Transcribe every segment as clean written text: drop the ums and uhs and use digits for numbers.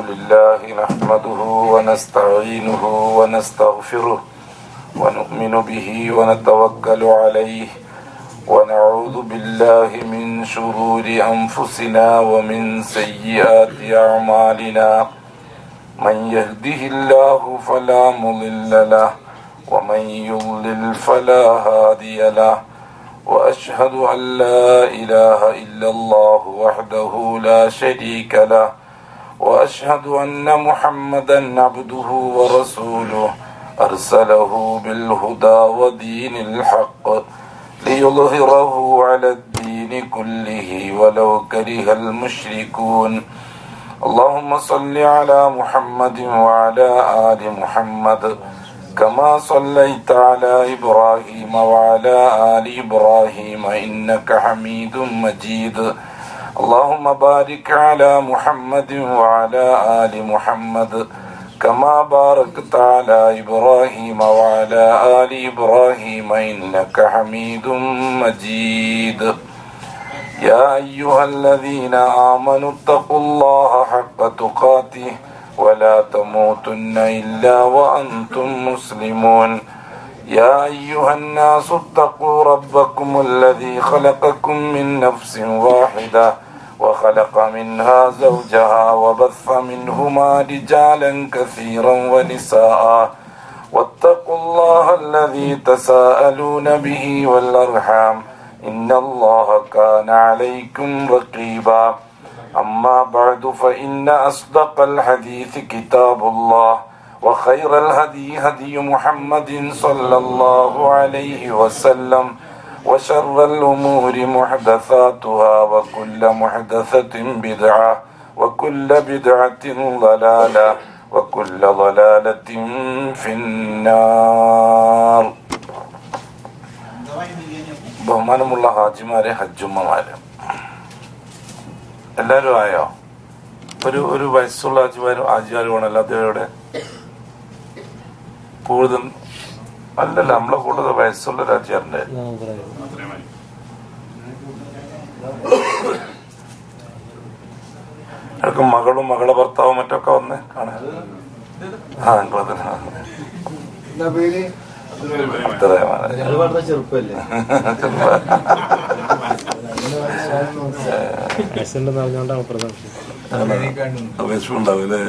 لله نحمده ونستعينه ونستغفره ونؤمن به ونتوكل عليه ونعوذ بالله من شرور أنفسنا ومن سيئات أعمالنا من يهده الله فلا مضل له ومن يضلل فلا هادي له وأشهد أن لا إله إلا الله وحده لا شريك له وأشهد أن محمدا عبده ورسوله أرسله بالهدى ودين الحق ليظهره على الدين كله ولو كره المشركون اللهم صل على محمد وعلى آل محمد كما صليت على إبراهيم وعلى آل إبراهيم إنك حميد مجيد اللهم بارك على محمد وعلى آل محمد كما باركت على إبراهيم وعلى آل إبراهيم إنك حميد مجيد يا أيها الذين آمنوا اتقوا الله حق تقاته ولا تموتن إلا وأنتم مسلمون يا أيها الناس اتقوا ربكم الذي خلقكم من نفس واحدة وخلق منها زوجها وبث منهما رجالا كثيرا ونساء واتقوا الله الذي تساءلون به والأرحام إن الله كان عليكم رقيبا أما بعد فإن أصدق الحديث كتاب الله وخير الهدي هدي محمد صلى الله عليه وسلم وشر الأمور محدثاتها وكل محدثة بدعة وكل بدعة ضلالة وكل ضلالة في النار. ബഹുമാനമുള്ള ഹാജിമാരെ, ഹജ്ജുമ്മമാരെ, എല്ലാവരും ആയോ? ഒരു വയസ്സുള്ള ഹാജിമാരും അല്ലാത്തവരുടെ കൂടുതൽ അല്ലല്ല, നമ്മളെ കൂടുതൽ വയസ്സുള്ള രാജ്യാറിന്റെ അവർക്ക് മകളും മകളെ ഭർത്താവും മറ്റൊക്കെ വന്ന് കാണാൻ. വിഷമുണ്ടാവൂലേ?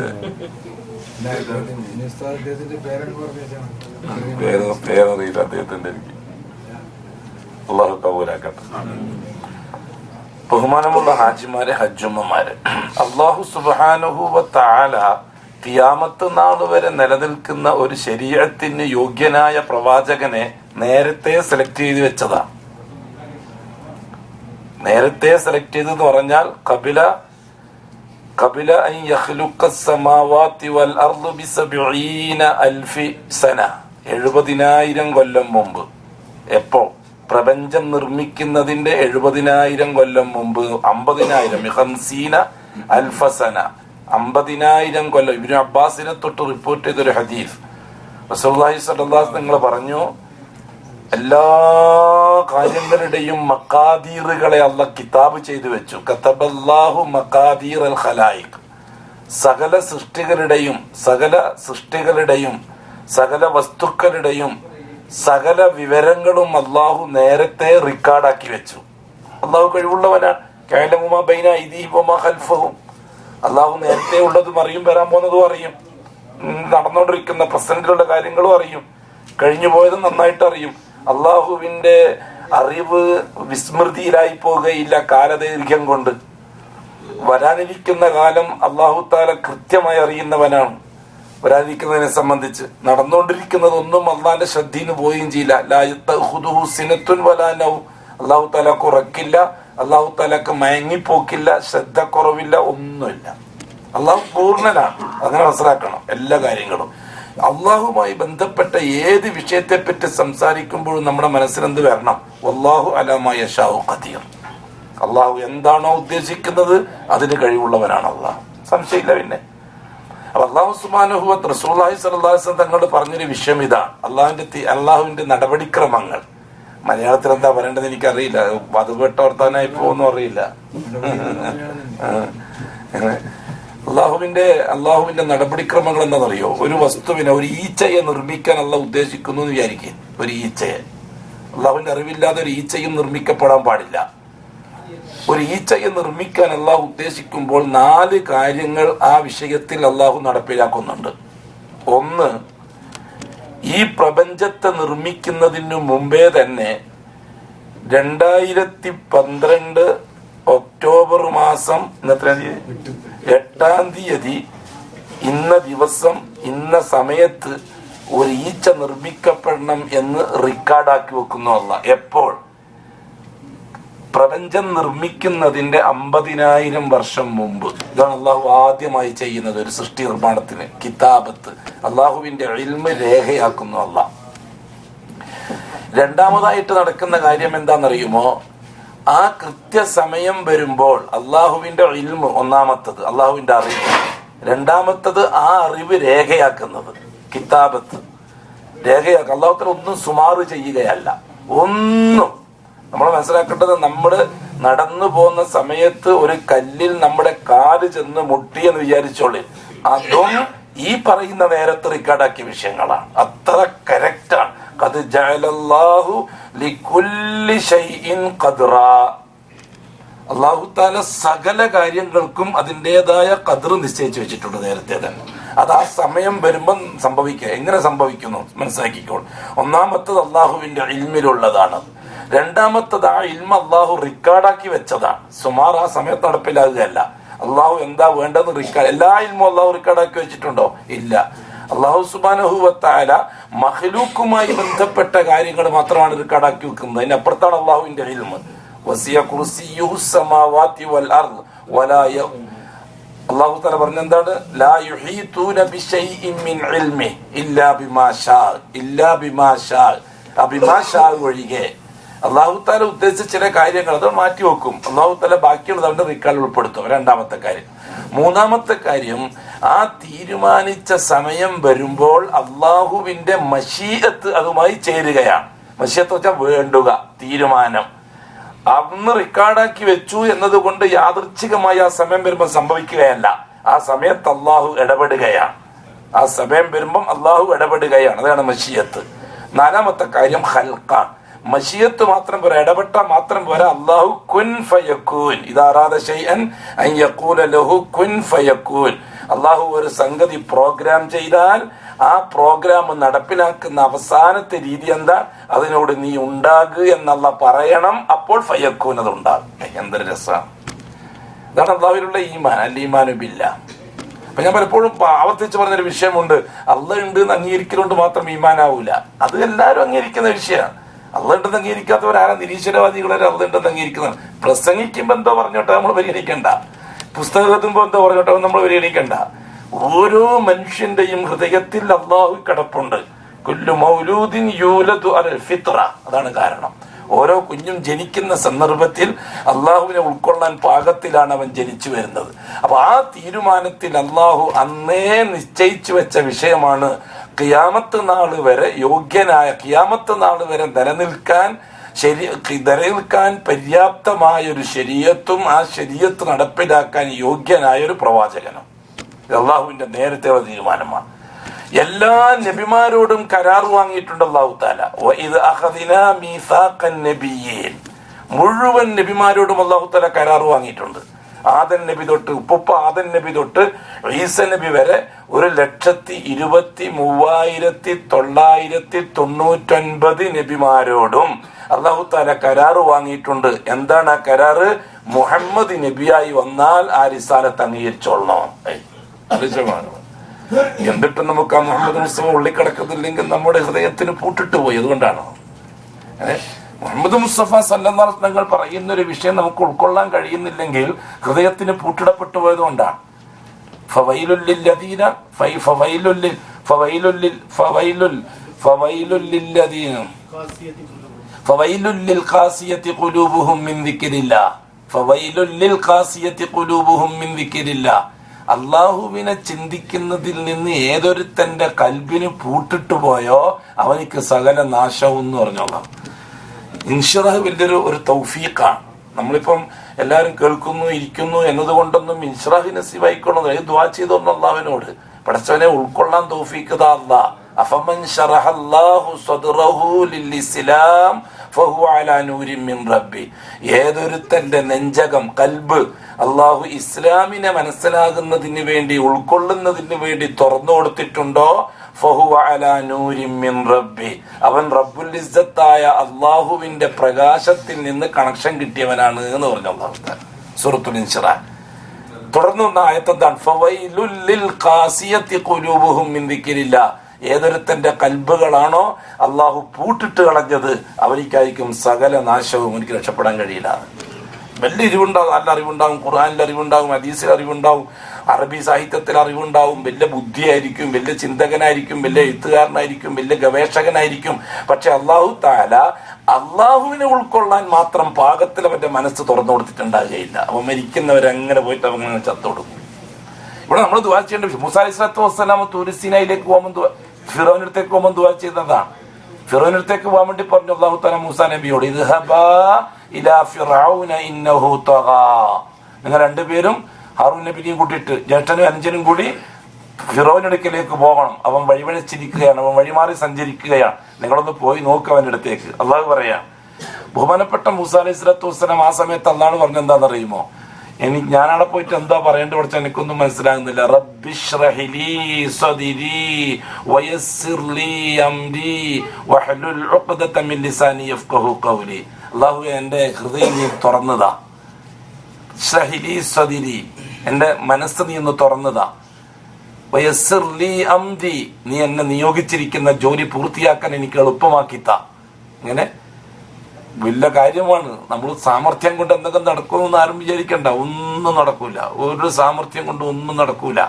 പേരറിയില്ല അദ്ദേഹത്തിന്റെ. എനിക്ക് അള്ളാഹു കബൂലാക്കട്ടെ. ബഹുമാനമുള്ള ഹാജിമാരെ, ഹജ്ജുമ്മമാരെ, അള്ളാഹു സുബ്ഹാനഹു വ തആല ഖിയാമത്ത് നാൾ വരെ നിലനിൽക്കുന്ന ഒരു ശരീഅത്തിന് യോഗ്യനായ പ്രവാചകനെ നേരത്തെ സെലക്ട് ചെയ്ത് വെച്ചതാ. നേരത്തെ സെലക്ട് ചെയ്തെന്ന് പറഞ്ഞാൽ ഖബില അൻ യഖ്ലുഖ അസ്സമാവാതി വൽ അർദ് ബി 70,000 സന, 70,000 കൊല്ലം മുമ്പ്. എപ്പോ? പ്രപഞ്ചം നിർമ്മിക്കുന്നതിന്റെ 70,000 കൊല്ലം മുമ്പ്. 50,000 സന, 50,000 കൊല്ലം. ഇബ്നു അബ്ബാസിനെ തൊട്ട് റിപ്പോർട്ട് ചെയ്തൊരു ഹദീസ്, റസൂലുള്ളാഹി സ്വല്ലല്ലാഹു അലൈഹി വസല്ലം പറഞ്ഞു, എല്ലാ കാര്യങ്ങളുടെയും മഖാദീറുകളെ അല്ലാഹ് കിതാബ് ചെയ്തു വെച്ചു. കതബല്ലാഹു മഖാദീർ അൽ ഖലായിഖ്. സകല സൃഷ്ടികളുടെയും സകല വസ്തുക്കളുടെയും സകല വിവരങ്ങളും അള്ളാഹു നേരത്തെ റെക്കോർഡാക്കി വെച്ചു. അള്ളാഹു കഴിവുള്ളവനാണ്. കഅലമുമാ ബൈന ഐദീഹിം വമാ ഖൽഫഹും. അള്ളാഹു നേരത്തെ ഉള്ളതും അറിയും, വരാൻ പോകുന്നതും അറിയും, നടന്നുകൊണ്ടിരിക്കുന്ന പ്രസന്റിലുള്ള കാര്യങ്ങളും അറിയും, കഴിഞ്ഞു പോയതും നന്നായിട്ട് അറിയും. അള്ളാഹുവിന്റെ അറിവ് വിസ്മൃതിയിലായി പോകുകയില്ല കാലദൈർഘ്യം കൊണ്ട്. വരാനിരിക്കുന്ന കാലം അള്ളാഹു താല കൃത്യമായി അറിയുന്നവനാണ്. വരാനിരിക്കുന്നതിനെ സംബന്ധിച്ച് നടന്നുകൊണ്ടിരിക്കുന്നതൊന്നും അള്ളാന്റെ ശ്രദ്ധയിൽ പോവുകയും ചെയ്യില്ല. അള്ളാഹു താലക്ക് ഉറക്കില്ല, അള്ളാഹു താലക്ക് മയങ്ങിപ്പോക്കില്ല, ശ്രദ്ധ കുറവില്ല, ഒന്നുമില്ല. അള്ളാഹു പൂർണ്ണനാണ്. അങ്ങനെ മനസ്സിലാക്കണം എല്ലാ കാര്യങ്ങളും. അള്ളാഹുമായി ബന്ധപ്പെട്ട ഏത് വിഷയത്തെ പറ്റി സംസാരിക്കുമ്പോഴും നമ്മുടെ മനസ്സിലെന്ത് വരണം? വല്ലാഹു അലാ മാ യശാഉ ഖദീർ. അള്ളാഹു എന്താണോ ഉദ്ദേശിക്കുന്നത് അതിന് കഴിവുള്ളവനാണ് അള്ളാഹു, സംശയമില്ല. പിന്നെ അള്ളാഹു സുബ്ഹാനഹു വ തആല റസൂലുള്ളാഹി സ്വല്ലല്ലാഹു അലൈഹി വസല്ലം തങ്ങൾ പറഞ്ഞൊരു വിഷയം ഇതാണ്, അള്ളാഹുവിന്റെ നടപടിക്രമങ്ങൾ. മലയാളത്തിൽ എന്താ പറയേണ്ടത് എനിക്കറിയില്ല, പതുപെട്ട വർത്താനായി പോകുന്നു അറിയില്ല. അള്ളാഹു അള്ളാഹുവിന്റെ നടപടിക്രമങ്ങൾ എന്താണെന്നറിയോ? ഒരു വസ്തുവിനെ, ഒരു ഈച്ചയെ നിർമ്മിക്കാൻ അള്ളാഹ് ഉദ്ദേശിക്കുന്നു എന്ന് വിചാരിക്കും. ഒരു ഈച്ചയെ, അള്ളാഹുവിന്റെ അറിവില്ലാതെ ഒരു ഈച്ചയും നിർമ്മിക്കപ്പെടാൻ പാടില്ല. ഒരു ഈച്ചയെ നിർമ്മിക്കാൻ അള്ളാഹു ഉദ്ദേശിക്കുമ്പോൾ 4 കാര്യങ്ങൾ ആ വിഷയത്തിൽ അള്ളാഹു നടപ്പിലാക്കുന്നുണ്ട്. ഒന്ന്, ഈ പ്രപഞ്ചത്തെ നിർമ്മിക്കുന്നതിന് മുമ്പേ തന്നെ 2012 ഒക്ടോബർ മാസം 8-ാം തീയതി ഇന്ന ദിവസം ഇന്ന സമയത്ത് ഒരു ഈച്ച നിർമ്മിക്കപ്പെടണം എന്ന് റെക്കോർഡാക്കി വെക്കുന്നു അല്ലാഹ്. എപ്പോൾ? പ്രപഞ്ചം നിർമ്മിക്കുന്നതിന്റെ 50,000 വർഷം മുമ്പ്. ഇതാണ് അള്ളാഹു ആദ്യമായി ചെയ്യുന്നത് ഒരു സൃഷ്ടി നിർമ്മാണത്തിന്. കിതാബത്ത്, അള്ളാഹുവിന്റെ ഇൽമ് രേഖയാക്കുന്നു അല്ലാഹ്. രണ്ടാമതായിട്ട് നടക്കുന്ന കാര്യം എന്താണെന്നറിയുമോ? ആ കൃത്യസമയം വരുമ്പോൾ അള്ളാഹുവിന്റെ ഇൽമ്, ഒന്നാമത്തത് അള്ളാഹുവിന്റെ അറിവ്, രണ്ടാമത്തത് ആ അറിവ് രേഖയാക്കുന്നത്, കിതാബത്ത് രേഖയാക്കുക. അള്ളാഹുത്തല ഒന്നും സുമാറ് ചെയ്യുകയല്ല. ഒന്നും നമ്മൾ മനസ്സിലാക്കേണ്ടത്, നമ്മൾ നടന്നു പോകുന്ന സമയത്ത് ഒരു കല്ലിൽ നമ്മുടെ കാല് ചെന്ന് മുട്ടിയെന്ന് വിചാരിച്ചോളി, അതും ഈ പറയുന്ന നേരത്തെ റെക്കോർഡാക്കിയ വിഷയങ്ങളാണ്. അത്ര കറക്റ്റാണ്. ഖദ് ജഅലല്ലാഹു ലികുല്ലി ശൈഇൻ ഖദ്റാ. അല്ലാഹു തആല സകല കാര്യങ്ങൾക്കും അതിൻ്റെതായ ഖദ്ർ നിശ്ചയിച്ചു വെച്ചിട്ടുണ്ട് നേരത്തെ തന്നെ. അത് ആ സമയം വരുമ്പം സംഭവിക്കുക. എങ്ങനെ സംഭവിക്കുന്നു മനസ്സിലാക്കിക്കോൾ. ഒന്നാമത്തത് അള്ളാഹുവിന്റെ ഇൽമിലുള്ളതാണ്. രണ്ടാമത്തത് ആ ഇൽമ അള്ളാഹു റെക്കോർഡാക്കി വെച്ചതാണ്. സുമാർ ആ സമയത്ത് നടപ്പിലാകുകയല്ല. അള്ളാഹു എന്താ വേണ്ടതെന്ന് റെക്കോർഡ്, എല്ലാ ഇൽമും അള്ളാഹു റെക്കോർഡാക്കി വെച്ചിട്ടുണ്ടോ? ഇല്ല. അള്ളാഹു സുബ്ഹാനഹു വ തആല മഖ്ലൂഖുമായി ബന്ധപ്പെട്ട കാര്യങ്ങൾ മാത്രമാണ് റെക്കോർഡാക്കി വെക്കുന്നത്. അതിനപ്പുറത്താണ് അള്ളാഹുവിന്റെ ഇൽമ്. വസിയ കുർസിയ്യുഹു സമാവാതി വൽ അർദ് വലാ അള്ളാഹു തആല പറഞ്ഞെന്താണ്? ലാ യുഹീതൂന ബിശൈഇൻ മിൻ ഇൽമി ഇല്ലാ ബിമാ ഷാ, ഇല്ലാ ബിമാ ഷാ, ബിമാ ഷാ ഒഴികെ. അള്ളാഹു താല ഉദ്ദേശിച്ച ചില കാര്യങ്ങൾ അത് മാറ്റി വെക്കും. അള്ളാഹു താല ബാക്കിയുള്ളത് അവന്റെ റെക്കോർഡിൽ ഉൾപ്പെടുത്തും. രണ്ടാമത്തെ കാര്യം. മൂന്നാമത്തെ കാര്യം, ആ തീരുമാനിച്ച സമയം വരുമ്പോൾ അള്ളാഹുവിന്റെ മശീഅത്ത് അതുമായി ചേരുകയാണ്. മശീഅത്ത് വെച്ചാൽ വേണ്ടുക, തീരുമാനം. അന്ന് റെക്കോർഡാക്കി വെച്ചു എന്നതുകൊണ്ട് യാദൃച്ഛികമായി ആ സമയം വരുമ്പോൾ സംഭവിക്കുകയല്ല. ആ സമയത്ത് അള്ളാഹു ഇടപെടുകയാണ്. ആ സമയം വരുമ്പം അള്ളാഹു ഇടപെടുകയാണ്. അതാണ് മശീഅത്ത്. നാലാമത്തെ കാര്യം ഖൽഖാണ്. മശീഅത്ത് മാത്രം പോരാ, ഇടപെട്ട മാത്രം പോരാ. അല്ലാഹു കുൻ ഫയകൂൻ, ഇദാ അറാദ ശൈഅൻ അൻ യഖൂല ലഹു കുൻ ഫയകൂൻ. അല്ലാഹു ഒരു സംഗതി പ്രോഗ്രാം ചെയ്താൽ ആ പ്രോഗ്രാം നടപ്പിലാക്കുന്ന അവസാനത്തെ രീതി എന്താ? അതിനോട് നീ ഉണ്ടാകുക എന്നുള്ള പറയണം. അപ്പോൾ ഫയകൂൻ, അത് ഉണ്ടാകും. എന്തൊരു രസമാണ്. ഇതാണ് അല്ലാഹുവിലുള്ള ഈമാൻ. അൽ ഈമാനു ബില്ലാഹ്. അപ്പൊ ഞാൻ പലപ്പോഴും ആവർത്തിച്ച് പറഞ്ഞൊരു വിഷയമുണ്ട്. അല്ലാഹ് ഉണ്ട് എന്ന് അംഗീകരിക്കലുകൊണ്ട് മാത്രം ഈമാനാവൂല. അത് എല്ലാവരും അംഗീകരിക്കുന്ന വിഷയമാണ്. അള്ളാഹ് ഉണ്ടെന്ന് അംഗീകരിക്കാത്തവരാരാ? നിരീശ്വരവാദികളെ അള്ളാഹ് ഉണ്ടെന്ന് അംഗീകരിക്കുന്നതാണ്. പ്രസംഗിക്കുമ്പോ എന്തോ പറഞ്ഞോട്ടെ നമ്മൾ പരിഗണിക്കണ്ട, പുസ്തകം എത്തുമ്പോ എന്തോ പറഞ്ഞോട്ടെ നമ്മൾ പരിഗണിക്കണ്ട. ഓരോ മനുഷ്യന്റെയും ഹൃദയത്തിൽ അള്ളാഹു കിടപ്പുണ്ട്. കുല്ലു മൗലൂദിൻ യൂലദു അലൽ ഫിത്ര. അതാണ് കാരണം. ഓരോ കുഞ്ഞും ജനിക്കുന്ന സന്ദർഭത്തിൽ അള്ളാഹുവിനെ ഉൾക്കൊള്ളാൻ പാകത്തിലാണ് അവൻ ജനിച്ചു വരുന്നത്. അപ്പൊ ആ തീരുമാനത്തിൽ അള്ളാഹു അന്നേ നിശ്ചയിച്ചു വെച്ച വിഷയമാണ് ഖിയാമത്ത് നാൾ വരെ യോഗ്യനായ, ഖിയാമത്ത് നാൾ വരെ നിലനിൽക്കാൻ പര്യാപ്തമായ ഒരു ശരീഅത്തും ആ ശരീഅത്ത് നടപ്പിലാക്കാൻ യോഗ്യനായ ഒരു പ്രവാചകനും. അള്ളാഹുവിന്റെ നേരത്തെയുള്ള തീരുമാനമാണ്. എല്ലാ നബിമാരോടും കരാർ വാങ്ങിയിട്ടുണ്ട് അല്ലാഹു തആല. വഇദ് അഖദിനാ മീസാഖൻ നബിയ്യീൻ. മുഴുവൻ നബിമാരോടും അല്ലാഹു തആല കരാർ വാങ്ങിയിട്ടുണ്ട്. ആദൻ നബി തൊട്ട്, ഉപ്പുപ്പ ആദൻ നബി തൊട്ട് ഈസ നബി വരെ 1,23,999 നബിമാരോടും അല്ലാഹു തആല കരാറ് വാങ്ങിയിട്ടുണ്ട്. എന്താണ് ആ കരാറ്? മുഹമ്മദ് നബിയായി വന്നാൽ ആ റിസാലത്ത് അംഗീകരിച്ചോളണം. എന്നിട്ടും നമുക്ക് ആ മുഹമ്മദ് മുസ്തഫ ഉള്ളിക്കിടക്കുന്നില്ലെങ്കിൽ നമ്മുടെ ഹൃദയത്തിന് പൂട്ടിട്ട് പോയി. അതുകൊണ്ടാണ് മുഹമ്മദ് മുസ്തഫ സല്ലല്ലാഹു അലൈഹി വസല്ലം തങ്ങൾ പറയുന്ന ഒരു വിഷയം നമുക്ക് ഉൾക്കൊള്ളാൻ കഴിയുന്നില്ലെങ്കിൽ ഹൃദയത്തിന് പൂട്ടിടപ്പെട്ടു പോയതുകൊണ്ടാണ്. അള്ളാഹുവിനെ ചിന്തിക്കുന്നതിൽ നിന്ന് ഏതൊരുത്തന്റെ കൽബിന് പൂട്ടിട്ട് പോയോ അവനിക്ക് സകല നാശവും എന്ന് പറഞ്ഞോളാം. ഇൻഷിറാഹ് വലിയൊരു തൗഫീഖാണ്. നമ്മളിപ്പം എല്ലാവരും കേൾക്കുന്നു ഇരിക്കുന്നു എന്നതുകൊണ്ടൊന്നും ഇൻഷ്റാഹി നസീബായിക്കൊള്ളുന്നു. ഈ ദുആ ചെയ്തോന്നു അള്ളാഹുവിനോട്, പടച്ചവനെ ഉൾക്കൊള്ളാൻ തൗഫീഖ് താ അല്ലാ. അഫമൻ ശറഹല്ലാഹു സദ്റഹു ലിൽ-ഇസ്ലാം ഫഹുവ അലാ നൂരിൻ മിൻ റബ്ബി. ഏതൊരുത്തന്റെ നെഞ്ചകം കൽബ് അള്ളാഹു ഇസ്ലാമിനെ മനസ്സിലാകുന്നതിന് വേണ്ടി ഉൾക്കൊള്ളുന്നതിന് വേണ്ടി തുറന്നു കൊടുത്തിട്ടുണ്ടോ, ഫഹുവ അലാ നൂരിൻ മിൻ റബ്ബി, അവൻ റബ്ബുൽ ഇസ്സത്തായ അള്ളാഹുവിന്റെ പ്രകാശത്തിൽ നിന്ന് കണക്ഷൻ കിട്ടിയവനാണ് എന്ന് പറഞ്ഞു അല്ലാഹു തആല സൂറത്തുൽ ഇൻശിറാ. തുടർന്ന് വന്ന ആയത്ത് എന്താണ്? ഫവൈലുൽ ലിൽ ഖാസിയത്തി ഖുലൂബുഹും മിൻ ദിക്രില്ലാഹ്. ഏതൊരുത്തന്റെ കൽബുകളാണോ അള്ളാഹു പൂട്ടിട്ട് കളഞ്ഞത് അവർക്കായിരിക്കും സകല നാശവും, എനിക്ക് രക്ഷപ്പെടാൻ കഴിയില്ല. വലിയ അറിവുണ്ടാകും, നല്ല അറിവുണ്ടാകും, ഖുർആനിൽ അറിവുണ്ടാകും, ഹദീസിൽ അറിവുണ്ടാകും, അറബി സാഹിത്യത്തിൽ അറിവുണ്ടാവും, വലിയ ബുദ്ധിയായിരിക്കും, വലിയ ചിന്തകനായിരിക്കും, വലിയ എഴുത്തുകാരനായിരിക്കും, വലിയ ഗവേഷകനായിരിക്കും. പക്ഷെ അള്ളാഹു തആല അള്ളാഹുവിനെ ഉൾക്കൊള്ളാൻ മാത്രം പാകത്തിൽ അവന്റെ മനസ്സ് തുറന്നു കൊടുത്തിട്ടുണ്ടാകുകയില്ല. അവൻ മരിക്കുന്നവരങ്ങനെ പോയിട്ട് അവങ്ങനെ ചത്തോടും. ഇവിടെ നമ്മൾ ദുആ ചെയ്യേണ്ട വിഷയം, മൂസാ അലൈഹി സ്വലാത്തു വസ്സലാം തൂർ സീനായിലേക്ക് പോകുമ്പോൾ ഫിറൗനടുത്തേക്ക് പോകുമ്പോൾ ദുആ ചെയ്തതാണ്. ഫിറൗനടുത്തേക്ക് പോകാൻ വേണ്ടി പറഞ്ഞു അല്ലാഹു തആല മൂസാ നബിയോട്, ഇദ്ഹബാ ഇലാ ഫിറഔന ഇന്നഹു തഗാ. നിങ്ങൾ രണ്ടുപേരും ഹാറൂൻ നബിയെയും കൂട്ടിയിട്ട് ജ്യേഷ്ഠനും അനുജനും കൂടി ഫിറൗനടുക്കലേക്ക് പോകണം. അവൻ വഴിവഴിച്ചിരിക്കുകയാണ്, അവൻ വഴിമാറി സഞ്ചരിക്കുകയാണ്, നിങ്ങളൊന്ന് പോയി നോക്ക് അവന്റെ അടുത്തേക്ക്. അള്ളാഹു പറയാം. ബഹുമാനപ്പെട്ട മൂസാ അലൈഹി സ്വലാത്തു വസ്സലാം ആ സമയത്ത് അള്ളാഹു പറഞ്ഞെന്താണെന്നറിയുമോ? ഞാനവിടെ പോയിട്ട് എന്താ പറയേണ്ടത് പഠിച്ച എനിക്കൊന്നും മനസ്സിലാകുന്നില്ല. റബ്ബിശ്റഹ് ലീ സദ്രി വയസ്സിർ ലീ അംരി വഹ്ലുൽ ഉഖ്ദത മിൻ ലിസാനി യഫ്ഖഹു ഖൗലി. അല്ലാഹു എൻ്റെ ഹൃദയം നീ തുറന്നതാ. ഇശ്റഹ് ലീ സദ്രി, എൻ്റെ മനസ്സ് നീ ഒന്ന് തുറന്നതാ. വയസ്സിർ ലീ അംരി, നീ എന്നെ നിയോഗിച്ചിരിക്കുന്ന ജോലി പൂർത്തിയാക്കാൻ എനിക്ക് എളുപ്പമാക്കിത്താ. ഇങ്ങനെ വലിയ കാര്യമാണ്. നമ്മൾ സാമർഥ്യം കൊണ്ട് എന്തൊക്കെ നടക്കുമെന്ന് ആരും വിചാരിക്കണ്ട. ഒന്നും നടക്കൂല, ഒരു സാമർഥ്യം കൊണ്ട് ഒന്നും നടക്കൂല.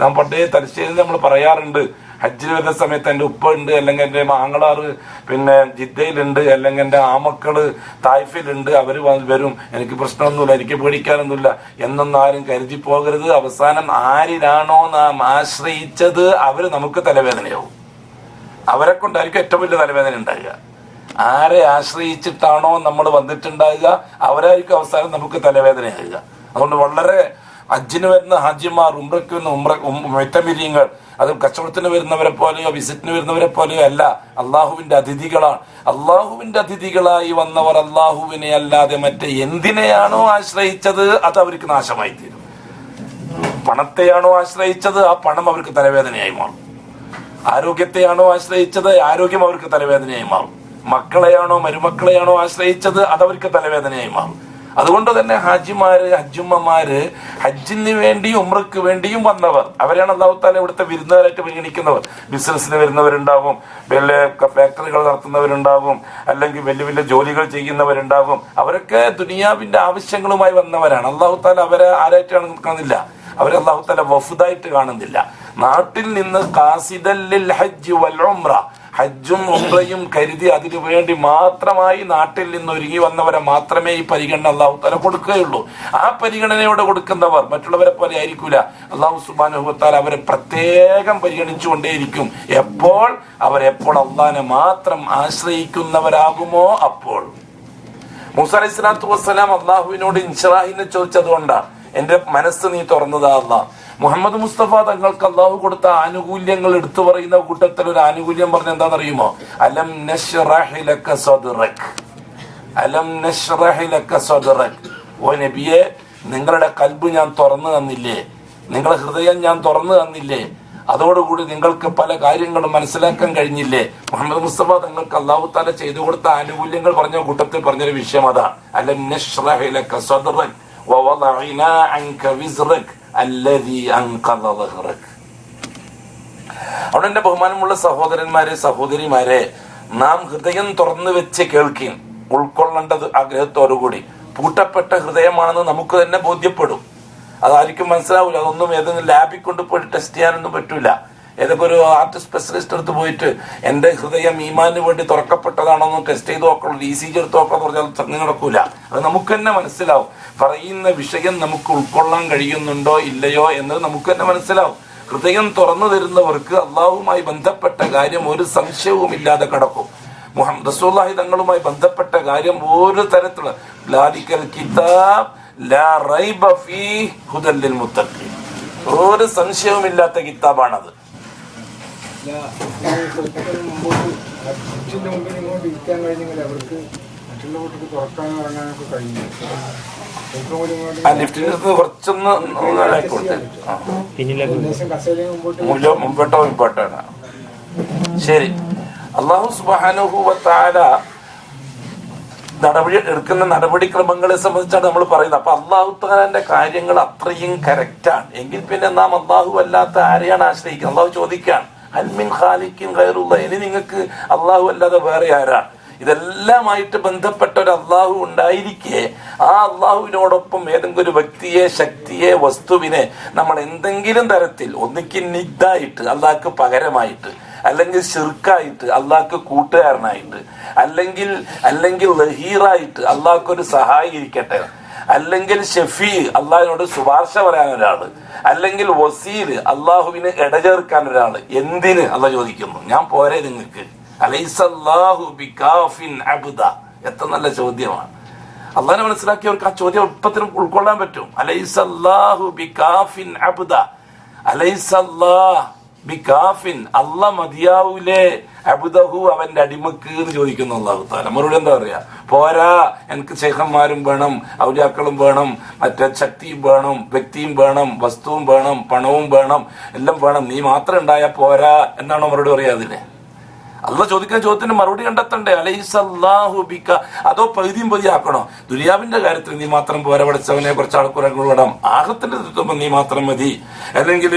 നാം പണ്ടേ തലശ്ശേരി നമ്മൾ പറയാറുണ്ട്, ഹജ്ജിന് വരുന്ന സമയത്ത് എൻ്റെ ഉപ്പ ഉണ്ട്, അല്ലെങ്കിൽ എൻ്റെ ആങ്ങളാറ് പിന്നെ ജിദ്ദയിലുണ്ട്, അല്ലെങ്കിൽ എൻ്റെ ആമക്കള് തായ്ഫിലുണ്ട്, അവർ വരും, എനിക്ക് പ്രശ്നമൊന്നുമില്ല, എനിക്ക് പേടിക്കാനൊന്നുമില്ല എന്നൊന്നും ആരും കരുതി പോകരുത്. അവസാനം ആരിലാണോ നാം ആശ്രയിച്ചത് അവര് നമുക്ക് തലവേദനയാവും. അവരെ കൊണ്ടായിരിക്കും ഏറ്റവും വലിയ തലവേദന ഉണ്ടാകുക. ആരെ ആശ്രയിച്ചിട്ടാണോ നമ്മൾ വന്നിട്ടുണ്ടാകുക അവരായിരിക്കും അവസാനം നമുക്ക് തലവേദനയാകുക. അതുകൊണ്ട് വളരെ ഹജ്ജിന് വരുന്ന ഹാജിമാർ, ഉംറയ്ക്ക് വരുന്ന മുഅ്തമിരീങ്ങൾ, അത് കച്ചവടത്തിന് വരുന്നവരെ പോലെയോ വിസിറ്റിന് വരുന്നവരെ പോലെയോ അല്ല, അള്ളാഹുവിന്റെ അതിഥികളാണ്. അള്ളാഹുവിന്റെ അതിഥികളായി വന്നവർ അള്ളാഹുവിനെ അല്ലാതെ മറ്റേ എന്തിനെയാണോ ആശ്രയിച്ചത് അത് അവർക്ക് നാശമായി തീരും. പണത്തെയാണോ ആശ്രയിച്ചത് ആ പണം അവർക്ക് തലവേദനയായി മാറും. ആരോഗ്യത്തെയാണോ ആശ്രയിച്ചത് ആരോഗ്യം അവർക്ക് തലവേദനയായി മാറും. മക്കളെയാണോ മരുമക്കളെയാണോ ആശ്രയിച്ചത് അതവർക്ക് തലവേദനയായി മാറും. അതുകൊണ്ട് തന്നെ ഹാജിമാര് ഹജ്ജുമ്മമാര് ഹജ്ജിന് വേണ്ടിയും ഉംറയ്ക്ക് വേണ്ടിയും വന്നവർ അവരാണ് അല്ലാഹു തആല ഇവിടുത്തെ വിരുന്നുകാരായിട്ട് പരിഗണിക്കുന്നവർ. ബിസിനസ്സിന് വരുന്നവരുണ്ടാവും, വലിയ ഫാക്ടറികൾ നടത്തുന്നവരുണ്ടാവും, അല്ലെങ്കിൽ വലിയ വലിയ ജോലികൾ ചെയ്യുന്നവരുണ്ടാവും. അവരൊക്കെ ദുനിയാവിന്റെ ആവശ്യങ്ങളുമായി വന്നവരാണ്. അല്ലാഹു തആല അവരെ ആരായിട്ടാണ് കാണുന്നില്ല, അവരെ അല്ലാഹു തആല വഫ്ദായിട്ട് കാണുന്നില്ല. നാട്ടിൽ നിന്ന് ഖാസിദൻ ലിൽ ഹജ്ജ് വൽ ഉംറ, ഹജ്ജും ഉംറയും കരുതി അതിനു വേണ്ടി മാത്രമായി നാട്ടിൽ നിന്ന് ഒരുങ്ങി വന്നവരെ മാത്രമേ ഈ പരിഗണന അല്ലാഹു തആല കൊടുക്കുകയുള്ളൂ. ആ പരിഗണനയോടെ കൊടുക്കുന്നവർ മറ്റുള്ളവരെ പോലെ ആയിരിക്കൂല. അല്ലാഹു സുബ്ഹാനഹു വ തആല അവരെ പ്രത്യേകം പരിഗണിച്ചുകൊണ്ടേയിരിക്കും. എപ്പോൾ അവരെപ്പോൾ അള്ളാഹിനെ മാത്രം ആശ്രയിക്കുന്നവരാകുമോ അപ്പോൾ. മൂസാ അലൈഹി സ്വലാത്തു വസ്സലാം അള്ളാഹുവിനോട് ഇൻശിറാഹിനെ ചോദിച്ചതുകൊണ്ടാണ് എന്റെ മനസ്സ് നീ തുറന്നതാ അല്ലാഹ്. മുഹമ്മദ് മുസ്തഫ തങ്ങൾക്ക് അള്ളാഹു കൊടുത്ത ആനുകൂല്യങ്ങൾ എടുത്തു പറയുന്ന കൂട്ടത്തിൽ ഒരു ആനുകൂല്യം പറഞ്ഞ എന്താണെന്നറിയുമോ? അലം നശ്റഹ് ലക സദ്റക്, അലം നശ്റഹ് ലക സദ്റക്. ഓ നബിയെ, നിങ്ങളുടെ കൽബ് ഞാൻ തുറന്നു തന്നില്ലേ, നിങ്ങളുടെ ഹൃദയം ഞാൻ തുറന്നു തന്നില്ലേ, അതോടുകൂടി നിങ്ങൾക്ക് പല കാര്യങ്ങളും മനസ്സിലാക്കാൻ കഴിഞ്ഞില്ലേ. മുഹമ്മദ് മുസ്തഫ തങ്ങൾക്ക് അല്ലാഹു തആല ചെയ്തു കൊടുത്ത ആനുകൂല്യങ്ങൾ പറഞ്ഞ കൂട്ടത്തിൽ പറഞ്ഞൊരു വിഷയം അതാണ്. അലം നശ്റഹ് ലക സദ്റക് വവളഅനാ അൻക വിസ്റക് അല്ലദീ അൻഖദ ദഹ്റക്. അവിടെ എന്റെ ബഹുമാനമുള്ള സഹോദരന്മാരെ സഹോദരിമാരെ, നാം ഹൃദയം തുറന്നു വെച്ച് കേൾക്കും, ഉൾക്കൊള്ളേണ്ടത് ആഗ്രഹത്തോടുകൂടി. പൂട്ടപ്പെട്ട ഹൃദയമാണെന്ന് നമുക്ക് തന്നെ ബോധ്യപ്പെടും. അതായിരിക്കും മനസ്സിലാവില്ല. അതൊന്നും ഏതെങ്കിലും ലാബിൽ കൊണ്ടുപോയി ടെസ്റ്റ് ചെയ്യാനൊന്നും പറ്റൂല. ഏതൊക്കെ ഒരു ആർട്ട് സ്പെഷ്യലിസ്റ്റ് അടുത്ത് പോയിട്ട് എന്റെ ഹൃദയം ഈമാന് വേണ്ടി തുറക്കപ്പെട്ടതാണോ എന്ന് ടെസ്റ്റ് ചെയ്ത് നോക്കണം, ECG എടുത്ത് നോക്കണം എന്ന് പറഞ്ഞാൽ സംഗതി നടക്കൂല. അത് നമുക്ക് തന്നെ മനസ്സിലാവും. പറയുന്ന വിഷയം നമുക്ക് ഉൾക്കൊള്ളാൻ കഴിയുന്നുണ്ടോ ഇല്ലയോ എന്നത് നമുക്ക് തന്നെ മനസ്സിലാവും. ഹൃദയം തുറന്നു തരുന്നവർക്ക് അള്ളാഹുമായി ബന്ധപ്പെട്ട കാര്യം ഒരു സംശയവും ഇല്ലാതെ കടക്കും. മുഹമ്മദ് റസൂലുള്ളാഹി തങ്ങളുമായി ബന്ധപ്പെട്ട കാര്യം ഒരു തരത്തിലുള്ള ലാലിക്കൽ കിതാബ് ലാ റൈബ ഫീഹി ഹുദൽ ലിൽ മുത്തഖീൻ. ഒരു സംശയവുമില്ലാത്ത കിതാബാണത്. ആ ലിഫ്റ്റിൽ കുറച്ചൊന്ന് മുമ്പോട്ടാണ്. ശരി, അല്ലാഹു സുബ്ഹാനഹു വ തആല എടുക്കുന്ന നടപടിക്രമങ്ങളെ സംബന്ധിച്ചാണ് നമ്മൾ പറയുന്നത്. അപ്പൊ അള്ളാഹു തആലന്റെ കാര്യങ്ങൾ അത്രയും കറക്റ്റാണ്. എങ്കിൽ പിന്നെ നാം അള്ളാഹു അല്ലാത്ത ആരെയാണ് ആശ്രയിക്കുന്നത്? അള്ളാഹു ചോദിക്കാൻ ഹൽ മിൻ ഖാലിഖിൻ ഗൈറുല്ലാഹ്, ഇനി നിങ്ങൾക്ക് അള്ളാഹു അല്ലാതെ വേറെ ആരാണ്? ഇതെല്ലാമായിട്ട് ബന്ധപ്പെട്ട ഒരു അള്ളാഹു ഉണ്ടായിരിക്കെ ആ അള്ളാഹുവിനോടൊപ്പം ഏതെങ്കിലും ഒരു വ്യക്തിയെ, ശക്തിയെ, വസ്തുവിനെ നമ്മൾ എന്തെങ്കിലും തരത്തിൽ ഒന്നിക്ക് നിദ്ദായിട്ട് അള്ളാഹ്ക്ക് പകരമായിട്ട്, അല്ലെങ്കിൽ ശിർക്കായിട്ട് അള്ളാഹ്ക്ക് കൂട്ടുകാരനായിട്ട്, അല്ലെങ്കിൽ ലഹീറായിട്ട് അള്ളാഹ്ക്കൊരു സഹായി ഇരിക്കട്ടെ, അല്ലെങ്കിൽ ഷഫീ അള്ളാഹിനോട് ശുപാർശ പറയാൻ ഒരാള്, അല്ലെങ്കിൽ വസീല് അള്ളാഹുവിന് ഇടചേർക്കാൻ ഒരാള്, എന്തിന് അള്ളാഹ് ചോദിക്കുന്നു? ഞാൻ പോരെ നിങ്ങൾക്ക്? അലൈസല്ലാഹു ബികാഫിൻ അബ്ദ. എത്ര നല്ല ചോദ്യമാണ്. അള്ളാഹിനെ മനസ്സിലാക്കിയവർക്ക് ആ ചോദ്യം എളുപ്പത്തിൽ ഉൾക്കൊള്ളാൻ പറ്റും. അലൈസല്ലാഹു ബികാഫിൻ അബ്ദ, അലൈസല്ലാഹ് ബികാഫിൻ, അള്ളാ മതിയാവൂലേ അബ്ദഹു അവന്റെ അടിമക്ക് എന്ന് ചോദിക്കുന്നു അല്ലാഹു തആല. മറുപടി എന്താ പറയാ? പോരാ, എനിക്ക് ശൈഖന്മാരും വേണം, ഔലിയാക്കളും വേണം, മറ്റേ ശക്തിയും വേണം, വ്യക്തിയും വേണം, വസ്തുവും വേണം, പണവും വേണം, എല്ലാം വേണം, നീ മാത്രം ഉണ്ടായാ പോരാ എന്നാണോ മറുപടി പറയാ? അതിന് അള്ളാഹ് ചോദിക്കുന്ന ചോദ്യത്തിന് മറുപടി കണ്ടെത്തണ്ടേ? അലൈസല്ലാഹു ബിക, അതോ പകുതിയും പകുതിയാക്കണോ? ദുനിയാവിന്റെ കാര്യത്തിൽ നീ മാത്രം പോരാ, പഠിച്ചവനെ കുറച്ച് ആൾക്കുറങ്ങൾ വേണം, ആഹത്തിന്റെ തൃത്വം നീ മാത്രം മതി, അല്ലെങ്കിൽ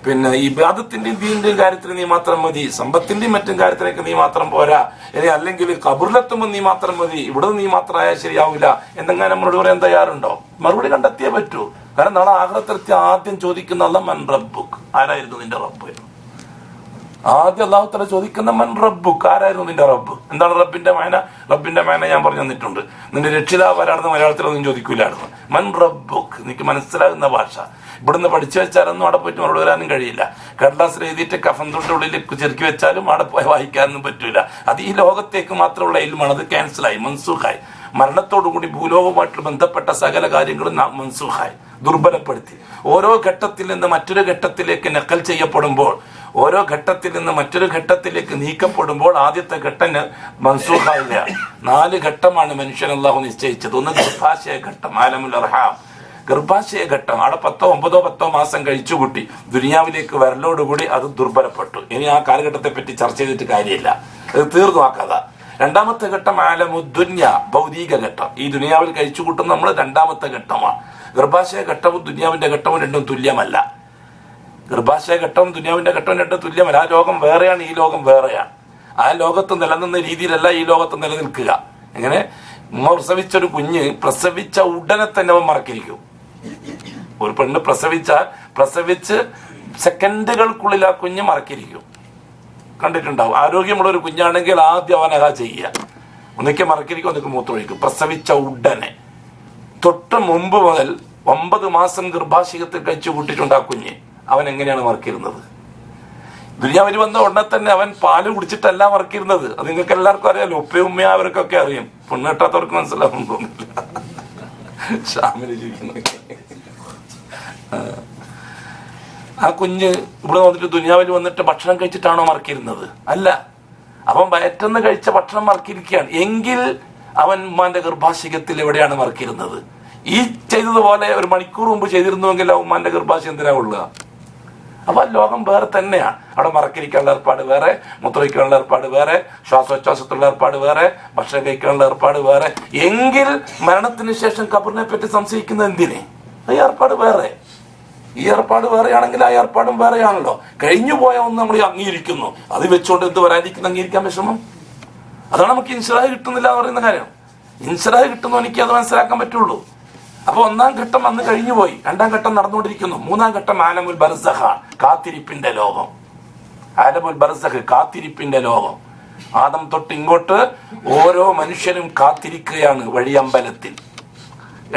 പിന്നെ ഇബാദത്തിന്റെയും ദീനിന്റെയും കാര്യത്തിൽ നീ മാത്രം മതി, സമ്പത്തിന്റെയും മറ്റും കാര്യത്തിലേക്ക് നീ മാത്രം പോരാ, ഇനി അല്ലെങ്കിൽ ഖബറിലെത്തുമ്പോൾ നീ മാത്രം മതി, ഇവിടെ നീ മാത്രമായാൽ ശരിയാവില്ല എന്തെങ്കിലും നമ്മളോട് പറയാൻ തയ്യാറുണ്ടോ? മറുപടി കണ്ടെത്തിയേ പറ്റൂ. കാരണം നാളെ ആഖിറത്തിൽ ആദ്യം ചോദിക്കുന്ന അല്ലാഹ് മൻ റബ്ബുക്, ആരായിരുന്നു നിന്റെ റബ്ബ്? ആദ്യം അല്ലാഹു തആല ചോദിക്കുന്ന മൻ റബ്ബുക്, ആരായിരുന്നു നിന്റെ റബ്ബ്? എന്താണ് റബ്ബിന്റെ മാന? റബ്ബിന്റെ മാന ഞാൻ പറഞ്ഞു തന്നിട്ടുണ്ട്. നിന്റെ രക്ഷിതാവ് ആരാണെന്ന് മലയാളത്തിലൊന്നും ചോദിക്കൂലായിരുന്നു. മൻ റബ്ബുക്, നിനക്ക് മനസ്സിലാകുന്ന ഭാഷ. ഇവിടുന്ന് പഠിച്ചു വെച്ചാലൊന്നും അവിടെ പോയിട്ട് മറുപടി വരാനും കഴിയില്ല. കടലാസിൽ എഴുതിയിട്ട് കഫൻ തൊട്ട് ഉള്ളിൽ ചെറുക്കി വെച്ചാലും അവിടെ പോയി വായിക്കാനൊന്നും പറ്റൂല. അത് ഈ ലോകത്തേക്ക് മാത്രമുള്ള ഇൽമാണ്. അത് ക്യാൻസലായി, മൻസൂഖായി. മരണത്തോടുകൂടി ഭൂലോകവുമായിട്ട് ബന്ധപ്പെട്ട സകല കാര്യങ്ങളും മൻസൂഖായി, ദുർബലപ്പെടുത്തി. ഓരോ ഘട്ടത്തിൽ നിന്ന് മറ്റൊരു ഘട്ടത്തിലേക്ക് നക്കൽ ചെയ്യപ്പെടുമ്പോൾ, ഓരോ ഘട്ടത്തിൽ നിന്ന് മറ്റൊരു ഘട്ടത്തിലേക്ക് നീക്കപ്പെടുമ്പോൾ ആദ്യത്തെ ഘട്ടം മൻസൂഖായില്ല. 4 ഘട്ടമാണ് മനുഷ്യൻ അല്ലാഹു നിശ്ചയിച്ചത്. ഒന്ന് ഗർഭാശയ ഘട്ടം, ആലമുൽ അർഹാം, ഗർഭാശയ ഘട്ടം. അവിടെ 10 മാസം കഴിച്ചുകൂട്ടി ദുനിയാവിലേക്ക് വരലോടുകൂടി അത് ദുർബലപ്പെട്ടു. ഇനി ആ കാലഘട്ടത്തെ പറ്റി ചർച്ച ചെയ്തിട്ട് കാര്യമില്ല, അത് തീർന്നു ആ കഥ. രണ്ടാമത്തെ ഘട്ടം ആലമുദ്ദുന്യ, ഭൗതിക ഘട്ടം. ഈ ദുനിയാവിൽ കഴിച്ചു കൂട്ടുന്ന നമ്മൾ രണ്ടാമത്തെ ഘട്ടമാണ്. ഗർഭാശയ ഘട്ടവും ദുനിയാവിന്റെ ഘട്ടവും രണ്ടും തുല്യമല്ല. ഗർഭാശയ ഘട്ടവും ദുനിയാവിന്റെ ഘട്ടവും രണ്ടും തുല്യമല്ല. ആ ലോകം വേറെയാണ്, ഈ ലോകം വേറെയാണ്. ആ ലോകത്ത് നിലനിന്ന രീതിയിലല്ല ഈ ലോകത്ത് നിലനിൽക്കുക. എങ്ങനെ? പ്രസവിച്ചൊരു കുഞ്ഞ് പ്രസവിച്ച ഉടനെ തന്നെ അവൻ മറക്കിരിക്കും. ഒരു പെണ്ണ് പ്രസവിച്ച് സെക്കൻഡുകൾക്കുള്ളിൽ ആ കുഞ്ഞ് മറക്കിരിക്കും. കണ്ടിട്ടുണ്ടാവും. ആരോഗ്യമുള്ള ഒരു കുഞ്ഞാണെങ്കിൽ ആദ്യം അവൻ അതാ ചെയ്യുക. ഒന്നിക്കെ മറക്കിരിക്കും, ഒന്നിക്കെ മൂത്രമൊഴിക്കും. പ്രസവിച്ച ഉടനെ തൊട്ട് മുമ്പ് മുതൽ 9 മാസം ഗർഭാശയത്തിൽ കഴിച്ചു കൂട്ടിയിട്ടുണ്ട് ആ കുഞ്ഞ്. അവൻ എങ്ങനെയാണ് മറക്കിരുന്നത്? ദുനിയാവിൽ വന്ന ഉടനെ തന്നെ അവൻ പാല് കുടിച്ചിട്ടല്ല മറക്കിരുന്നത്. അത് നിങ്ങൾക്ക് എല്ലാവർക്കും അറിയാലോ. ഉപ്പയും ഉമ്മയും അവർക്കൊക്കെ അറിയും. പെണ്ണ് കെട്ടാത്തവർക്ക് മനസ്സിലാവും തോന്നില്ല. ഷാമില് ജീവിക്കുന്ന ആ കുഞ്ഞ് ഇവിടെ വന്നിട്ട് ദുനിയാവിൽ വന്നിട്ട് ഭക്ഷണം കഴിച്ചിട്ടാണോ മറക്കിരുന്നത്? അല്ല. അവൻ വയറ്റെന്ന് കഴിച്ച ഭക്ഷണം മറക്കിയിരിക്കുകയാണ്. എങ്കിൽ അവൻ ഉമ്മാന്റെ ഗർഭാശയത്തിൽ എവിടെയാണ് മറക്കിരുന്നത്? ഈ ചെയ്തതുപോലെ ഒരു മണിക്കൂർ മുമ്പ് ചെയ്തിരുന്നുവെങ്കിൽ ആ ഉമ്മാന്റെ ഗർഭാശയം എന്തിനാ കൊള്ളുക? അപ്പൊ ലോകം വേറെ തന്നെയാണ്. അവിടെ മറക്കിരിക്കാനുള്ള ഏർപ്പാട് വേറെ, മൂത്രമൊഴിക്കാനുള്ള ഏർപ്പാട് വേറെ, ശ്വാസോച്ഛ്വാസത്തിലുള്ള ഏർപ്പാട് വേറെ, ഭക്ഷണം കഴിക്കാനുള്ള ഏർപ്പാട് വേറെ. എങ്കിൽ മരണത്തിന് ശേഷം ഖബറിനെ പറ്റി സംശയിക്കുന്നത് എന്തിനെ? ഈ ഏർപ്പാട് വേറെ. ഈ ഏർപ്പാട് വേറെയാണെങ്കിൽ ആ ഏർപ്പാടും വേറെയാണല്ലോ. കഴിഞ്ഞു പോയ ഒന്ന് നമ്മൾ അംഗീകരിക്കുന്നു, അത് വെച്ചുകൊണ്ട് എന്ത് വരാതിരിക്കുന്ന അംഗീകരിക്കാൻ വിഷമം? അതാണ് നമുക്ക് ഇൻഷറാഹ് കിട്ടുന്നില്ല എന്ന് പറയുന്ന കാര്യം. ഇൻഷറാഹ് കിട്ടുന്നു എനിക്ക് അത് മനസ്സിലാക്കാൻ പറ്റുള്ളൂ. അപ്പൊ 1-ാം ഘട്ടം അന്ന് കഴിഞ്ഞു പോയി, 2-ാം ഘട്ടം നടന്നുകൊണ്ടിരിക്കുന്നു. 3-ാം ഘട്ടം ആലമുൽ ബർസഖാണ്, കാത്തിരിപ്പിന്റെ ലോകം. ആലമുൽ ബർസഖ്, കാത്തിരിപ്പിന്റെ ലോകം. ആദം തൊട്ട് ഇങ്ങോട്ട് ഓരോ മനുഷ്യനും കാത്തിരിക്കുകയാണ് വഴിയമ്പലത്തിൽ.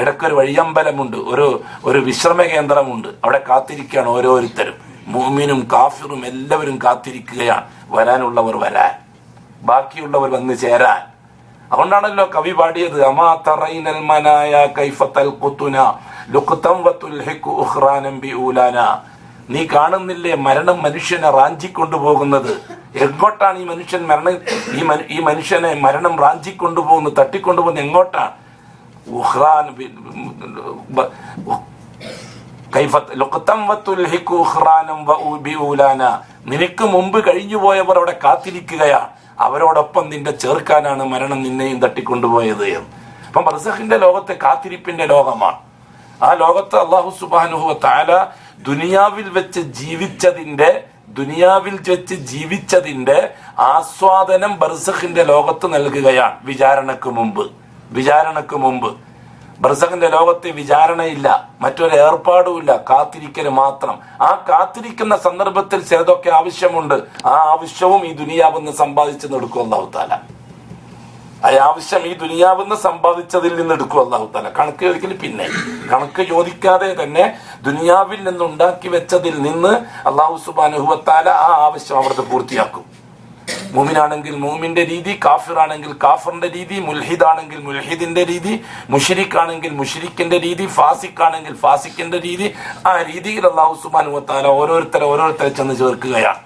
ഇടയ്ക്കൊരു വഴിയമ്പലമുണ്ട്, ഒരു വിശ്രമ കേന്ദ്രമുണ്ട്. അവിടെ കാത്തിരിക്കുകയാണ് ഓരോരുത്തരും. മുഅ്മിനും കാഫിറും എല്ലാവരും കാത്തിരിക്കുകയാണ്. വരാനുള്ളവർ വരാൻ, ബാക്കിയുള്ളവർ വന്ന് ചേരാൻ. അതുകൊണ്ടാണല്ലോ കവി പാടിയത് അമാ തറൈനൽ മനായ കൈഫത്തൽ ഖുതുന ലുഖ്തം വതുൽഹിഖു ഉഖ്റാനം ബിഊലാന. നീ കാണുന്നില്ലേ മരണം മനുഷ്യനെ റാഞ്ചിക്കൊണ്ടുപോകുന്നത്? എങ്ങോട്ടാണ് ഈ മനുഷ്യൻ ഈ മനുഷ്യനെ മരണം റാഞ്ചിക്കൊണ്ടുപോകുന്നത്, തട്ടിക്കൊണ്ടുപോകുന്നത് എങ്ങോട്ടാണ്? ഉഖ്റാൻ നിനക്ക് മുമ്പ് കഴിഞ്ഞുപോയവർ അവിടെ കാത്തിരിക്കുകയാണ്, അവരോടൊപ്പം നിന്റെ ചേർക്കാനാണ് മരണം നിന്നെയും തട്ടിക്കൊണ്ടുപോയത്. അപ്പം ബർസഖിന്റെ ലോകത്തെ കാത്തിരിപ്പിന്റെ ലോകമാണ്. ആ ലോകത്ത് അല്ലാഹു സുബ്ഹാനഹു വ തആല ദുനിയാവിൽ വെച്ച് ജീവിച്ചതിന്റെ ആസ്വാദനം ബർസഖിന്റെ ലോകത്ത് നൽകുകയാണ്. വിചാരണക്ക് മുമ്പ് ബർസഖിന്റെ ലോകത്ത് വിചാരണയില്ല, മറ്റൊരു ഏർപ്പാടുമില്ല, കാത്തിരിക്കല് മാത്രം. ആ കാത്തിരിക്കുന്ന സന്ദർഭത്തിൽ ചിലതൊക്കെ ആവശ്യമുണ്ട്. ആ ആവശ്യവും ഈ ദുനിയാവെന്ന് സമ്പാദിച്ചെന്ന് എടുക്കും അല്ലാഹു തആല. ആ ആവശ്യം ഈ ദുനിയാവെന്ന് സമ്പാദിച്ചതിൽ നിന്ന് എടുക്കും അല്ലാഹു തആല. കണക്ക് ചോദിക്കൽ പിന്നെ കണക്ക് ചോദിക്കാതെ തന്നെ ദുനിയാവിൽ നിന്ന് ഉണ്ടാക്കി വെച്ചതിൽ നിന്ന് അല്ലാഹു സുബ്ഹാനഹു വ തആല ആ ആവശ്യം അവിടുത്തെ പൂർത്തിയാക്കും. മുഅ്മിനാണെങ്കിൽ മുഅ്മിന്റെ രീതി, കാഫിറാണെങ്കിൽ കാഫിറിന്റെ രീതി, മുൽഹിദാണെങ്കിൽ മുൽഹിദിന്റെ രീതി, മുശ്രിക്കാണെങ്കിൽ മുശ്രിക്കിന്റെ രീതി, ഫാസിഖാണെങ്കിൽ ഫാസിക്കിന്റെ രീതി. ആ രീതിയിൽ അല്ലാഹു സുബ്ഹാനഹു വ തആല ഓരോരുത്തരെ ചെന്ന് ചേർക്കുകയാണ്.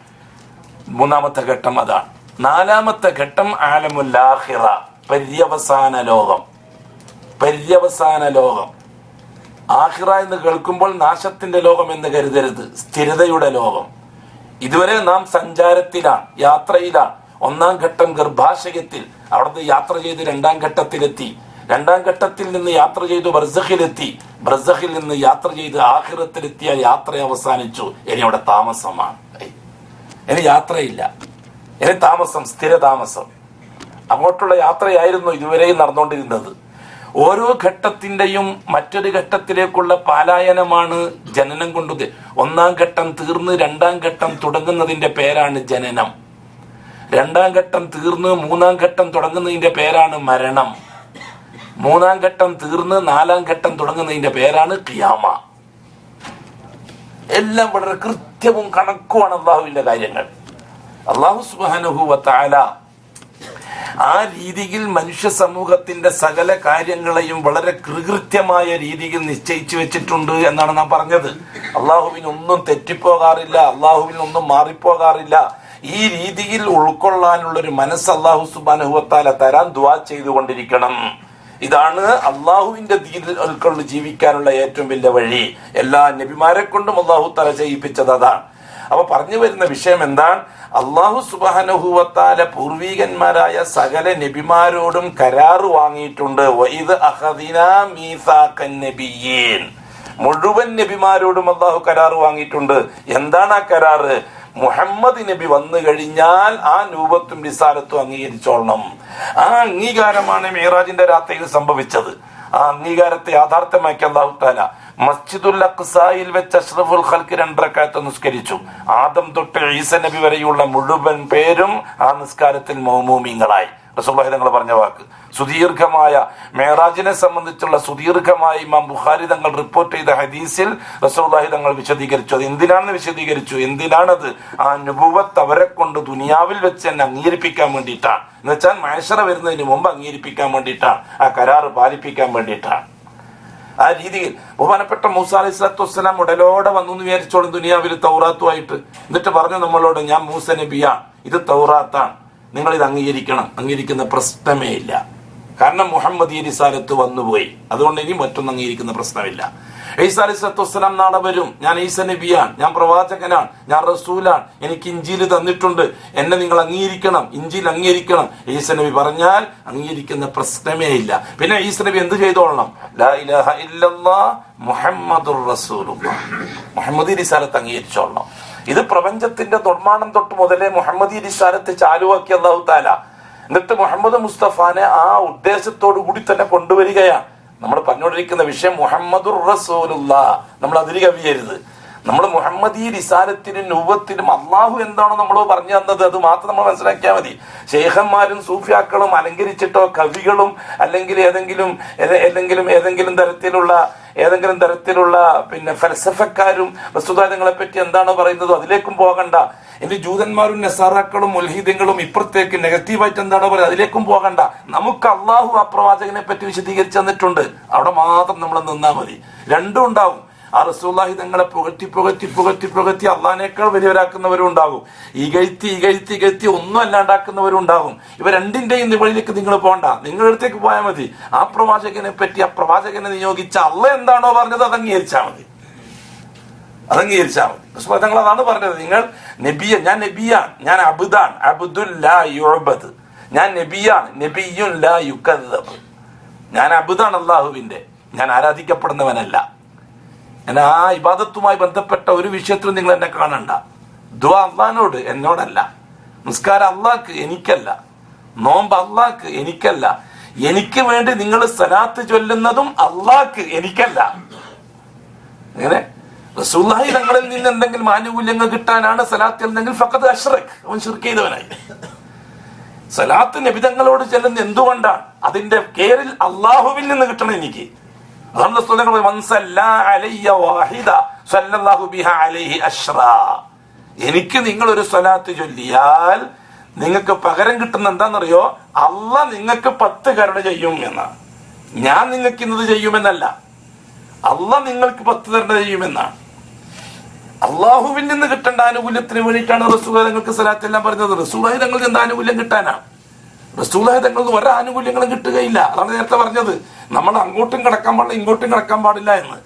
മൂന്നാമത്തെ ഘട്ടം അതാണ്. നാലാമത്തെ ഘട്ടം ആലമുൽ ആഖിറ, പര്യവസാന ലോകം. ആഖിറ എന്ന് കേൾക്കുമ്പോൾ നാശത്തിന്റെ ലോകം എന്ന് കരുതരുത്, സ്ഥിരതയുടെ ലോകം. ഇതുവരെ നാം സഞ്ചാരത്തിലാണ്, യാത്രയിലാണ്. ഒന്നാം ഘട്ടം ഗർഭാശയത്തിൽ, അവിടുന്ന് യാത്ര ചെയ്ത് രണ്ടാം ഘട്ടത്തിലെത്തി. രണ്ടാം ഘട്ടത്തിൽ നിന്ന് യാത്ര ചെയ്ത് ബർസഖിലെത്തി. ബർസഖിൽ നിന്ന് യാത്ര ചെയ്ത് ആഖിറത്തിലെത്തിയ യാത്ര അവസാനിച്ചു. ഇനി അവിടെ താമസമാണ്. ഇനി യാത്രയില്ല, ഇനി താമസം, സ്ഥിരതാമസം. അങ്ങോട്ടുള്ള യാത്രയായിരുന്നു ഇതുവരെയും നടന്നുകൊണ്ടിരുന്നത്. ഓരോ ഘട്ടത്തിന്റെയും മറ്റൊരു ഘട്ടത്തിലേക്കുള്ള പാലായനമാണ് ജനനം കൊണ്ടത്. ഒന്നാം ഘട്ടം തീർന്ന് രണ്ടാം ഘട്ടം തുടങ്ങുന്നതിന്റെ പേരാണ് ജനനം. രണ്ടാം ഘട്ടം തീർന്ന് മൂന്നാം ഘട്ടം തുടങ്ങുന്നതിന്റെ പേരാണ് മരണം. മൂന്നാം ഘട്ടം തീർന്ന് നാലാം ഘട്ടം തുടങ്ങുന്നതിന്റെ പേരാണ് ഖിയാമ. എല്ലാം വളരെ കൃത്യവും കണക്കുമാണ് അള്ളാഹുവിന്റെ കാര്യങ്ങൾ. അല്ലാഹു സുബ്ഹാനഹു വ തആല ആ രീതിയിൽ മനുഷ്യ സമൂഹത്തിന്റെ സകല കാര്യങ്ങളെയും വളരെ കൃത്യമായ രീതിയിൽ നിശ്ചയിച്ചു വെച്ചിട്ടുണ്ട് എന്നാണ് നാം പറഞ്ഞത്. അള്ളാഹുവിനൊന്നും തെറ്റിപ്പോകാറില്ല, അള്ളാഹുവിനൊന്നും മാറിപ്പോകാറില്ല. ഈ രീതിയിൽ ഉൾക്കൊള്ളാനുള്ളൊരു മനസ്സ് അല്ലാഹു സുബ്ഹാനഹു വ തആല തരാൻ ദുആ ചെയ്തുകൊണ്ടിരിക്കണം. ഇതാണ് അള്ളാഹുവിന്റെ ദീനിൽ ഉൾക്കൊണ്ട് ജീവിക്കാനുള്ള ഏറ്റവും വലിയ വഴി. എല്ലാ നബിമാരെ കൊണ്ടും അല്ലാഹു തആല ചെയ്യിപ്പിച്ചത് അതാണ്. അപ്പൊ പറഞ്ഞു വരുന്ന വിഷയം എന്താണ്? അല്ലാഹു സുബ്ഹാനഹു വ തആല പൂർവികന്മാരായ സകല നബിമാരോടും കരാറ് വാങ്ങിയിട്ടുണ്ട്. വഇദ് അഖദിനാ മീസാഖൻ നബിയ്യീൻ, മുഴുവൻ നബിമാരോടും അല്ലാഹു കരാറ് വാങ്ങിയിട്ടുണ്ട്. എന്താണ് ആ കരാറ്? മുഹമ്മദ് നബി വന്നു കഴിഞ്ഞാൽ ആ നൂബത്തും റിസാലത്തും അംഗീകരിച്ചോളണം. ആ അംഗീകാരമാണ് മിഅ്റാജിന്റെ രാത്രിയിൽ സംഭവിച്ചത്. ആ അംഗീകാരത്തെ യാഥാർത്ഥ്യമാക്കി അല്ലാഹു തആല മസ്ജിദുൽ അഖ്സായിൽ വെച്ച് അഷ്റഫുൽ ഖൽഖ് 2 റക്അത്ത് നിസ്കരിച്ചു. ആദം തൊട്ട് ഈസ നബി വരെയുള്ള മുഴുവൻ പേരും ആ നിസ്കാരത്തിൽ മൗമൂമിങ്ങളായി. റസൂലുള്ളാഹി തങ്ങൾ പറഞ്ഞ വാക്ക്. സുദീർഘമായ മേറാജിനെ സംബന്ധിച്ചുള്ള സുദീർഘമായ ഇമാം ബുഖാരി തങ്ങൾ റിപ്പോർട്ട് ചെയ്ത ഹദീസിൽ റസൂലുള്ളാഹി തങ്ങൾ വിശദീകരിച്ചു. അത് എന്തിനാണെന്ന് വിശദീകരിച്ചു. എന്തിനാണത്? ആ നുബുവത്ത് അവരെ കൊണ്ട് ദുനിയാവിൽ വെച്ച് തന്നെ അംഗീകരിപ്പിക്കാൻ വേണ്ടിയിട്ടാണ്. എന്ന് വെച്ചാൽ മഹ്ശറ വരുന്നതിന് മുമ്പ് അംഗീകരിപ്പിക്കാൻ വേണ്ടിയിട്ടാണ്, ആ കരാറ് പാലിപ്പിക്കാൻ വേണ്ടിയിട്ടാണ്. ആ രീതിയിൽ ബഹുമാനപ്പെട്ട മൂസാ അലൈഹി സ്വലാത്തു വസ്സലാം ഉടലോടെ വന്നു എന്ന് വിചാരിച്ചോളും ദുനിയാവിൽ തൗറാത്തുമായിട്ട്. എന്നിട്ട് പറഞ്ഞു നമ്മളോട്, ഞാൻ മൂസ നബിയാണ്, ഇത് തൗറാത്താണ്, നിങ്ങൾ ഇത് അംഗീകരിക്കണം. അംഗീകരിക്കുന്ന പ്രശ്നമേ ഇല്ല. കാരണം മുഹമ്മദ് ഈ റിസാലത്ത് വന്നുപോയി, അതുകൊണ്ട് ഇനി മറ്റൊന്നും അംഗീകരിക്കുന്ന പ്രശ്നമില്ല. ഈസാ അലൈഹി സ്വലാത്തു വസ്സലാം നാളെ വരും, ഞാൻ ഈസ നബിയാണ്, ഞാൻ പ്രവാചകനാണ്, ഞാൻ റസൂലാണ്, എനിക്ക് ഇഞ്ചീൽ തന്നിട്ടുണ്ട്, എന്നെ നിങ്ങൾ അംഗീകരിക്കണം, ഇഞ്ചീൽ അംഗീകരിക്കണം. ഈസ നബി പറഞ്ഞാൽ അംഗീകരിക്കുന്ന പ്രശ്നമേ ഇല്ല. പിന്നെ ഈസ നബി എന്ത് ചെയ്തോളണം? ലാ ഇലാഹ ഇല്ലല്ലാഹ് മുഹമ്മദുർ റസൂലുള്ളാഹ്, മുഹമ്മദി റിസാലത്ത് അംഗീകരിച്ചോളണം. ഇത് പ്രപഞ്ചത്തിന്റെ നിർമ്മാണം തൊട്ട് മുതലേ മുഹമ്മദി റിസാലത്ത് ചാലുവാക്കി അല്ലാഹു തആല. എന്നിട്ട് മുഹമ്മദ് മുസ്തഫാനെ ആ ഉദ്ദേശത്തോടു കൂടി തന്നെ കൊണ്ടുവരികയാണ്. നമ്മൾ പറഞ്ഞുകൊണ്ടിരിക്കുന്ന വിഷയം മുഹമ്മദുർ റസൂലുള്ളാഹ്, നമ്മൾ അതിര് കവിയരുത്. നമ്മൾ മുഹമ്മദീ റിസാലത്തിനും നുബുവത്തിനും അള്ളാഹു എന്താണോ നമ്മൾ പറഞ്ഞു തന്നത് അത് മാത്രം നമ്മൾ മനസ്സിലാക്കിയാൽ മതി. ശൈഖന്മാരും സൂഫിയാക്കളും അലങ്കരിച്ചിട്ടോ കവികളും അല്ലെങ്കിൽ ഏതെങ്കിലും തരത്തിലുള്ള പിന്നെ ഫൽസഫക്കാരും വസ്തുതാദങ്ങളെ പറ്റി എന്താണോ പറയുന്നത് അതിലേക്കും പോകണ്ട. ഇനി ജൂതന്മാരും നസാറാക്കളും മുൽഹിദങ്ങളും ഇപ്പുറത്തേക്ക് നെഗറ്റീവായിട്ട് എന്താണോ പറയുന്നത് അതിലേക്കും പോകണ്ട. നമുക്ക് അള്ളാഹു ആ പ്രവാചകനെ പറ്റി വിശദീകരിച്ചു തന്നിട്ടുണ്ട്, അവിടെ മാത്രം നമ്മൾ നിന്നാൽ മതി. രണ്ടും ഉണ്ടാവും. ആ റസൂലുള്ളാഹി തങ്ങളെ പുകഴ്ത്തി അള്ളാഹിനേക്കാൾ വലിയവരാക്കുന്നവരും ഉണ്ടാകും, ഇകഴ്ത്തി ഒന്നും അല്ലാണ്ടാക്കുന്നവരും ഉണ്ടാകും. ഇവ രണ്ടിന്റെയും നിവഴിലേക്ക് നിങ്ങൾ പോകണ്ട, നിങ്ങളുടെ അടുത്തേക്ക് പോയാൽ മതി. ആ പ്രവാചകനെ പറ്റി ആ പ്രവാചകനെ നിയോഗിച്ച അള്ളാഹ് എന്താണോ പറഞ്ഞത് അതംഗീകരിച്ചാൽ മതി. റസൂൽ തങ്ങൾ അതാണ് പറഞ്ഞത്, നിങ്ങൾ ഞാൻ നബിയാണ്, ഞാൻ അബ്ദാണ്, അബ്ദുൽ ലാ യുഅബദ്. ഞാൻ നബിയാണ്, നബിയുൻ ലാ യുകദ്ദബ്. ഞാൻ അബ്ദാണ് അള്ളാഹുവിന്റെ, ഞാൻ ആരാധിക്കപ്പെടുന്നവനല്ല. ഞാൻ ആ ഇബാദത്തുമായി ബന്ധപ്പെട്ട ഒരു വിഷയത്തിലും നിങ്ങൾ എന്നെ കാണണ്ട. ദുആ അള്ളാഹിനോട്, എന്നോടല്ല. നിസ്കാരം അള്ളാഹ്ക്ക്, എനിക്കല്ല. നോമ്പ് അള്ളാഹ്ക്ക്, എനിക്കല്ല. എനിക്ക് വേണ്ടി നിങ്ങൾ സലാത്ത് ചൊല്ലുന്നതും അള്ളാഹ്ക്ക്, എനിക്കല്ല. അങ്ങനെ റസൂലുള്ളാഹി തങ്ങളിൽ നിന്ന് എന്തെങ്കിലും ആനുകൂല്യങ്ങൾ കിട്ടാനാണ് സലാത്ത് എന്നെങ്കിൽ ഫഖദ് അശ്റക്, അവൻ ശിർക്ക് ചെയ്തവനായി. സലാത്ത് നബി തങ്ങളോട് ചെല്ലുന്ന എന്തുകൊണ്ടാണ്? അതിന്റെ പേരിൽ അള്ളാഹുവിൽ നിന്ന് കിട്ടണം എനിക്ക്. എനിക്ക് നിങ്ങൾ ഒരു സ്വലാത്ത് ചൊല്ലിയാൽ നിങ്ങൾക്ക് പകരം കിട്ടുന്ന എന്താണെന്നറിയോ? അള്ളാഹ് നിങ്ങൾക്ക് 10 കരുണ ചെയ്യും എന്നാണ്. ഞാൻ നിങ്ങൾക്ക് ഇന്നത് ചെയ്യുമെന്നല്ല, അള്ളാഹ് നിങ്ങൾക്ക് 10 കരുണ ചെയ്യുമെന്നാണ്. അള്ളാഹുവിൽ നിന്ന് കിട്ടേണ്ട ആനുകൂല്യത്തിന് വേണ്ടിയിട്ടാണ് റസൂലുള്ളാഹി തങ്ങൾക്ക് സ്വലാത്ത് എല്ലാം പറഞ്ഞത്. റസൂലുള്ളാഹി തങ്ങൾക്ക് എന്ത് ആനുകൂല്യം കിട്ടാനാണ്? റസൂലുള്ളാഹി തങ്ങൾക്ക് ഒരു ആനുകൂല്യങ്ങളും കിട്ടുകയില്ല. അതാണ് നേരത്തെ പറഞ്ഞത്, നമ്മൾ അങ്ങോട്ടും കിടക്കാൻ പാടില്ല ഇങ്ങോട്ടും കിടക്കാൻ പാടില്ല എന്ന്.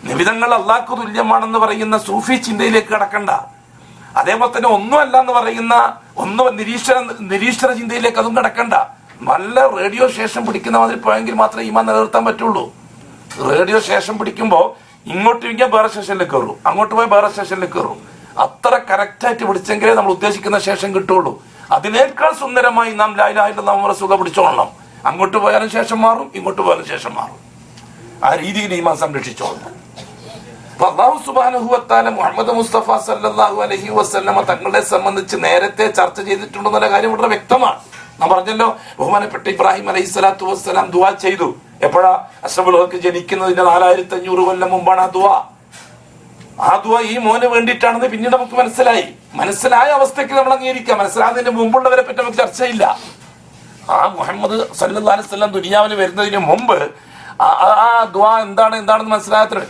നിബിതങ്ങൾ അള്ളാഹ്ക്ക് തുല്യമാണെന്ന് പറയുന്ന സൂഫി ചിന്തയിലേക്ക് കിടക്കണ്ട. അതേപോലെ തന്നെ ഒന്നുമല്ല എന്ന് പറയുന്ന നിരീശ്വര ചിന്തയിലേക്ക് അതും കിടക്കണ്ട. നല്ല റേഡിയോ സ്റ്റേഷൻ പിടിക്കുന്ന മാതിരി പോയെങ്കിൽ മാത്രമേ ഈമാൻ നിലനിർത്താൻ പറ്റുള്ളൂ. റേഡിയോ സ്റ്റേഷൻ പിടിക്കുമ്പോൾ ഇങ്ങോട്ട് ഇരിക്കാൻ വേറെ സ്റ്റേഷനിലേക്ക് കയറും, അങ്ങോട്ട് പോയി വേറെ സ്റ്റേഷനിലേക്ക് കയറും. അത്ര കറക്റ്റായിട്ട് പിടിച്ചെങ്കിലേ നമ്മൾ ഉദ്ദേശിക്കുന്ന സ്റ്റേഷൻ കിട്ടുള്ളൂ. അതിനേക്കാൾ സുന്ദരമായി നാം ലാ ഇലാഹ ഇല്ലല്ലാഹു മുഹമ്മദ് റസൂലുള്ളാഹി പിടിച്ചോളണം. അങ്ങോട്ട് പോയാലും ശേഷം മാറും, ഇങ്ങോട്ട് പോയാലും ശേഷം മാറും. ആ രീതിയിൽ ഈമാൻ സംരക്ഷിച്ചോളണം. അല്ലാഹു സുബ്ഹാനഹു വ തആല മുഹമ്മദ് മുസ്തഫ സല്ലല്ലാഹു അലൈഹി വസല്ലമ തങ്ങളെ സംബന്ധിച്ച് നേരത്തെ ചർച്ച ചെയ്തിട്ടുണ്ടെന്നുള്ള കാര്യം വളരെ വ്യക്തമാണ്. നാം പറഞ്ഞല്ലോ, ബഹുമാനപ്പെട്ട ഇബ്രാഹിം അലൈഹിസ്സലാത്തു വസ്സലാം ദുആ ചെയ്തു. എപ്പോഴാ? അഷ്റഫുൽ ഖൽഖ് ജനിക്കുന്നതിന്റെ 4500 കൊല്ലം മുമ്പാണ് ആ ദുആ. ആ ദുആ ഈ മോന് വേണ്ടിയിട്ടാണെന്ന് പിന്നീട് നമുക്ക് മനസ്സിലായ അവസ്ഥയ്ക്ക് നമ്മൾ അംഗീകരിക്കാം. മനസ്സിലാകുന്നതിന് മുമ്പുള്ളവരെ പറ്റി നമുക്ക് ചർച്ചയില്ല. ആ മുഹമ്മദ് സല്ലല്ലാഹു അലൈഹി വസല്ലം ദുനിയാവിൽ വരുന്നതിന് മുമ്പ് ആ ദുആ എന്താണെന്ന് മനസ്സിലാകത്തില്ല.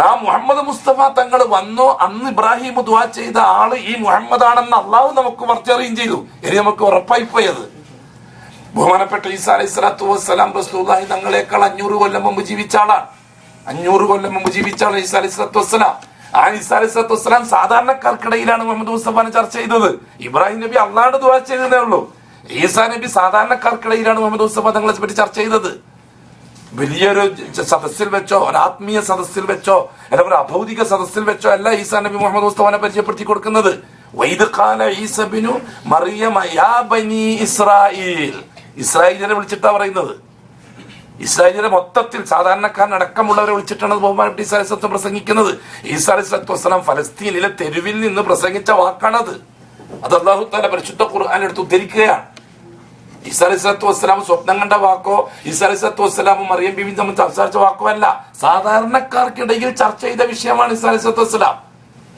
ആ മുഹമ്മദ് മുസ്തഫ തങ്ങൾ വന്നു, അന്ന് ഇബ്രാഹിം ദുആ ചെയ്ത ആള് ഈ മുഹമ്മദ് ആണെന്ന് അള്ളാഹു നമുക്ക് പറഞ്ഞറിയുകയും ചെയ്തു. ഇനി നമുക്ക് ഉറപ്പായി പോയത് ബഹുമാനപ്പെട്ട ഈസാ അലൈഹിസ്സലാത്തു വസ്സലാം റസൂലുള്ളാഹി തങ്ങളെക്കാൾ 500 കൊല്ലം മുമ്പ് ജീവിച്ച ആളാണ്. 500 കൊല്ലം മുമ്പ് ജീവിച്ച ആളാണ് ഈസാ അലൈഹിസ്സലാത്തു വസ്സലാം. ആ ഈസാ അലൈഹിസ്സലാത്തു വസ്സലാം സാധാരണക്കാർക്കിടയിലാണ് മുഹമ്മദ് മുസ്തഫാനെ ചർച്ച ചെയ്തത്. ഇബ്രാഹിം നബി അള്ളാഹുവിന്റെ ദുആ ചെയ്തതേ ഉള്ളൂ. ഈസാ നബി സാധാരണക്കാർക്കിടയിലാണ് മുഹമ്മദ് മുസ്തഫ തങ്ങളെ പറ്റി ചർച്ച ചെയ്തത്. വലിയൊരു സദസ്സിൽ വെച്ചോ, ഒരു ആത്മീയ സദസ്സിൽ വെച്ചോ, അല്ലെങ്കിൽ ഒരു അഭൗതിക സദസ്സിൽ വെച്ചോ അല്ല ഈസാ നബി മുഹമ്മദ് മുസ്തഫാനെ പരിചയപ്പെടുത്തി കൊടുക്കുന്നത്. വൈദ് ഖാല ഈസ ഇബ്നു മറിയം യാ ബനി ഇസ്രായീൽ, ഇസ്രായേലിനെ വിളിച്ചിട്ടാ പറയുന്നത്. ഇസ്രായേലിനെ മൊത്തത്തിൽ സാധാരണക്കാരനടക്കമുള്ളവരെ വിളിച്ചിട്ടാണ് ബഹുമാനപ്പെട്ട ഈസാ അലൈഹി സ്വലം പ്രസംഗിക്കുന്നത്. ഈസാ അലൈഹി സ്വലത്തു വസ്സലാം ഫലസ്തീനിലെ തെരുവിൽ നിന്ന് പ്രസംഗിച്ച വാക്കാണത്. അത് അല്ലാഹു തആല പരിശുദ്ധ ഖുർആനിൽ എടുത്ത് ഉദ്ധരിക്കുകയാണ്. ഈസാ അലൈഹി സ്വലത്തു വസ്സലാം സ്വപ്നം കണ്ട വാക്കോ ഈസാ അലൈഹി സ്വലത്തു വസ്സലാമും മറിയം ബീവിയും തമ്മിൽ സംസാരിച്ച വാക്കോ അല്ല, സാധാരണക്കാർക്കിടയിൽ ചർച്ച ചെയ്ത വിഷയമാണ് ഈസാ അലൈഹി സ്വലത്തു വസ്സലാം.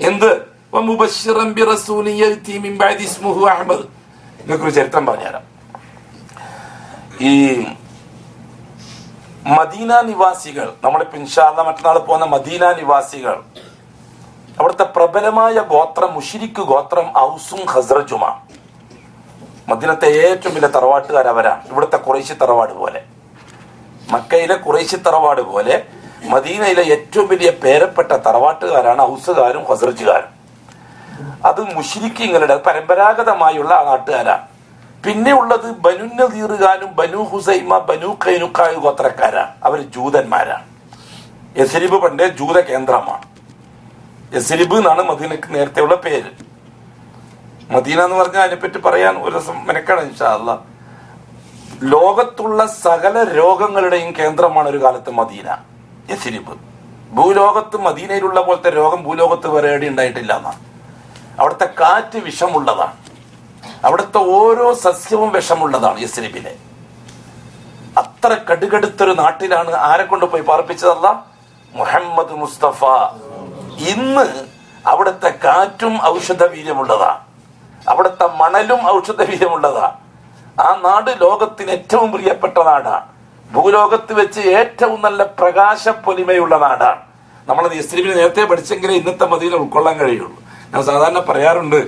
എന്ത്? വമുബശ്ശിറൻ ബിറസൂലിൻ യഅതി മിൻ ബഅദി ഇസ്മുഹു അഹ്മദ്. ഇതിനെക്കുറിച്ച് ചരിത്രം പറഞ്ഞുതരാം. ഈ മദീന നിവാസികൾ, നമ്മളിപ്പോ ഇൻഷാ അല്ലാഹ് മറ്റന്നാൾ പോകുന്ന മദീന നിവാസികൾ, അവിടുത്തെ പ്രബലമായ ഗോത്രം മുശ്രിക്ക് ഗോത്രം ഔസും ഖസ്റജുമാണ്. മദീനത്തെ ഏറ്റവും വലിയ തറവാട്ടുകാർ അവരാണ്. ഇവിടുത്തെ ഖുറൈശി തറവാട് പോലെ, മക്കയിലെ ഖുറൈശി തറവാട് പോലെ മദീനയിലെ ഏറ്റവും വലിയ പേരപ്പെട്ട തറവാട്ടുകാരാണ് ഔസുകാരും ഖസ്റജുകാരും. അത് മുശ്രിക്കീങ്ങളുടെ പരമ്പരാഗതമായുള്ള നാട്ടുകാരാണ്. പിന്നെ ഉള്ളത് ബനു നദീറുകാരും ബനു ഹുസൈമ ബനു ഖൈനുഖാ ഗോത്രക്കാരാണ്. അവർ ജൂതന്മാരാണ്. യസ്രിബ് പണ്ടേ ജൂത കേന്ദ്രമാണ്. യസ്രിബ് എന്നാണ് മദീനക്ക് നേരത്തെയുള്ള പേര്. മദീന എന്ന് പറഞ്ഞാൽ അതിനെപ്പറ്റി പറയാൻ ഒരു ദിവസം മെനക്കണം ഇൻഷാ അല്ലാഹ്. ലോകത്തുള്ള സകല രോഗങ്ങളുടെയും കേന്ദ്രമാണ് ഒരു കാലത്ത് മദീന, യസ്രിബ്. ഭൂലോകത്ത് മദീനയിലുള്ള പോലത്തെ രോഗം ഭൂലോകത്ത് വേറെ എവിടെ ഉണ്ടായിട്ടില്ല എന്നാണ്. അവിടുത്തെ കാറ്റ് വിഷമുള്ളതാണ്, അവിടുത്തെ ഓരോ സസ്യവും വിഷമുള്ളതാണ്. യസ്രിബിലെ അത്ര കടുകടുത്തൊരു നാട്ടിലാണ് ആരെ കൊണ്ട് പോയി പാർപ്പിച്ചതല്ല? മുഹമ്മദ് മുസ്തഫ. ഇന്ന് അവിടുത്തെ കാറ്റും ഔഷധ വീര്യമുള്ളതാണ്, അവിടുത്തെ മണലും ഔഷധ വീര്യമുള്ളതാണ്. ആ നാട് ലോകത്തിന് ഏറ്റവും പ്രിയപ്പെട്ട നാടാണ്, ഭൂലോകത്ത് വെച്ച് ഏറ്റവും നല്ല പ്രകാശ പൊലിമയുള്ള നാടാണ്. നമ്മളത് യസ്രിബിനെ നേരത്തെ പഠിച്ചെങ്കിലേ ഇന്നത്തെ മദീന ഉൾക്കൊള്ളാൻ കഴിയുള്ളൂ. ഞാൻ സാധാരണ പറയാറുണ്ട്,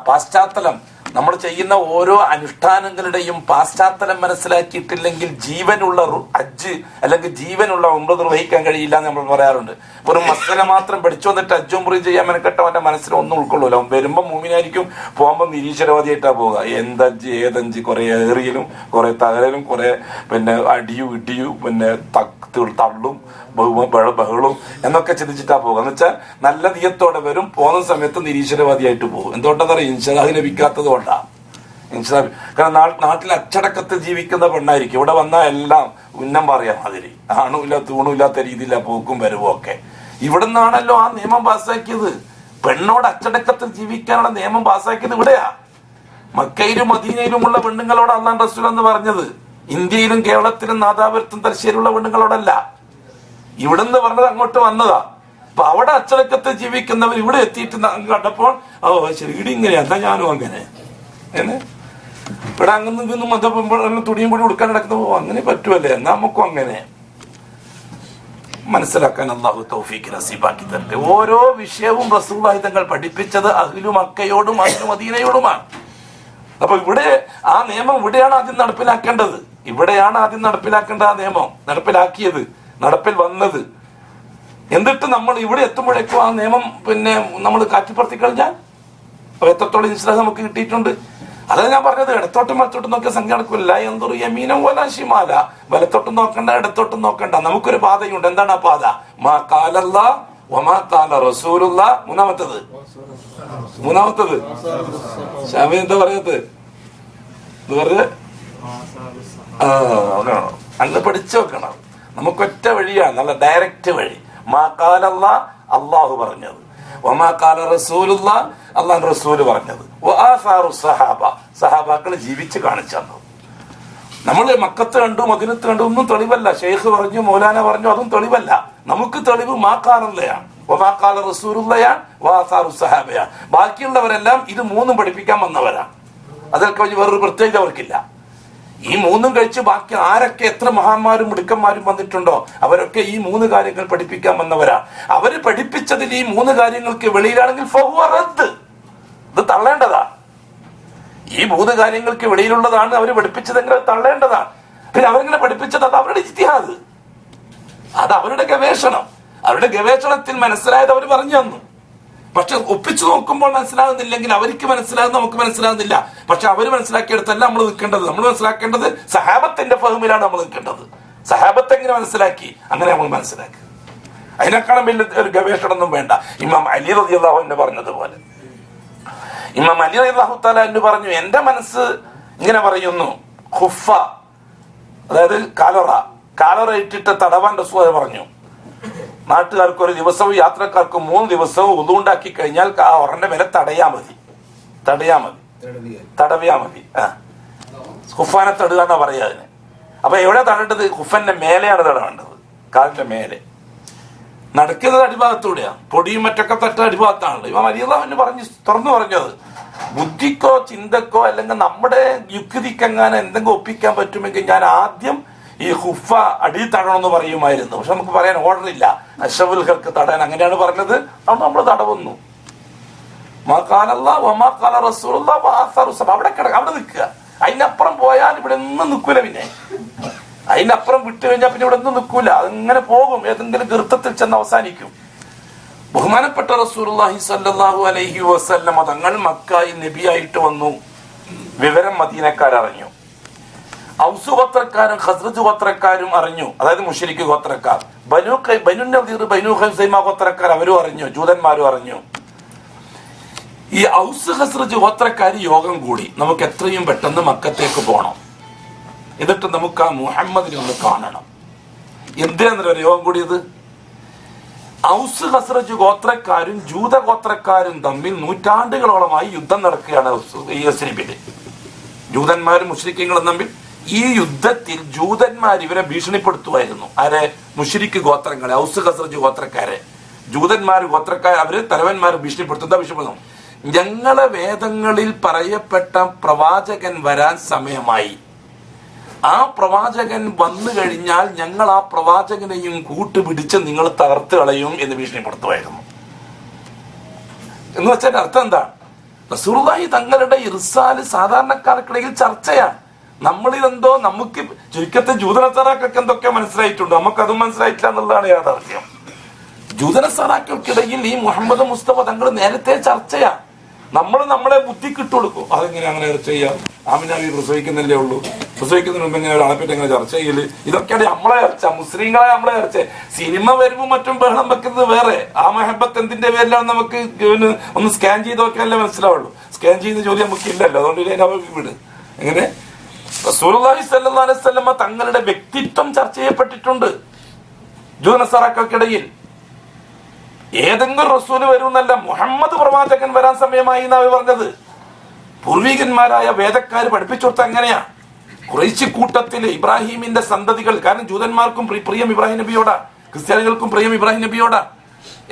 പാശ്ചാത്തലം നമ്മൾ ചെയ്യുന്ന ഓരോ അനുഷ്ഠാനങ്ങളുടെയും പാശ്ചാത്തലം മനസ്സിലാക്കിയിട്ടില്ലെങ്കിൽ ജീവനുള്ള ഹജ്ജ് അല്ലെങ്കിൽ ജീവനുള്ള ഉംറ നിർവഹിക്കാൻ കഴിയില്ല എന്ന് നമ്മൾ പറയാറുണ്ട്. ഒരു മസല മാത്രം പഠിച്ചു വന്നിട്ട് ഹജ്ജും ഉംറയും ചെയ്യാൻ മെനക്കെട്ടവന്റെ മനസ്സിൽ ഒന്നും ഉൾക്കൊള്ളൂല. വരുമ്പോൾ മൂമിനായിരിക്കും, പോകുമ്പോൾ നിരീശ്വരവാദിയായിട്ടാ പോവുക. എന്തജ്ജ് ഏതഞ്ച്, കുറെ ഏറിയലും കുറെ തകരലും കുറെ പിന്നെ അടിയും ഇടിയും പിന്നെ തള്ളും ബഹളും എന്നൊക്കെ ചിന്തിച്ചിട്ടാ പോകുക. എന്ന് വെച്ചാൽ നല്ല നീയത്തോടെ വരും, പോകുന്ന സമയത്ത് നിരീശ്വരവാദിയായിട്ട് പോകും. എന്തുകൊണ്ടാന്ന് പറയാം? ഇൻഷാഹ് ലഭിക്കാത്തത് കൊണ്ടാണ്. കാരണം നാട്ടിൽ അച്ചടക്കത്തിൽ ജീവിക്കുന്ന പെണ്ണായിരിക്കും, ഇവിടെ വന്നാൽ എല്ലാം ഉന്നം പറയാം മാതിരി, ആണുമില്ല തൂണുമില്ലാത്ത രീതിയില്ല പോക്കും വരവും ഒക്കെ. ഇവിടെ നിന്നാണല്ലോ ആ നിയമം പാസ്സാക്കിയത്. പെണ്ണോട് അച്ചടക്കത്തിൽ ജീവിക്കാനുള്ള നിയമം പാസ്സാക്കിയത് ഇവിടെയാ. മക്കയിലും മദീനയിലുമുള്ള പെണ്ണുങ്ങളോട് അല്ലാഹു റസൂൽ എന്ന് പറഞ്ഞത്. ഇന്ത്യയിലും കേരളത്തിലും നാദാപുരത്തും തലശ്ശേരിയുള്ള പെണ്ണുങ്ങളോടല്ല. ഇവിടുന്ന് പറഞ്ഞത് അങ്ങോട്ട് വന്നതാ. അപ്പൊ അവിടെ അച്ചടക്കത്തിൽ ജീവിക്കുന്നവർ ഇവിടെ എത്തിയിട്ട് കണ്ടപ്പോൾ ഓ ശരി ഇവിടെ ഇങ്ങനെയാ, എന്താ ഞാനും അങ്ങനെ ഇവിടെ അങ്ങനെ മതം തുണിയും കൂടി കൊടുക്കാൻ നടക്കുന്ന അങ്ങനെ പറ്റുമല്ലേ, എന്നാ നമുക്കും അങ്ങനെ മനസ്സിലാക്കാൻ അല്ലാഹു തൗഫീഖ് നസീബാക്കി തരട്ടെ. ഓരോ വിഷയവും റസൂലുള്ളാഹി തങ്ങൾ പഠിപ്പിച്ചത് അഹ്ലു മക്കയോടും അഹ്ലു മദീനയോടുമാണ്. അപ്പൊ ഇവിടെ ആ നിയമം ഇവിടെയാണ് ആദ്യം നടപ്പിലാക്കേണ്ടത്. ഇവിടെയാണ് ആദ്യം നടപ്പിലാക്കേണ്ട ആ നിയമം നടപ്പിലാക്കിയത്, നടപ്പിൽ വന്നത്. എന്നിട്ട് നമ്മൾ ഇവിടെ എത്തുമ്പോഴേക്കും ആ നിയമം പിന്നെ നമ്മൾ കാറ്റിപ്പുറത്തി കഴിഞ്ഞാൽ എത്രത്തോളം ഇൻഷാഅല്ലാഹ് നമുക്ക് കിട്ടിയിട്ടുണ്ട്. അതാണ് ഞാൻ പറഞ്ഞത്, ഇടത്തോട്ടും വലത്തോട്ടും നോക്കിയ സംഖ്യ നടക്കില്ല. എന്തൊരു യമീനം പോലെ ശിമാല, വലത്തോട്ടും നോക്കണ്ട ഇടത്തോട്ടും നോക്കണ്ട. നമുക്കൊരു പാതയുണ്ട്. എന്താണ് ആ പാത? മാ ഖാലല്ലാഹ് വമാ ഖാല റസൂലുള്ളാഹ്. മൂന്നാമത്തത് ഷാമി എന്താ പറയത്? അന്ന് പഠിച്ചു വെക്കണം. നമുക്കൊറ്റ വഴിയാണ്, നല്ല ഡയറക്റ്റ് വഴി. മാ ഖാലല്ലാഹ് അല്ലാഹു പറഞ്ഞത്, വമാ ഖാല റസൂലുള്ളാഹ് അല്ലാഹു റസൂല് പറഞ്ഞത്, വആസാറു സഹാബ സഹാബാക്കൾ ജീവിച്ച് കാണിച്ചു തന്നു. നമ്മൾ മക്കത്ത് കണ്ടു മദീനത്ത് കണ്ടു ഒന്നും തെളിവല്ല. ഷെയ്ഖ് പറഞ്ഞു, മൗലാന പറഞ്ഞു, അതും തെളിവല്ല. നമുക്ക് തെളിവ് മാ ഖാലല്ലയാണ്, വമാ ഖാല റസൂലുള്ളാഹ് വആസാറു സഹാബയാണ്. ബാക്കിയുള്ളവരെല്ലാം ഇത് മൂന്നും പഠിപ്പിക്കാൻ വന്നവരാണ്. അതൊക്കെ വേറൊരു പ്രത്യേകത അവർക്കില്ല. ഈ മൂന്നും കഴിച്ച് ബാക്കി ആരൊക്കെ എത്ര മഹാന്മാരും മിടുക്കന്മാരും വന്നിട്ടുണ്ടോ അവരൊക്കെ ഈ മൂന്ന് കാര്യങ്ങൾ പഠിപ്പിക്കാൻ വന്നവരാ. അവര് പഠിപ്പിച്ചതിൽ ഈ മൂന്ന് കാര്യങ്ങൾക്ക് വെളിയിലാണെങ്കിൽ ഇത് തള്ളേണ്ടതാ. ഈ മൂന്ന് കാര്യങ്ങൾക്ക് വെളിയിലുള്ളതാണ് അവർ പഠിപ്പിച്ചതെങ്കിൽ അത് തള്ളേണ്ടതാണ്. പിന്നെ അവരെങ്ങനെ പഠിപ്പിച്ചത്? അത് അവരുടെ ഇജ്തിഹാദ്, അത് അവരുടെ ഗവേഷണം. അവരുടെ ഗവേഷണത്തിൽ മനസ്സിലായത് അവർ പറഞ്ഞു തന്നു. പക്ഷെ ഒപ്പിച്ചു നോക്കുമ്പോൾ മനസ്സിലാകുന്നില്ലെങ്കിൽ അവർക്ക് മനസ്സിലാകുന്ന നമുക്ക് മനസ്സിലാകുന്നില്ല. പക്ഷെ അവർ മനസ്സിലാക്കിയെടുത്തല്ല നമ്മൾ നിൽക്കേണ്ടത്. നമ്മൾ മനസ്സിലാക്കേണ്ടത് സഹാബത്തിന്റെ ഫഹമിലാണ് നമ്മൾ നിൽക്കേണ്ടത്. സഹാബത്ത് എങ്ങനെ മനസ്സിലാക്കി അങ്ങനെ നമ്മൾ മനസ്സിലാക്കി. അതിനേക്കാളും വലിയ ഒരു ഗവേഷണം ഒന്നും വേണ്ട. ഇമാം അലി റളിയല്ലാഹു അൻഹു പറഞ്ഞതുപോലെ, ഇമാം അലി റളിയല്ലാഹു തആല അൻഹു പറഞ്ഞു, എന്റെ മനസ്സ് ഇങ്ങനെ പറയുന്നു, ഖുഫ അതായത് കാലറ ഇട്ടിട്ട് തടവാൻ റസൂൽ പറഞ്ഞു, നാട്ടുകാർക്ക് ഒരു ദിവസവും യാത്രക്കാർക്ക് 3 ദിവസവും ഉദു ഉണ്ടാക്കി കഴിഞ്ഞാൽ ആ ഒറന്റെ വില തടയാ മതി. ഖുഫാനെ തടുക എന്നാ പറയാ അതിന്. അപ്പൊ എവിടെ തടേണ്ടത്? ഖുഫന്റെ മേലെയാണ് തടവേണ്ടത്, കാലിന്റെ മേലെ. നടക്കുന്നത് അടിഭാഗത്തൂടെയാണ്, പൊടിയും മറ്റൊക്കെ തട്ട അടിഭാഗത്താണല്ലോ. ഇമാം അലി റളിയല്ലാഹു അൻഹു പറഞ്ഞു, തുറന്നു പറഞ്ഞത്, ബുദ്ധിക്കോ ചിന്തക്കോ അല്ലെങ്കിൽ നമ്മുടെ യുക്തിക്കെങ്ങാനും എന്തെങ്കിലും ഒപ്പിക്കാൻ പറ്റുമെങ്കിൽ ഞാൻ ആദ്യം ഈ ഹുഫ അടി തടണമെന്ന് പറയുമായിരുന്നു. പക്ഷെ നമുക്ക് പറയാൻ ഓർഡർ ഇല്ല. അഷ്റഫുൽ ഖൽഖ് തടയാൻ അങ്ങനെയാണ് പറഞ്ഞത്, അതുകൊണ്ട് നമ്മൾ തടവുന്നു. അവിടെ നിൽക്കുക. അതിനപ്പുറം പോയാൽ ഇവിടെ ഒന്നും നിൽക്കൂല. പിന്നെ അതിനപ്പുറം വിട്ടു കഴിഞ്ഞാൽ പിന്നെ ഇവിടെ ഒന്നും നിൽക്കൂല. അതിങ്ങനെ പോകും, ഏതെങ്കിലും ഗർത്തത്തിൽ ചെന്ന് അവസാനിക്കും. ബഹുമാനപ്പെട്ട റസൂലുള്ളാഹി സ്വല്ലല്ലാഹു അലൈഹി വസല്ലം തങ്ങൾ മക്കായി നബിയായിട്ട് വന്നു. വിവരം മദീനക്കാരറിഞ്ഞു. ഔസ് ഗോത്രക്കാരും ഖസ്റജ് ഗോത്രക്കാരും അറിഞ്ഞു, അതായത് മുശ്രിക്ക് ഗോത്രക്കാർ. ബനു നദീർ, ബനു ഖുസൈമ ഗോത്രക്കാർ അവരും അറിഞ്ഞു, ജൂതന്മാരും അറിഞ്ഞു. ഈ ഔസ് ഖസ്റജ് ഗോത്രക്കാര് യോഗം കൂടി, നമുക്ക് എത്രയും പെട്ടെന്ന് മക്കത്തേക്ക് പോകണം, എന്നിട്ട് നമുക്ക് ആ മുഹമ്മദിനെ ഒന്ന് കാണണം. എന്തിനാന്നൊരു യോഗം കൂടിയത്? ഔസ് ഖസ്റജ് ഗോത്രക്കാരും ജൂത ഗോത്രക്കാരും തമ്മിൽ നൂറ്റാണ്ടുകളോളമായി യുദ്ധം നടക്കുകയാണ് ഈ യസ്രിബില്. ജൂതന്മാരും മുശ്രിക്കുകളും തമ്മിൽ ഈ യുദ്ധത്തിൽ ജൂതന്മാർ ഇവരെ ഭീഷണിപ്പെടുത്തുമായിരുന്നു. ആരെ? മുശ്രിക്ക് ഗോത്രങ്ങളെ, ഔസ് ഖസ്റജ് ഗോത്രക്കാരെ. ജൂതന്മാർ ഗോത്രക്കാർ അവര് തലവന്മാർ ഭീഷണിപ്പെടുത്തുന്നു. ഞങ്ങളെ വേദങ്ങളിൽ പറയപ്പെട്ട പ്രവാചകൻ വരാൻ സമയമായി, ആ പ്രവാചകൻ വന്നു കഴിഞ്ഞാൽ ഞങ്ങൾ ആ പ്രവാചകനെയും കൂട്ടുപിടിച്ച് നിങ്ങൾ തകർത്ത് കളയും എന്ന് ഭീഷണിപ്പെടുത്തുമായിരുന്നു. എന്ന് വെച്ചാൽ അർത്ഥം എന്താണ്? റസൂലുള്ളാഹി തങ്ങളുടെ ഇർസാല് സാധാരണക്കാർക്കിടയിൽ ചർച്ചയാണ്. നമ്മളിതെന്തോ നമുക്ക് ചുരുക്കത്തെ ജൂതനസാറാക്കൾക്ക് എന്തൊക്കെ മനസ്സിലായിട്ടുണ്ട്, നമുക്കതും മനസ്സിലായിട്ടില്ല എന്നുള്ളതാണ് യാഥാർത്ഥ്യം. ജൂതനസാറാക്കൾക്കിടയിൽ ഈ മുഹമ്മദ് മുസ്തഫ തങ്ങൾ നേരത്തെ ചർച്ചയാണ്. നമ്മളെ ബുദ്ധിക്ക് ഇട്ട് കൊടുക്കും. അതെങ്ങനെ അങ്ങനെ ചർച്ച ചെയ്യാം? ആമിനാവി പ്രസവിക്കുന്നല്ലേ ഉള്ളൂ, പ്രസവിക്കുന്നതിന് മുമ്പ് എങ്ങനെ ഒരാളെപ്പറ്റി എങ്ങനെ ചർച്ച ചെയ്യല്? ഇതൊക്കെയാണ് നമ്മളെ ചർച്ച, മുസ്ലിങ്ങളെ നമ്മളെ ചർച്ച. സിനിമ വരുമ്പോൾ മറ്റും ബഹളം വെക്കുന്നത് വേറെ. ആ മെഹബത്ത് എന്തിന്റെ പേരിലാണ് നമുക്ക് ഒന്ന് സ്കാൻ ചെയ്ത് നോക്കിയാലേ മനസ്സിലാവുള്ളൂ. സ്കാൻ ചെയ്യുന്ന ജോലി നമുക്ക് ഇല്ലല്ലോ, അതുകൊണ്ട് വിട്. എങ്ങനെ റസൂലുള്ളാഹി സ്വല്ലല്ലാഹു അലൈഹി വസല്ലമ തങ്ങളുടെ വ്യക്തിത്വം ചർച്ച ചെയ്യപ്പെട്ടിട്ടുണ്ട് ജൂതനസാറാക്കൾക്കിടയിൽ. ഏതെങ്കിലും റസൂല് വരുന്നല്ല, മുഹമ്മദ് പ്രവാചകൻ വരാൻ സമയമായി എന്നാണ് പറഞ്ഞത്. പൂർവികന്മാരായ വേദക്കാർ പഠിപ്പിച്ചു കൊടുത്ത അങ്ങനെയാ. ഖുറൈശി കൂട്ടത്തില് ഇബ്രാഹിമിന്റെ സന്തതികൾ, കാരണം ജൂതന്മാർക്കും പ്രിയം ഇബ്രാഹിം നബിയോടാ, ക്രിസ്ത്യാനികൾക്കും പ്രിയം ഇബ്രാഹിം നബിയോടാ.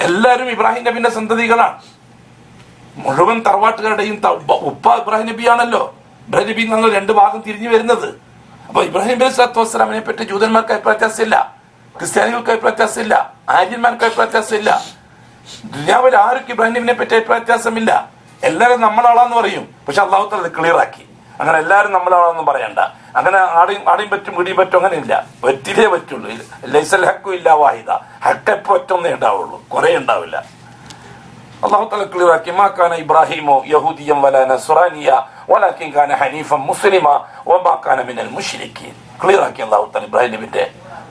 എല്ലാവരും ഇബ്രാഹിം നബിന്റെ സന്തതികളാണ്. മുഴുവൻ തറവാട്ടുകാരുടെയും ഉപ്പ ഇബ്രാഹിം നബിയാണല്ലോ. ഇബ്രാഹിം നബി എന്നുള്ള രണ്ട് ഭാഗം തിരിഞ്ഞു വരുന്നത്. അപ്പൊ ഇബ്രാഹിം നബി സ്വല്ലല്ലാഹു അലൈഹി വസല്ലമയെ പറ്റി ജൂതന്മാർക്ക് അഭിപ്രായ വ്യത്യാസമില്ല, ക്രിസ്ത്യാനികൾക്ക് അഭിപ്രായ വ്യത്യാസമില്ല, ആര്യന്മാർക്ക് അഭിപ്രായ വ്യത്യാസമില്ല. ദുനിയാവിൽ ആർക്കും ഇബ്രാഹിം നബിനെ പറ്റി അഭിപ്രായ വ്യത്യാസമില്ല. എല്ലാവരും നമ്മളാളാന്ന് പറയും. പക്ഷെ അള്ളാഹു തആല ക്ലിയർ ആക്കി, അങ്ങനെ എല്ലാവരും നമ്മളാളെന്ന് പറയണ്ട. അങ്ങനെ ആടെയും പറ്റും വീടിയും പറ്റും, അങ്ങനെ ഇല്ല. ഒറ്റിലേ പറ്റുള്ളൂ. ലൈസൽ ഹക്കും ഇല്ല വാഹിദ. ഹക്ക് എപ്പോ ഒറ്റൊന്നേ ഉണ്ടാവുള്ളൂ, കുറെ ഉണ്ടാവില്ല. അള്ളാഹു തആല ക്ലിയർ ആക്കി. മാ കാന ഇബ്രാഹിമോ യഹൂദിയം വലാ നസ്റാനിയ വലാകിൻ കാന ഹനീഫൻ മുസ്ലിമ വമാ കാന മിനൽ മുശ്രിക്കീൻ. ക്ലിയർ ആക്കി അള്ളാഹു തആല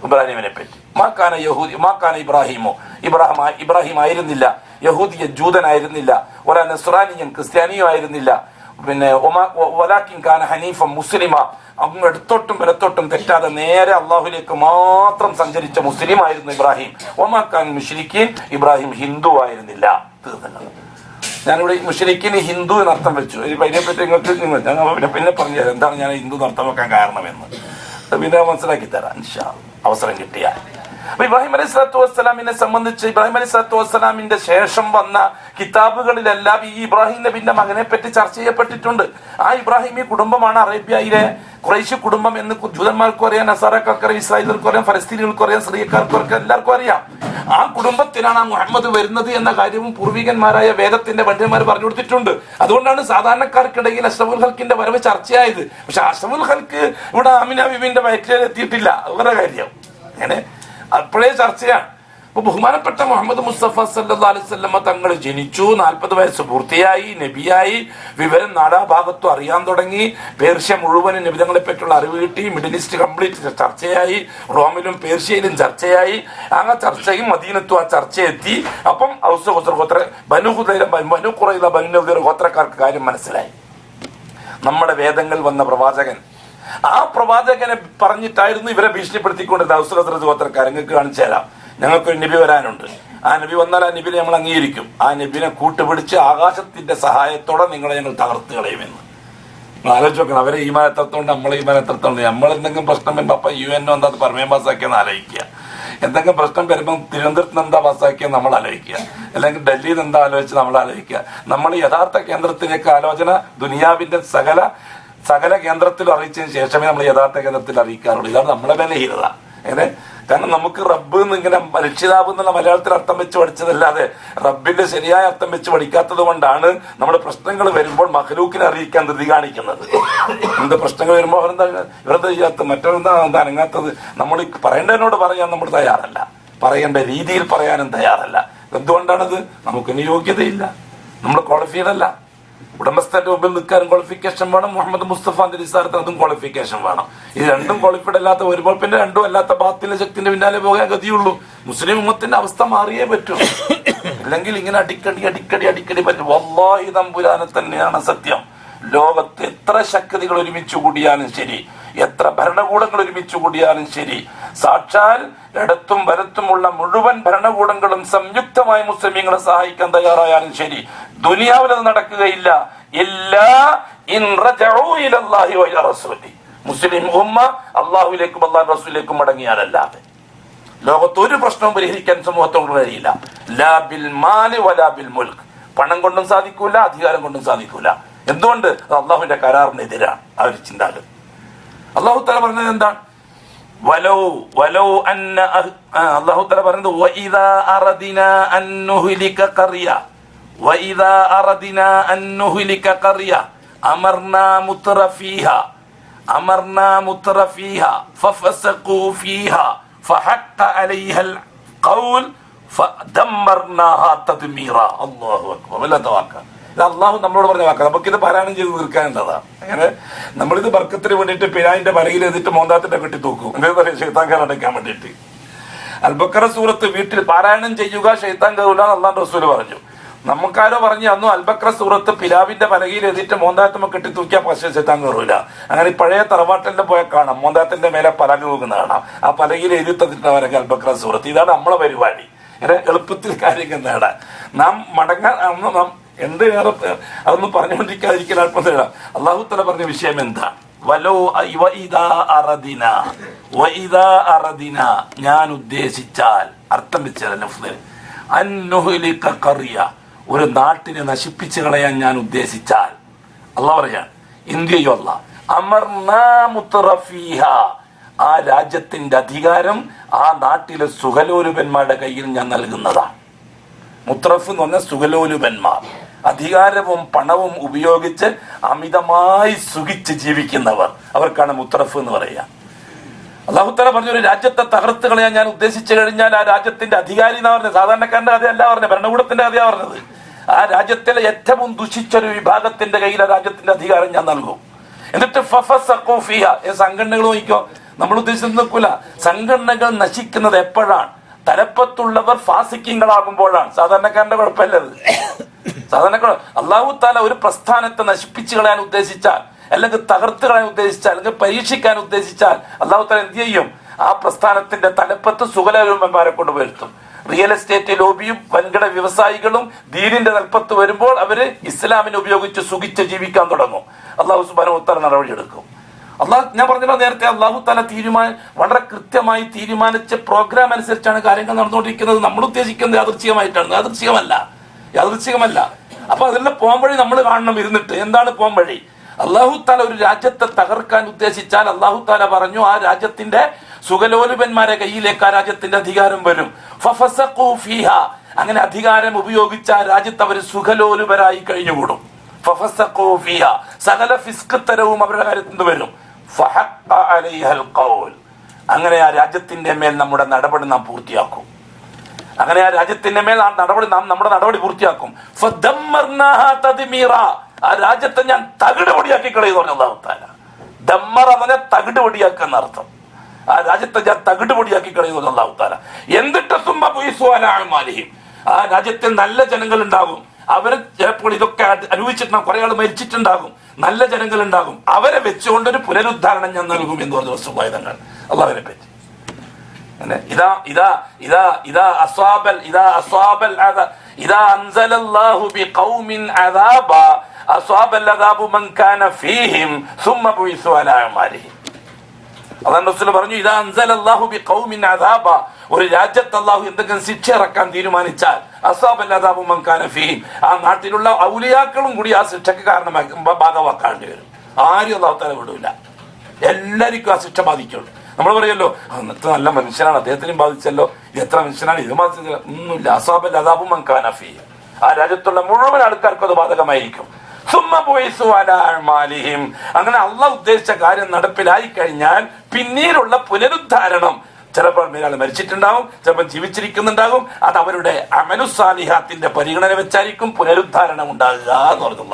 ഇബ്രാഹിമിനെ പറ്റി. മാക്കാന യഹൂദി മാക്കാന ഇബ്രാഹിമോ, ഇബ്രാഹിം ആയിരുന്നില്ല യഹൂദിയ ജൂതനായിരുന്നില്ല, ഒരാ നസ്രാനിയൻ ക്രിസ്ത്യാനിയോ ആയിരുന്നില്ല. പിന്നെ വലാകിൻ കാന ഹനീഫൻ മുസ്ലിമ, അങ്ങ് എടുത്തോട്ടും വലത്തോട്ടും തെറ്റാതെ നേരെ അള്ളാഹുലേക്ക് മാത്രം സഞ്ചരിച്ച മുസ്ലിം ആയിരുന്നു ഇബ്രാഹിം. ഒമാക്കാൻ മുശ്രിക്കീൻ, ഇബ്രാഹിം ഹിന്ദു ആയിരുന്നില്ല. തീർന്നത്. ഞാനിവിടെ മുശ്രിക്കിന് ഹിന്ദു എന്നർത്ഥം വെച്ചു. അതിനെപ്പറ്റി നിങ്ങൾക്ക് ഞാൻ പിന്നെ പറഞ്ഞു തരാം എന്താണ് ഞാൻ ഹിന്ദു എന്നർത്ഥം വെക്കാൻ കാരണമെന്ന്. പിന്നെ മനസ്സിലാക്കി തരാം ഇൻഷാ അല്ലാഹ്, അവസരം കിട്ടിയാൽ. അപ്പൊ ഇബ്രാഹിം അലൈഹി സ്വലാത്തു വസ്സലാമിനെ സംബന്ധിച്ച് ഇബ്രാഹിം അലൈഹി സ്വലാത്തു വസ്സലാമിന്റെ ശേഷം വന്ന കിതാബുകളിലെല്ലാം ഈ ഇബ്രാഹിം നബിന്റെ മകനെ പറ്റി ചർച്ച ചെയ്യപ്പെട്ടിട്ടുണ്ട്. ആ ഇബ്രാഹിമി കുടുംബമാണ് അറേബ്യയിലെ ഖുറൈശി കുടുംബം എന്ന് ജൂതന്മാർക്കും അറിയാം, നസാറക്കാർക്കും അറിയാം, ഇസ്രായേലികൾക്കും അറിയാം, ഫലസ്തീനികൾക്കും അറിയാം, സിറിയക്കാർക്കും അറിയാം, എല്ലാവർക്കും അറിയാം. ആ കുടുംബത്തിലാണ് ആ മുഹമ്മദ് വരുന്നത് എന്ന കാര്യവും പൂർവികന്മാരായ വേദത്തിന്റെ പണ്ഡിതന്മാർ പറഞ്ഞു കൊടുത്തിട്ടുണ്ട്. അതുകൊണ്ടാണ് സാധാരണക്കാർക്കിടയിൽ അഷ്റഫുൽ ഖൽക്കിന്റെ വരവ് ചർച്ചയായത്. പക്ഷെ അഷ്റഫുൽ ഖൽക്ക് ഇവിടെ ആമിന ബീവിന്റെ വയറ്റിൽ എത്തിയിട്ടില്ല, അവരുടെ കാര്യം അങ്ങനെ അപ്പോഴേ ചർച്ചയാണ്. അപ്പൊ ബഹുമാനപ്പെട്ട മുഹമ്മദ് മുസ്തഫ സല്ലല്ലാഹു അലൈഹി വസല്ലമ തങ്ങൾ ജനിച്ചു, 40 വയസ്സ് പൂർത്തിയായി, നബിയായി, വിവരം നാനാഭാഗത്തും അറിയാൻ തുടങ്ങി, പേർഷ്യ മുഴുവനും നബിതങ്ങളെ പറ്റിയുള്ള അറിവ് കിട്ടി, മിഡിൽ ഈസ്റ്റ് കംപ്ലീറ്റ് ചർച്ചയായി, റോമിലും പേർഷ്യയിലും ചർച്ചയായി. ആ ചർച്ചയും മദീനത്തും ആ ചർച്ചയെത്തി. അപ്പം ഔസ് ഗോത്ര ബനു ഖുറൈള ബനു നദീർ ഗോത്രക്കാർക്ക് കാര്യം മനസ്സിലായി. നമ്മുടെ വേദങ്ങൾ വന്ന പ്രവാചകൻ, ആ പ്രവാചകനെ പറഞ്ഞിട്ടായിരുന്നു ഇവരെ ഭീഷണിപ്പെടുത്തിക്കൊണ്ടിരുന്നത്. ഔസ് ഖസ്റജ് ഗോത്രക്കാർ നിങ്ങൾക്ക് കാണിച്ചു തരാം, ഞങ്ങൾക്കൊരു നബി വരാനുണ്ട്, ആ നബി വന്നാൽ ആ നബിനെ നമ്മൾ അംഗീകരിക്കും, ആ നബിനെ കൂട്ടുപിടിച്ച് ആകാശത്തിന്റെ സഹായത്തോടെ നിങ്ങളെ ഞങ്ങൾ തകർത്ത് കളയുമെന്ന്. ആലോചിച്ച് നോക്കണം, അവരെ ഈമാനത്തോണ്ട് നമ്മളെ ഈമാനത്തോണ്ട്. നമ്മളെന്തെങ്കിലും പ്രശ്നം വരുമ്പോൾ അപ്പം UN എന്താ പർമേം പാസ്സാക്കിയെന്ന് ആലോചിക്കുക, എന്തെങ്കിലും പ്രശ്നം വരുമ്പോൾ തിരുവനന്തപുരത്ത് നിന്ന് എന്താ പാസ്സാക്കിയെന്ന് നമ്മൾ ആലോചിക്കുക, അല്ലെങ്കിൽ ഡൽഹിയിൽ നിന്ന് എന്താ ആലോചിച്ച് നമ്മൾ ആലോചിക്കുക. നമ്മൾ യഥാർത്ഥ കേന്ദ്രത്തിലേക്ക് ആലോചന ദുനിയാവിന്റെ സകല കേന്ദ്രത്തിൽ അറിയിച്ചതിന് ശേഷമേ നമ്മൾ യഥാർത്ഥ കേന്ദ്രത്തിൽ അറിയിക്കാറുള്ളൂ. ഇതാണ് നമ്മളെ ബലഹീനത. അങ്ങനെ കാരണം നമുക്ക് റബ്ബ് എന്നിങ്ങനെ രക്ഷിതാവ് എന്നുള്ള മലയാളത്തിൽ അർത്ഥം വെച്ച് പഠിച്ചതല്ലാതെ റബ്ബിന്റെ ശരിയായ അർത്ഥം വെച്ച് പഠിക്കാത്തത് കൊണ്ടാണ് നമ്മുടെ പ്രശ്നങ്ങൾ വരുമ്പോൾ മഖ്ലൂക്കിനെ അറിയിക്കാൻ ധൃതി കാണിക്കുന്നത്. എന്ത് പ്രശ്നങ്ങൾ വരുമ്പോൾ ഇവരെന്താ ചെയ്യാത്ത, മറ്റവരെന്താ അനങ്ങാത്തത്, നമ്മൾ പറയേണ്ടതിനോട് പറയാൻ നമ്മൾ തയ്യാറല്ല, പറയേണ്ട രീതിയിൽ പറയാനും തയ്യാറല്ല. എന്തുകൊണ്ടാണത്? നമുക്കിന് യോഗ്യതയില്ല, നമ്മൾ ക്വാളിഫൈഡ് അല്ല. ഉടമസ്ഥന്റെ മുമ്പിൽ നിൽക്കാനും ക്വാളിഫിക്കേഷൻ വേണം, മുഹമ്മദ് മുസ്തഫാന്റെ റിസാലത്തിന് അതും ക്വാളിഫിക്കേഷൻ വേണം. ഇത് രണ്ടും ക്വാളിഫൈഡ് അല്ലാത്ത വരുമ്പോൾ പിന്നെ രണ്ടും അല്ലാത്ത ബാത്തിലെ ശക്തിന്റെ പിന്നാലെ പോകാൻ ഗതിയുള്ളൂ. മുസ്ലിം ഉമ്മത്തിന്റെ അവസ്ഥ മാറിയേ പറ്റൂ, അല്ലെങ്കിൽ ഇങ്ങനെ അടിക്കടി പറ്റും. വല്ലാഹി തമ്പുരാനെ തന്നെയാണ് സത്യം. ലോകത്ത് എത്ര ശക്തികൾ ഒരുമിച്ച് കൂടിയാലും ശരി, എത്ര ഭരണകൂടങ്ങൾ ഒരുമിച്ച് കൂടിയാലും ശരി, സാക്ഷാൽ ഇടത്തും വലത്തുമുള്ള മുഴുവൻ ഭരണകൂടങ്ങളും സംയുക്തമായി മുസ്ലിമീങ്ങളെ സഹായിക്കാൻ തയ്യാറായാലും ശരി, ദുനിയാവിൽ അത് നടക്കുകയില്ല. മുസ്ലിം ഉമ്മ അള്ളാഹുവിലേക്കും അള്ളാഹു റസൂലിലേക്കും മടങ്ങിയാലല്ലാതെ ലോകത്ത് ഒരു പ്രശ്നവും പരിഹരിക്കാൻ സമൂഹത്തോട് കഴിയില്ല. ലാ ബിൽ മാലി വലാ ബിൽ മുൽക്ക്. പണം കൊണ്ടും സാധിക്കൂല, അധികാരം കൊണ്ടും സാധിക്കൂല. എന്തുകൊണ്ട്? അത് അള്ളാഹുവിന്റെ കരാറിനെതിരാണ് ആ ഒരു ചിന്താഗതി. അള്ളാഹു തആല പറഞ്ഞത് എന്താണ്? അള്ളാഹു തആല പറഞ്ഞത് വഇദാ അറദിനാ അൻ നുഹ്ലിക ഖറിയ അമർനാ മുത്രഫീഹ ഫഫസഖൂ ഫീഹാ ഫഹഖ അലൈഹൽ ഖൗൽ ഫദമ്മർനാഹാ തദ്മീറാ. അല്ലാഹു അക്ബർ. വല്ലാത്ത വാക്കാണ് ഇത്. അള്ളാഹു നമ്മളോട് പറഞ്ഞ വാക്കാണ്. നമുക്കിത് പാരായണം ചെയ്ത് തീർക്കാനുള്ളതാണ്. അങ്ങനെ നമ്മളിത് ബർക്കത്തിന് വേണ്ടിയിട്ട് പിഴായിന്റെ പലകിൽ എഴുതിട്ട് മോന്താത്തിന്റെ കെട്ടി തൂക്കും. എന്താ പറയുക? ശൈത്താൻ കയറടയ്ക്കാൻ വേണ്ടിയിട്ട്. അൽബക്കറ സൂറത്ത് വീട്ടിൽ പാരായണം ചെയ്യുക, ശൈത്താൻ കയറൂല അള്ളാഹു റസൂല് പറഞ്ഞു. നമുക്കാരോ പറഞ്ഞു അന്നു അൽബക്ര സൂറത്ത് പിലാവിന്റെ പലകയിൽ എഴുതിയിട്ട് മോന്താത്തമ്മ കെട്ടി തൂക്കിയാൽ പക്ഷേ ശൈത്താൻ കയറൂല. അങ്ങനെ പഴയ തറവാട്ടിന്റെ പോയാൽ കാണാം മോന്താത്തിന്റെ മേലെ പലക തൂക്കുന്ന കാണാം. ആ പലകയിൽ എഴുതി തന്നിട്ടവരൊക്കെ അൽബക്ര സൂറത്ത്. ഇതാണ് നമ്മളെ പരിപാടി. ഇങ്ങനെ എളുപ്പത്തിൽ കാര്യങ്ങൾ നേടാൻ നാം മടങ്ങാൻ നാം എന്ത് അതൊന്നും പറഞ്ഞുകൊണ്ടിരിക്കാതിരിക്കാൻ അല്പം നേടാം. അള്ളാഹു തആല പറഞ്ഞ വിഷയം എന്താണ്? ഞാൻ ഉദ്ദേശിച്ചാൽ, അർത്ഥം വെച്ചാൽ അന്നുഹ്ലിക ഖറിയ, ഒരു നാട്ടിനെ നശിപ്പിച്ചു കളയാൻ ഞാൻ ഉദ്ദേശിച്ചാൽ, അള്ളാഹ് പറയാൻ ഇന്ത്യയോ അല്ല, അമർനാ മുത്രഫീഹ, ആ രാജ്യത്തിന്റെ അധികാരം ആ നാട്ടിലെ സുഖലോലുപന്മാരുടെ കയ്യിൽ ഞാൻ നൽകുന്നതാണ്. മുത്രഫ് എന്ന് പറഞ്ഞാൽ സുഖലോലുപന്മാർ, അധികാരവും പണവും ഉപയോഗിച്ച് അമിതമായി സുഖിച്ച് ജീവിക്കുന്നവർ, അവർക്കാണ് മുത്രഫ് എന്ന് പറയുക. അല്ലാഹു തആല പറഞ്ഞു ഒരു രാജ്യത്തെ തകർത്ത് കളയാൻ ഞാൻ ഉദ്ദേശിച്ചു കഴിഞ്ഞാൽ ആ രാജ്യത്തിന്റെ അധികാരി എന്നാ പറഞ്ഞത്. സാധാരണക്കാരന്റെ കഥയല്ല പറഞ്ഞത്, ഭരണകൂടത്തിന്റെ കഥയാ പറഞ്ഞത്. ആ രാജ്യത്തിലെ ഏറ്റവും ദുഷിച്ചൊരു വിഭാഗത്തിന്റെ കയ്യിൽ ആ രാജ്യത്തിന്റെ അധികാരം ഞാൻ നൽകും. എന്നിട്ട് ഫഫസഖൂ ഫീഹാ, സംഘടനകൾ നോക്കിക്കോ, നമ്മൾ ഉദ്ദേശിച്ചത് നോക്കൂല. സംഘടനകൾ നശിക്കുന്നത് എപ്പോഴാണ്? തലപ്പത്തുള്ളവർ ഫാസിക്കീങ്ങളാകുമ്പോഴാണ്. സാധാരണക്കാരന്റെ കുഴപ്പമല്ലത്. സാധാരണക്കാർ അല്ലാഹു തആല ഒരു പ്രസ്ഥാനത്തെ നശിപ്പിച്ചു കളയാൻ ഉദ്ദേശിച്ചാൽ, അല്ലെങ്കിൽ തകർത്ത് കളയാൻ ഉദ്ദേശിച്ചാൽ, അല്ലെങ്കിൽ പരീക്ഷിക്കാൻ ഉദ്ദേശിച്ചാൽ അല്ലാഹു തആല എന്ത് ചെയ്യും? ആ പ്രസ്ഥാനത്തിന്റെ തലപ്പത്ത് സുഖലോലുപന്മാരെ കൊണ്ട് വരുത്തും. റിയൽ എസ്റ്റേറ്റ് ലോബിയും വൻകിട വ്യവസായികളും ദീനിന്റെ തലപ്പത്ത് വരുമ്പോൾ അവര് ഇസ്ലാമിനെ ഉപയോഗിച്ച് സുഖിച്ച് ജീവിക്കാൻ തുടങ്ങും. അല്ലാഹു സുബ്ഹാനഹു വ തആല നടപടിയെടുക്കും. ഞാൻ പറഞ്ഞല്ലോ നേരത്തെ, അല്ലാഹു തആല വളരെ കൃത്യമായി തീരുമാനിച്ച പ്രോഗ്രാം അനുസരിച്ചാണ് കാര്യങ്ങൾ നടന്നുകൊണ്ടിരിക്കുന്നത്. നമ്മൾ ഉദ്ദേശിക്കുന്നത് യാദൃച്ഛികമായിട്ടാണ്. യാദൃച്ഛികമല്ല. അപ്പൊ അതിലുള്ള പോംവഴി നമ്മൾ കാണണം ഇരുന്നിട്ട്. എന്താണ് പോംവഴി? അല്ലാഹു തആല ഒരു രാജ്യത്തെ തകർക്കാൻ ഉദ്ദേശിച്ചാൽ അല്ലാഹു തആല പറഞ്ഞു ആ രാജ്യത്തിന്റെ സുഖലോലുപന്മാരെ കയ്യിലേക്ക് ആ രാജ്യത്തിന്റെ അധികാരം വരും. ഫഫസഖൂ ഫീഹാ, അങ്ങനെ അധികാരം ഉപയോഗിച്ച ആ രാജ്യത്ത് അവർ സുഖലോലുപരായി കഴിഞ്ഞുകൂടും. ഫഫസഖൂ ഫീഹാ, സകല ഫിസ്ക് തരവും അവരുടെ കാര്യത്തിൽ വരും. ഫഹഖ അലൈഹൽ ഖൗൽ, അങ്ങനെ ആ രാജ്യത്തിന്റെ മേൽ നമ്മുടെ നടപടി നാം പൂർത്തിയാക്കും. അങ്ങനെ ആ രാജ്യത്തിന്റെ മേൽ നമ്മുടെ നടപടി പൂർത്തിയാക്കും. ഫദമ്മർനാഹാ തദ്മീറാ, ആ രാജ്യത്തെ ഞാൻ തകിട് പൊടിയാക്കി കളയുന്നു പറഞ്ഞു അല്ലാഹു തആല. ദമ്മറ എന്ന് പറഞ്ഞാൽ തകിട് പൊടിയാക്കുക എന്നർത്ഥം. ആ രാജ്യത്തെ ഞാൻ തകിട് പൊടിയാക്കി കളയുന്നു അല്ലാഹു തആല. എന്നിട്ട് സുമ്മ ബുഇസു അലാ അഅ്മാലിഹിം, ആ രാജ്യത്തിൽ നല്ല ജനങ്ങൾ ഉണ്ടാകും. അവര് ചിലപ്പോൾ ഇതൊക്കെ അനുഭവിച്ചിട്ടുണ്ടാകും. കുറെ ആൾ മരിച്ചിട്ടുണ്ടാകും. നല്ല ജനങ്ങൾ ഉണ്ടാകും. അവരെ വെച്ചുകൊണ്ടൊരു പുനരുദ്ധാരണം ഞാൻ നൽകും എന്ന് പറഞ്ഞു റസൂലുള്ളാഹി തങ്ങൾ അല്ലാഹുവിനെ പറ്റി. ഇദാ അൻസലല്ലാഹു ബിഖൗമിൻ അദാബാ അസ്വാബൽ അദാബു മൻ കാന ഫീഹിം സുമ്മ ബുഇസു അലാ അഅ്മാലിഹിം. അല്ലാഹു റസൂൽ പറഞ്ഞു ഇദാ അൻസലല്ലാഹു ബിഖൗമിൻ അദാബാ, ഒരു രാജ്യത്ത് അല്ലാഹു എന്തെങ്കിലും ശിക്ഷ ഇറക്കാൻ തീരുമാനിച്ചാൽ അസ്വാബൽ അദാബു മൻ കാന ഫീഹിം, ആ നാട്ടിലുള്ള ഔലിയാക്കളും കൂടി ആ ശിക്ഷയ്ക്ക് ഭാഗമാക്കാണ്ടി വരും. ആരും അല്ലാഹു തആല വിടൂല. എല്ലാവർക്കും ആ ശിക്ഷ ബാധിക്കുള്ളൂ. നമ്മൾ പറയുമല്ലോ അന്നത്തെ നല്ല മനുഷ്യനാണ്, അദ്ദേഹത്തിനും ബാധിച്ചല്ലോ, ഇത് എത്ര മനുഷ്യനാണ്, ഇത് ബാധിച്ചല്ലോ. ഒന്നുമില്ല. അസ്വാബൽ അദാബു മൻ കാന ഫീഹിം, ആ രാജ്യത്തുള്ള മുഴുവൻ ആൾക്കാർക്കും അത് ബാധകമായിരിക്കും. അങ്ങനെ അള്ളാഹ് ഉദ്ദേശിച്ച കാര്യം നടപ്പിലായി കഴിഞ്ഞാൽ പിന്നീടുള്ള പുനരുദ്ധാരണം, ചിലപ്പോൾ ഒരാൾ മരിച്ചിട്ടുണ്ടാവും, ചിലപ്പോൾ ജീവിച്ചിരിക്കുന്നുണ്ടാകും. അത് അവരുടെ അമലുസാലിഹാത്തിന്റെ പരിഗണന വെച്ചായിരിക്കും പുനരുദ്ധാരണം ഉണ്ടാകുക എന്ന് പറഞ്ഞു.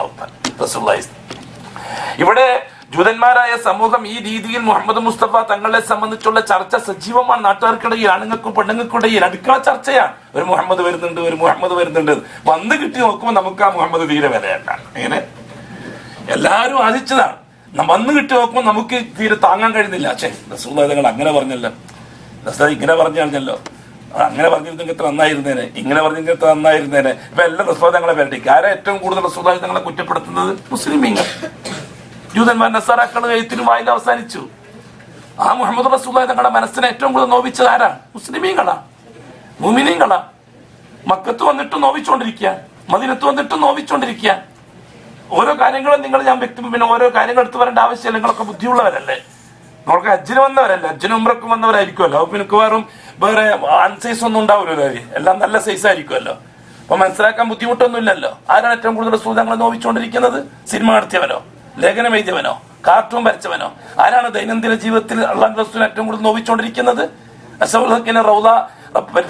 ഇവിടെ ജൂതന്മാരായ സമൂഹം ഈ രീതിയിൽ മുഹമ്മദ് മുസ്തഫ തങ്ങളെ സംബന്ധിച്ചുള്ള ചർച്ച സജീവമാണ്. നാട്ടുകാർക്കിടയിൽ, ആണുങ്ങൾക്കും പെണ്ണുങ്ങൾക്കിടയിൽ അടുക്കള ചർച്ചയാണ്. ഒരു മുഹമ്മദ് വരുന്നുണ്ട്. വന്ന് കിട്ടി നോക്കുമ്പോൾ നമുക്ക് ആ മുഹമ്മദ് തീരെ വിലയല്ല. ഇങ്ങനെ എല്ലാവരും ആദിച്ചതാണ്. വന്ന് കിട്ടി നോക്കുമ്പോൾ നമുക്ക് തീരെ താങ്ങാൻ കഴിയുന്നില്ല. റസൂലുള്ളാഹി തങ്ങൾ അങ്ങനെ പറഞ്ഞല്ലോ, റസൂലുള്ളാഹി ഇങ്ങനെ പറഞ്ഞു കഴിഞ്ഞല്ലോ, അങ്ങനെ പറഞ്ഞിരുന്നെങ്കിൽ ഇത്ര നന്നായിരുന്നേനെ, ഇങ്ങനെ പറഞ്ഞെങ്കിൽ ഇത്ര നന്നായിരുന്നേനെ. ഇപ്പൊ എല്ലാം റസൂലുള്ളാഹി തങ്ങളെ പേരടിക്കും. ആരാ ഏറ്റവും കൂടുതൽ റസൂലുള്ളാഹി തങ്ങളെ കുറ്റപ്പെടുത്തുന്നത്? മുസ്ലിമീങ്ങൾ. ജൂതന്മാർ നസാറാക്കൾ എഴുത്തിനും വായിൽ അവസാനിച്ചു. ആ മുഹമ്മദ് റസൂലുള്ളാഹി തങ്ങളുടെ മനസ്സിനെ ഏറ്റവും കൂടുതൽ നോവിച്ചത് ആരാ? മുസ്ലിമീങ്ങളാ, മുഅ്മിനീങ്ങളാ. മക്കത്ത് വന്നിട്ട് നോവിച്ചുകൊണ്ടിരിക്കുക, മദീനത്ത് വന്നിട്ട് നോവിച്ചുകൊണ്ടിരിക്കുക. ഓരോ കാര്യങ്ങളും ഞാൻ പിന്നെ ഓരോ കാര്യങ്ങൾ എടുത്തു വരേണ്ട ആവശ്യമില്ല. നിങ്ങളൊക്കെ ബുദ്ധിയുള്ളവരല്ലേ, നമ്മൾക്ക് ഹജ്ജിന് വന്നവരല്ലേ, ഹജ്ജിന് ഉംറക്കും വന്നവരായിരിക്കുമല്ലോ. അപ്പൊ എനിക്ക് വേറെ അൺസൈസ് ഒന്നും ഉണ്ടാവില്ലല്ലോ, എല്ലാം നല്ല സൈസ് ആയിരിക്കുമല്ലോ. അപ്പൊ മനസ്സിലാക്കാൻ ബുദ്ധിമുട്ടൊന്നുമില്ലല്ലോ. ആരാണ് ഏറ്റവും കൂടുതൽ റസൂൽ തങ്ങളെ നോവിച്ചുകൊണ്ടിരിക്കുന്നത്? സിനിമ നടത്തിയവനോ, ലേഖനം എഴുതിയവനോ, കാർട്ടൂൺ വരച്ചവനോ? ആരാണ് ദൈനംദിന ജീവിതത്തിൽ അള്ളാഹു റസൂലിനെ ഏറ്റവും കൂടുതൽ നോവിച്ചുകൊണ്ടിരിക്കുന്നത്? അസ്ഹബുൽ ഹഖിന്റെ റൗള,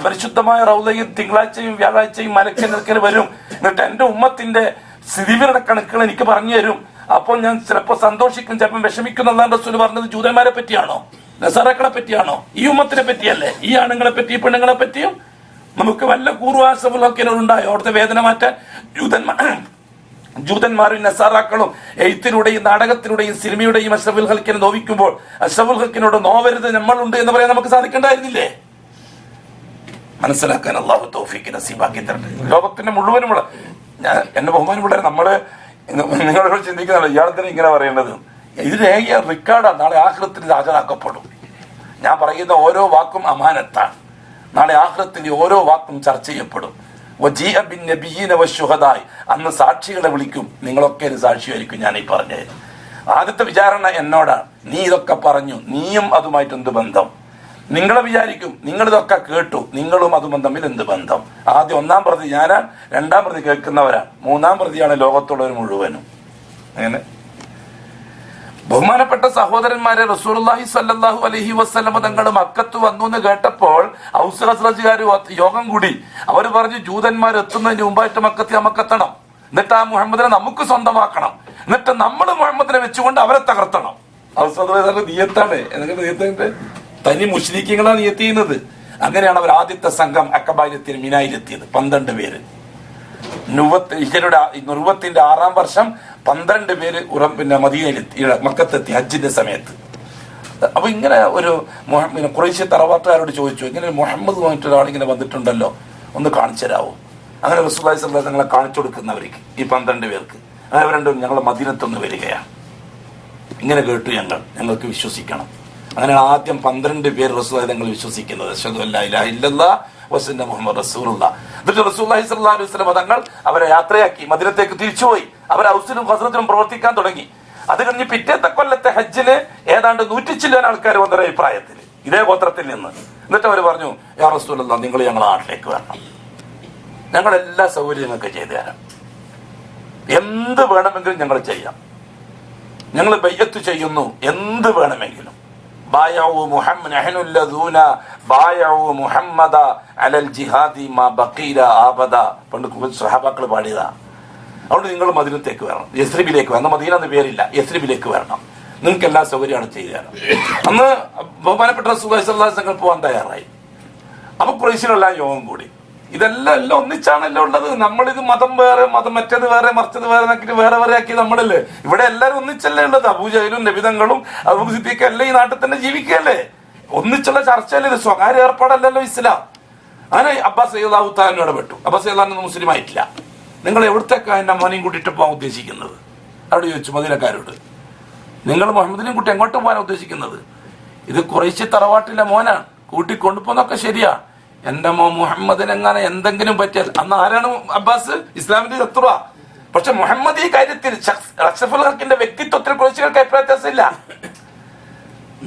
പരിശുദ്ധമായ റൗളയിൽ തിങ്കളാഴ്ചയും വ്യാഴാഴ്ചയും മലക്ക് നിൽക്കൽ വരും. എന്നിട്ട് എന്റെ ഉമ്മത്തിന്റെ സ്ഥിതിവിവര കണക്കുകൾ എനിക്ക് പറഞ്ഞു തരും. അപ്പോൾ ഞാൻ ചിലപ്പോൾ സന്തോഷിക്കും, ചിലപ്പോൾ വിഷമിക്കും. അല്ലാഹു റസൂൽ പറഞ്ഞത് ജൂതന്മാരെ പറ്റിയാണോ, നസാറാക്കളെ പറ്റിയാണോ? ഈ ഉമ്മത്തിനെ പറ്റിയല്ലേ? ഈ ആണുങ്ങളെ പറ്റി, പെണ്ണുങ്ങളെ പറ്റിയും നമുക്ക് വല്ല കൂറുവാസവുണ്ടായോ? അവിടുത്തെ വേദന മാറ്റാൻ ജൂതന്മാരും നസാറാക്കളും എഴുത്തിലൂടെയും നാടകത്തിലൂടെയും സിനിമയുടെയും അഷ്റഫുൽ ഹഖിനെ നോവിക്കുമ്പോൾ അഷ്റഫുൽ ഹഖിനോട് നോവരുത് നമ്മളുണ്ട് എന്ന് പറയാൻ നമുക്ക് സാധിക്കേണ്ടായിരുന്നില്ലേ? മനസ്സിലാക്കാൻ അള്ളാഹു തൗഫീഖ് നസീബാക്കി തരട്ടെ. ലോകത്തിന്റെ മുഴുവനുമുള്ള എന്റെ ബഹുമാനമുള്ള നിങ്ങളോട് ചിന്തിക്കുന്നതാണ് ഇയാൾ തന്നെ ഇങ്ങനെ പറയേണ്ടത്. ഇത് രേഖ റെക്കോർഡാണ്, നാളെ ആഖിറത്തിൽ ഹാജരാക്കപ്പെടും. ഞാൻ പറയുന്ന ഓരോ വാക്കും അമാനത്താണ്. നാളെ ആഖിറത്തിൽ ഓരോ വാക്കും ചർച്ച ചെയ്യപ്പെടും. അന്ന് സാക്ഷികളെ വിളിക്കും. നിങ്ങളൊക്കെ ഒരു സാക്ഷിയായിരിക്കും ഞാൻ ഈ പറഞ്ഞത്. ആദ്യത്തെ വിചാരണ എന്നോടാണ്. നീ ഇതൊക്കെ പറഞ്ഞു, നീയും അതുമായിട്ട് എന്ത് ബന്ധം? നിങ്ങളെ വിചാരിക്കും, നിങ്ങളിതൊക്കെ കേട്ടു, നിങ്ങളും അതും തമ്മിൽ എന്ത് ബന്ധം? ആദ്യം ഒന്നാം പ്രതി ഞാനാണ്, രണ്ടാം പ്രതി കേൾക്കുന്നവരാണ്, മൂന്നാം പ്രതിയാണ് ലോകത്തുള്ളവർ മുഴുവനും. അങ്ങനെ ബഹുമാനപ്പെട്ട സഹോദരന്മാരെ, റസൂലുള്ളാഹി സ്വല്ലല്ലാഹു അലൈഹി വസല്ലമ തങ്ങൾ മക്കത്ത് വന്നു എന്ന് കേട്ടപ്പോൾ ഔസ് ഖസ്റജുകാർ യോഗം കൂടി. അവർ പറഞ്ഞു, ജൂതന്മാർ എത്തുന്നതിന് മുമ്പായിട്ട് മക്കത്തെത്തണം, എന്നിട്ട് ആ മുഹമ്മദിനെ നമുക്ക് സ്വന്തമാക്കണം, എന്നിട്ട് നമ്മൾ മുഹമ്മദിനെ വെച്ചുകൊണ്ട് അവരെ തകർത്തണം. ഔസ് ഖസ്റജുകാരുടെ നിയത്താണ്. എന്തെങ്കിലും നിയത്തിന്റെ തനി മുശ്രിക്കുകളാണ് നിയത്ത് ചെയ്യുന്നത്. അങ്ങനെയാണ് അവർ ആദ്യത്തെ സംഘം അക്കബയിലെത്തി, മിനായിലെത്തിയത്. 12 പേര്. നുറുവത്തിന്റെ 6-ാം വർഷം 12 പേര് പിന്നെ മദീനയിലെത്തി, മക്കത്തെത്തി ഹജ്ജിന്റെ സമയത്ത്. അപ്പൊ ഇങ്ങനെ ഒരു ഖുറൈശി തറവാട്ടുകാരോട് ചോദിച്ചു, ഇങ്ങനെ മുഹമ്മദ് പറഞ്ഞിട്ട് ഒരാളിങ്ങനെ വന്നിട്ടുണ്ടല്ലോ, ഒന്ന് കാണിച്ചു തരാവോ? അങ്ങനെ റസൂലുള്ളാഹി സ്വല്ലല്ലാഹു അലൈഹി വസല്ലം ഞങ്ങളെ കാണിച്ചു കൊടുക്കുന്നവർക്ക്, ഈ 12 പേർക്ക്, അങ്ങനെ രണ്ടും ഞങ്ങളെ മദീനത്തൊന്ന് വരികയാണ്. ഇങ്ങനെ കേട്ടു, ഞങ്ങൾക്ക് വിശ്വസിക്കണം. അങ്ങനെയാണ് ആദ്യം 12 പേര് റസൂലുള്ളാഹി തങ്ങൾ വിശ്വസിക്കുന്നത്. അശ്ഹദു അല്ലാ ഇലാഹ ഇല്ലല്ലാഹ് വഅന്ന മുഹമ്മദ് റസൂലുള്ളാഹ്. എന്നിട്ട് റസൂലുള്ളാഹി സ്വല്ലല്ലാഹു അലൈഹി വസല്ലം തങ്ങൾ അവരെ യാത്രയാക്കി മദീനത്തേക്ക് തിരിച്ചുപോയി. അവർ ഔസിലും ഖസ്റജിലും പ്രവർത്തിക്കാൻ തുടങ്ങി. അത് കഴിഞ്ഞ് പിറ്റേത്തെ കൊല്ലത്തെ ഹജ്ജിന് ഏതാണ്ട് 100 ചില്ലാൻ ആൾക്കാർ വന്നൊരു അഭിപ്രായത്തിൽ, ഇതേ ഗോത്രത്തിൽ നിന്ന്. എന്നിട്ട് അവർ പറഞ്ഞു, യാ റസൂലല്ലാഹ്, നിങ്ങൾ ഞങ്ങളുടെ നാട്ടിലേക്ക് വരണം, ഞങ്ങൾ എല്ലാ സൗകര്യങ്ങളൊക്കെ ചെയ്തു തരാം, എന്ത് വേണമെങ്കിലും ഞങ്ങൾ ചെയ്യാം, ഞങ്ങൾ ബയ്യത്ത് ചെയ്യുന്നു, എന്ത് വേണമെങ്കിലും. പണ്ട് സ്വഹാബാക്കൾ പാടിയതാ. അതുകൊണ്ട് നിങ്ങൾ മദീനത്തേക്ക് വരണം, യസ്രിബിലേക്ക് വരണം. മദീന എന്ന് പേരില്ല, യസ്രിബിലേക്ക് വരണം, നിങ്ങൾക്ക് എല്ലാ സൗകര്യമാണ് ചെയ്തു തരാം. അന്ന് ബഹുമാനപ്പെട്ട റസൂലുള്ളാഹി സ്വല്ലല്ലാഹു അലൈഹി വസല്ലം പോകാൻ തയ്യാറായി. അപ്പൊ ഖുറൈശിലെല്ലാം യോഗം കൂടി. എല്ലാം ഒന്നിച്ചാണല്ലോ ഉള്ളത്. നമ്മളിത് മതം വേറെ, മറ്റത് വേറെ, മറിച്ചത് വേറെ നോക്കിയിട്ട് വേറെ ആക്കി നമ്മളല്ലേ. ഇവിടെ എല്ലാവരും ഒന്നിച്ചല്ലേ ഉള്ളത്. അബൂജഹലും നബിതങ്ങളും അബൂ സിദ്ദീഖും എല്ലാം ഈ നാട്ടിൽ തന്നെ ജീവിക്കുകയല്ലേ. ഒന്നിച്ചുള്ള ചർച്ചയല്ലേ ഇത്, സ്വകാര്യ ഏർപ്പാടല്ലല്ലോ ഇസ്ലാം. അങ്ങനെ അബ്ബാസ് റളിയല്ലാഹു തആല ഇടപെട്ടു. അബ്ബാസ് റളിയല്ലാഹു മുസ്ലിം ആയിട്ടില്ല. നിങ്ങൾ എവിടത്തേക്കാ എന്നെ മോനെയും കൂട്ടിയിട്ട് പോകാൻ ഉദ്ദേശിക്കുന്നത്? അവിടെ ചോദിച്ചു മദീനക്കാരോട്, നിങ്ങൾ മുഹമ്മദിനെയും കൂട്ടി എങ്ങോട്ട് പോകാനാണ് ഉദ്ദേശിക്കുന്നത്? ഇത് ഖുറൈശി തറവാട്ടിലെ മോനാണ്, കൂട്ടിക്കൊണ്ടുപോകുന്നൊക്കെ ശരിയാ. എന്റെ മുഹമ്മദിന് എങ്ങനെ എന്തെങ്കിലും പറ്റിയാൽ, അന്ന് ആരാണ് അബ്ബാസ്? ഇസ്ലാമിന്റെ ശത്രുവാ. പക്ഷെ മുഹമ്മദ് ഈ കാര്യത്തിൽ അഷ്റഫുൽ ഹഖിന്റെ വ്യക്തിത്വത്തിൽ ഖുറൈശികൾക്ക് അഭിപ്രായ വ്യത്യാസമില്ല.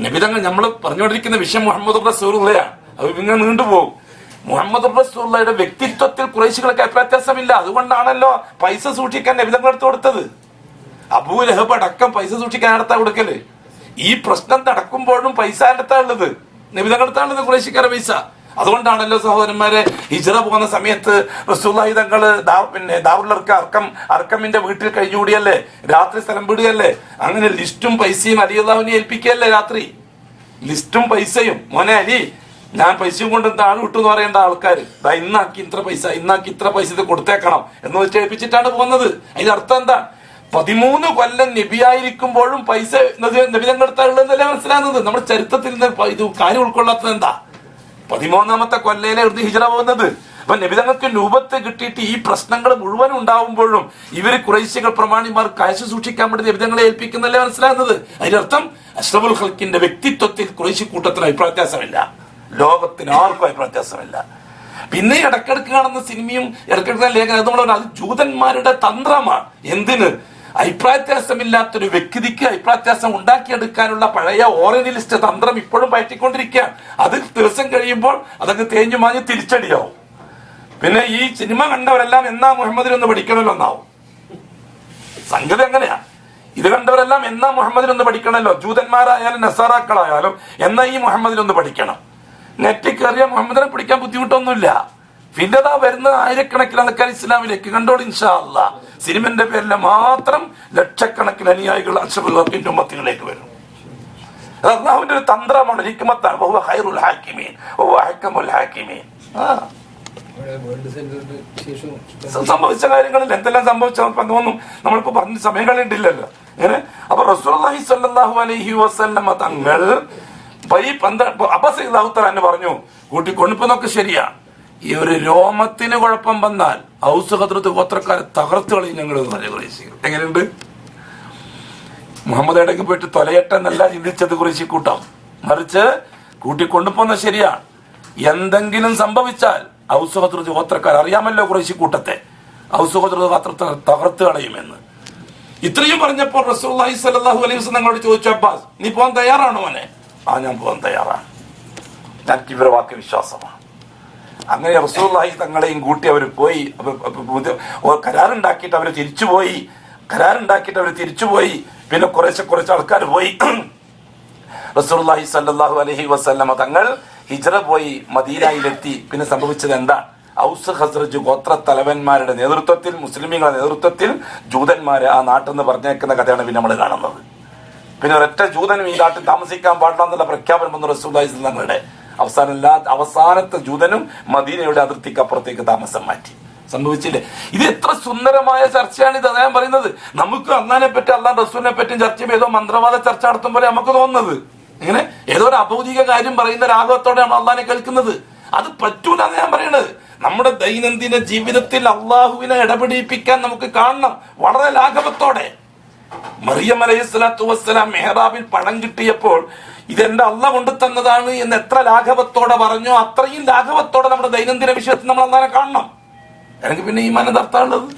നബിതങ്ങൾ നമ്മൾ പറഞ്ഞുകൊണ്ടിരിക്കുന്ന വിഷയം മുഹമ്മദ് റസൂലുള്ളാഹിയാണ്. അത് ഇങ്ങനെ നീണ്ടുപോകും. മുഹമ്മദ് റസൂലുള്ളാഹിയുടെ വ്യക്തിത്വത്തിൽ ഖുറൈശികൾക്ക് അഭിപ്രായ വ്യത്യാസമില്ല. അതുകൊണ്ടാണല്ലോ പൈസ സൂക്ഷിക്കാൻ നബിതങ്ങൾ എടുത്തു കൊടുത്തത്. അബൂ ലഹബ് അടക്കം പൈസ സൂക്ഷിക്കാൻ അടുത്താ കൊടുക്കല്. ഈ പ്രശ്നം നടക്കുമ്പോഴും പൈസ അടുത്താ ഉള്ളത്, നബിതങ്ങൾ അടുത്താണുള്ളത് ഖുറൈശിക്കാരുടെ പൈസ. അതുകൊണ്ടാണല്ലോ സഹോദരന്മാരെ, ഹിജ്റ പോകുന്ന സമയത്ത് റസൂലുള്ളാഹി തങ്ങൾ ദാറുൽ അർക്കമിന്റെ വീട്ടിൽ കഴിഞ്ഞുകൂടിയല്ലേ, രാത്രി സ്ഥലം വിടുകയല്ലേ. അങ്ങനെ ലിസ്റ്റും പൈസയും അലി അള്ളാഹുവിനെ ഏൽപ്പിക്കുകയല്ലേ രാത്രി, ലിസ്റ്റും പൈസയും. മോനെ അലി, ഞാൻ പൈസയും കൊണ്ട് താഴെ വിട്ടു എന്ന് പറയേണ്ട ആൾക്കാർ ഇന്നാക്കി ഇത്ര പൈസ, ഇന്നാക്കി ഇത്ര പൈസ ഇത് കൊടുത്തേക്കണം എന്ന് വെച്ച് ഏൽപ്പിച്ചിട്ടാണ് പോകുന്നത്. അതിന്റെ അർത്ഥം എന്താ? 13 കൊല്ലം നബിയായിരിക്കുമ്പോഴും പൈസ നബിതങ്ങൾ എടുത്താലുള്ളതല്ലേ മനസ്സിലാകുന്നത്. നമ്മുടെ ചരിത്രത്തിൽ നിന്ന് ഇത് കാര്യം ഉൾക്കൊള്ളാത്തത് എന്താ? 13ാമത്തെ കൊല്ലയിലായിരുന്നു ഹിജ്റ പോകുന്നത്. അപ്പൊ നബിതങ്ങൾക്ക് നൂബത്ത് കിട്ടിയിട്ട് ഈ പ്രശ്നങ്ങൾ മുഴുവൻ ഉണ്ടാവുമ്പോഴും ഇവര് ഖുറൈശികൾ പ്രമാണിമാർ കാശ് സൂക്ഷിക്കാൻ വേണ്ടി നബിതങ്ങളെ ഏൽപ്പിക്കുന്നല്ലേ മനസ്സിലാകുന്നത്. അതിനർത്ഥം അഷ്റഫുൽ ഖൽക്കിന്റെ വ്യക്തിത്വത്തിൽ ഖുറൈശി കൂട്ടത്തിന് അഭിപ്രായ വ്യത്യാസമില്ല, ലോകത്തിന് ആർക്കും അഭിപ്രായ വ്യത്യാസമില്ല. പിന്നെ ഇടക്കിടക്ക് കാണുന്ന സിനിമയും ഇടക്കിടക്ക് ലേഖനം അത് ജൂതന്മാരുടെ തന്ത്രമാണ്. എന്തിന്? അഭിപ്രായ വ്യത്യാസമില്ലാത്തൊരു വ്യക്തിക്ക് അഭിപ്രായ വ്യത്യാസം ഉണ്ടാക്കിയെടുക്കാനുള്ള പഴയ ഓറിയന്റലിസ്റ്റ് തന്ത്രം ഇപ്പോഴും പയറ്റിക്കൊണ്ടിരിക്കുകയാണ്. അത് ദിവസം കഴിയുമ്പോൾ അതങ്ങ് തേഞ്ഞു മാഞ്ഞ് തിരിച്ചടിയാവും. പിന്നെ ഈ സിനിമ കണ്ടവരെല്ലാം എന്നാ മുഹമ്മദിനൊന്ന് പഠിക്കണമല്ലോ എന്നാവും. സംഗതി അങ്ങനെയാ. ഇത് കണ്ടവരെല്ലാം എന്നാ മുഹമ്മദിനൊന്ന് പഠിക്കണമല്ലോ, ജൂതന്മാരായാലും നസാറാക്കളായാലും എന്നാ ഈ മുഹമ്മദിനൊന്ന് പഠിക്കണം. നെറ്റിൽ കയറിയ മുഹമ്മദിനെ പിടിക്കാൻ ബുദ്ധിമുട്ടൊന്നുമില്ല. പിന്നെതാ വരുന്ന ആയിരക്കണക്കിന് ആൾക്കാർ ഇസ്ലാമിലേക്ക് കണ്ടോളൂ ഇൻഷാ അല്ലാഹ്. സിനിമന്റെ പേരിൽ മാത്രം ലക്ഷക്കണക്കിന് അനുയായികൾ അഷ്റഫുൽ ഖൽക്കിന്റെ ഉമ്മത്തിലേക്ക് വരും. അത് അല്ലാഹുവിന്റെ ഒരു തന്ത്രമാണ്, ഹിക്മത്താണ്. വഹുവ ഖൈറുൽ ഹാക്കിമീൻ വഹുവ അഹ്കമുൽ ഹാക്കിമീൻ. സംഭവിച്ച കാര്യങ്ങളിൽ എന്തെല്ലാം സംഭവിച്ചൊന്നും നമ്മളിപ്പോ പറഞ്ഞ സമയങ്ങളില്ലല്ലോ. ഇങ്ങനെ അപ്പൊ റസൂലുള്ളാഹി സ്വല്ലല്ലാഹു അലൈഹി വസല്ലമ തങ്ങൾ അബ്ബാസ് റളിയല്ലാഹു തആല എന്ന് പറഞ്ഞു കൂട്ടിക്കൊണ്ടുപോന്നൊക്കെ ശരിയാ. ഈ ഒരു രോമത്തിന് കുഴപ്പം വന്നാൽ ഔസ് ഖദ്റത്ത് ഗോത്രക്കാരെ തകർത്ത് കളയും ഞങ്ങൾ. എങ്ങനെയുണ്ട്? മുഹമ്മദ് ഇടയ്ക്ക് പോയിട്ട് തൊലയട്ടെ എന്നല്ല ചിന്തിച്ചത് ഖുറൈശി കൂട്ടം, മറിച്ച് കൂട്ടിക്കൊണ്ടുപോകുന്ന ശരിയാണ്. എന്തെങ്കിലും സംഭവിച്ചാൽ ഔസ് ഖദ്റത്ത് ഗോത്രക്കാർ അറിയാമല്ലോ ഖുറൈശി കൂട്ടത്തെ, ഔസ് ഖദ്റത്ത് ഗോത്രത്തെ തകർത്ത് കളയുമെന്ന്. ഇത്രയും പറഞ്ഞപ്പോൾ റസൂലുള്ളാഹി സ്വല്ലല്ലാഹു അലൈഹി വസല്ലം ഞങ്ങളോട് ചോദിച്ചു, അബ്ബാസ് നീ പോകാൻ തയ്യാറാണോ മോനെ? ഞാൻ പോകാൻ തയ്യാറാണ്, എനിക്ക് ഇവരെ വാക്ക് വിശ്വാസമാണ്. അങ്ങനെ റസൂലുള്ളാഹി തങ്ങളെയും കൂട്ടി അവർ പോയി. കരാറുണ്ടാക്കിയിട്ട് അവർ തിരിച്ചുപോയി. പിന്നെ കുറച്ച് ആൾക്കാർ പോയി. റസൂലുള്ളാഹി സ്വല്ലല്ലാഹു അലൈഹി വസല്ലമ തങ്ങൾ ഹിജ്റ പോയി മദീനയിലെത്തി. പിന്നെ സംഭവിച്ചത് എന്താണ്? ഔസ് ഖസ്റജ് ഗോത്ര തലവന്മാരുടെ നേതൃത്വത്തിൽ, മുസ്ലിമീങ്ങളുടെ നേതൃത്വത്തിൽ ജൂതന്മാരെ ആ നാട്ടിൽ നിന്ന് പറഞ്ഞേക്കുന്ന കഥയാണ് പിന്നെ നമ്മൾ കാണുന്നത്. പിന്നെ ഒരൊറ്റ ജൂതനും ഈ നാട്ടിൽ താമസിക്കാൻ പാടില്ല എന്നുള്ള പ്രഖ്യാപനം വന്നു റസൂലുള്ളാഹി തങ്ങളുടെ. അവസാനത്തെ ജൂതനും മദീനയുടെ അതിർത്തിക്ക് അപ്പുറത്തേക്ക് താമസം മാറ്റി. സംഭവിച്ചില്ലേ? ഇത് എത്ര സുന്ദരമായ ചർച്ചയാണ് ഇത്. ഞാൻ പറയുന്നത് നമുക്ക് അള്ളാഹിനെ പറ്റി അള്ളാഹ് റസൂലിനെ പറ്റിയും ചർച്ച ചെയ്യും ഏതോ മന്ത്രവാദ ചർച്ച നടത്തുമ്പോൾ നമുക്ക് തോന്നുന്നത് ഇങ്ങനെ ഏതോ ഒരു അഭൗതിക കാര്യം പറയുന്ന രാഗത്തോടെയാണ് അള്ളാഹിനെ കേൾക്കുന്നത്. അത് പറ്റൂല എന്ന് ഞാൻ പറയണത്. നമ്മുടെ ദൈനംദിന ജീവിതത്തിൽ അള്ളാഹുവിനെ ഇടപെടിപ്പിക്കാൻ നമുക്ക് കാണണം വളരെ ലാഘവത്തോടെ. മറിയം അലൈഹിസ്സലാത്തു വസ്സലാം മെഹ്റാബിൽ പണം കിട്ടിയപ്പോൾ ഇതെന്റെ അള്ളാഹ് കൊണ്ടു തന്നതാണ് എന്ന് എത്ര ലാഘവത്തോടെ പറഞ്ഞോ അത്രയും ലാഘവത്തോടെ നമ്മുടെ ദൈനംദിന വിഷയത്തിൽ നമ്മൾ അള്ളാഹിനെ കാണണം. എനിക്ക് പിന്നെ ഈ മനതർത്ഥാനുള്ളത്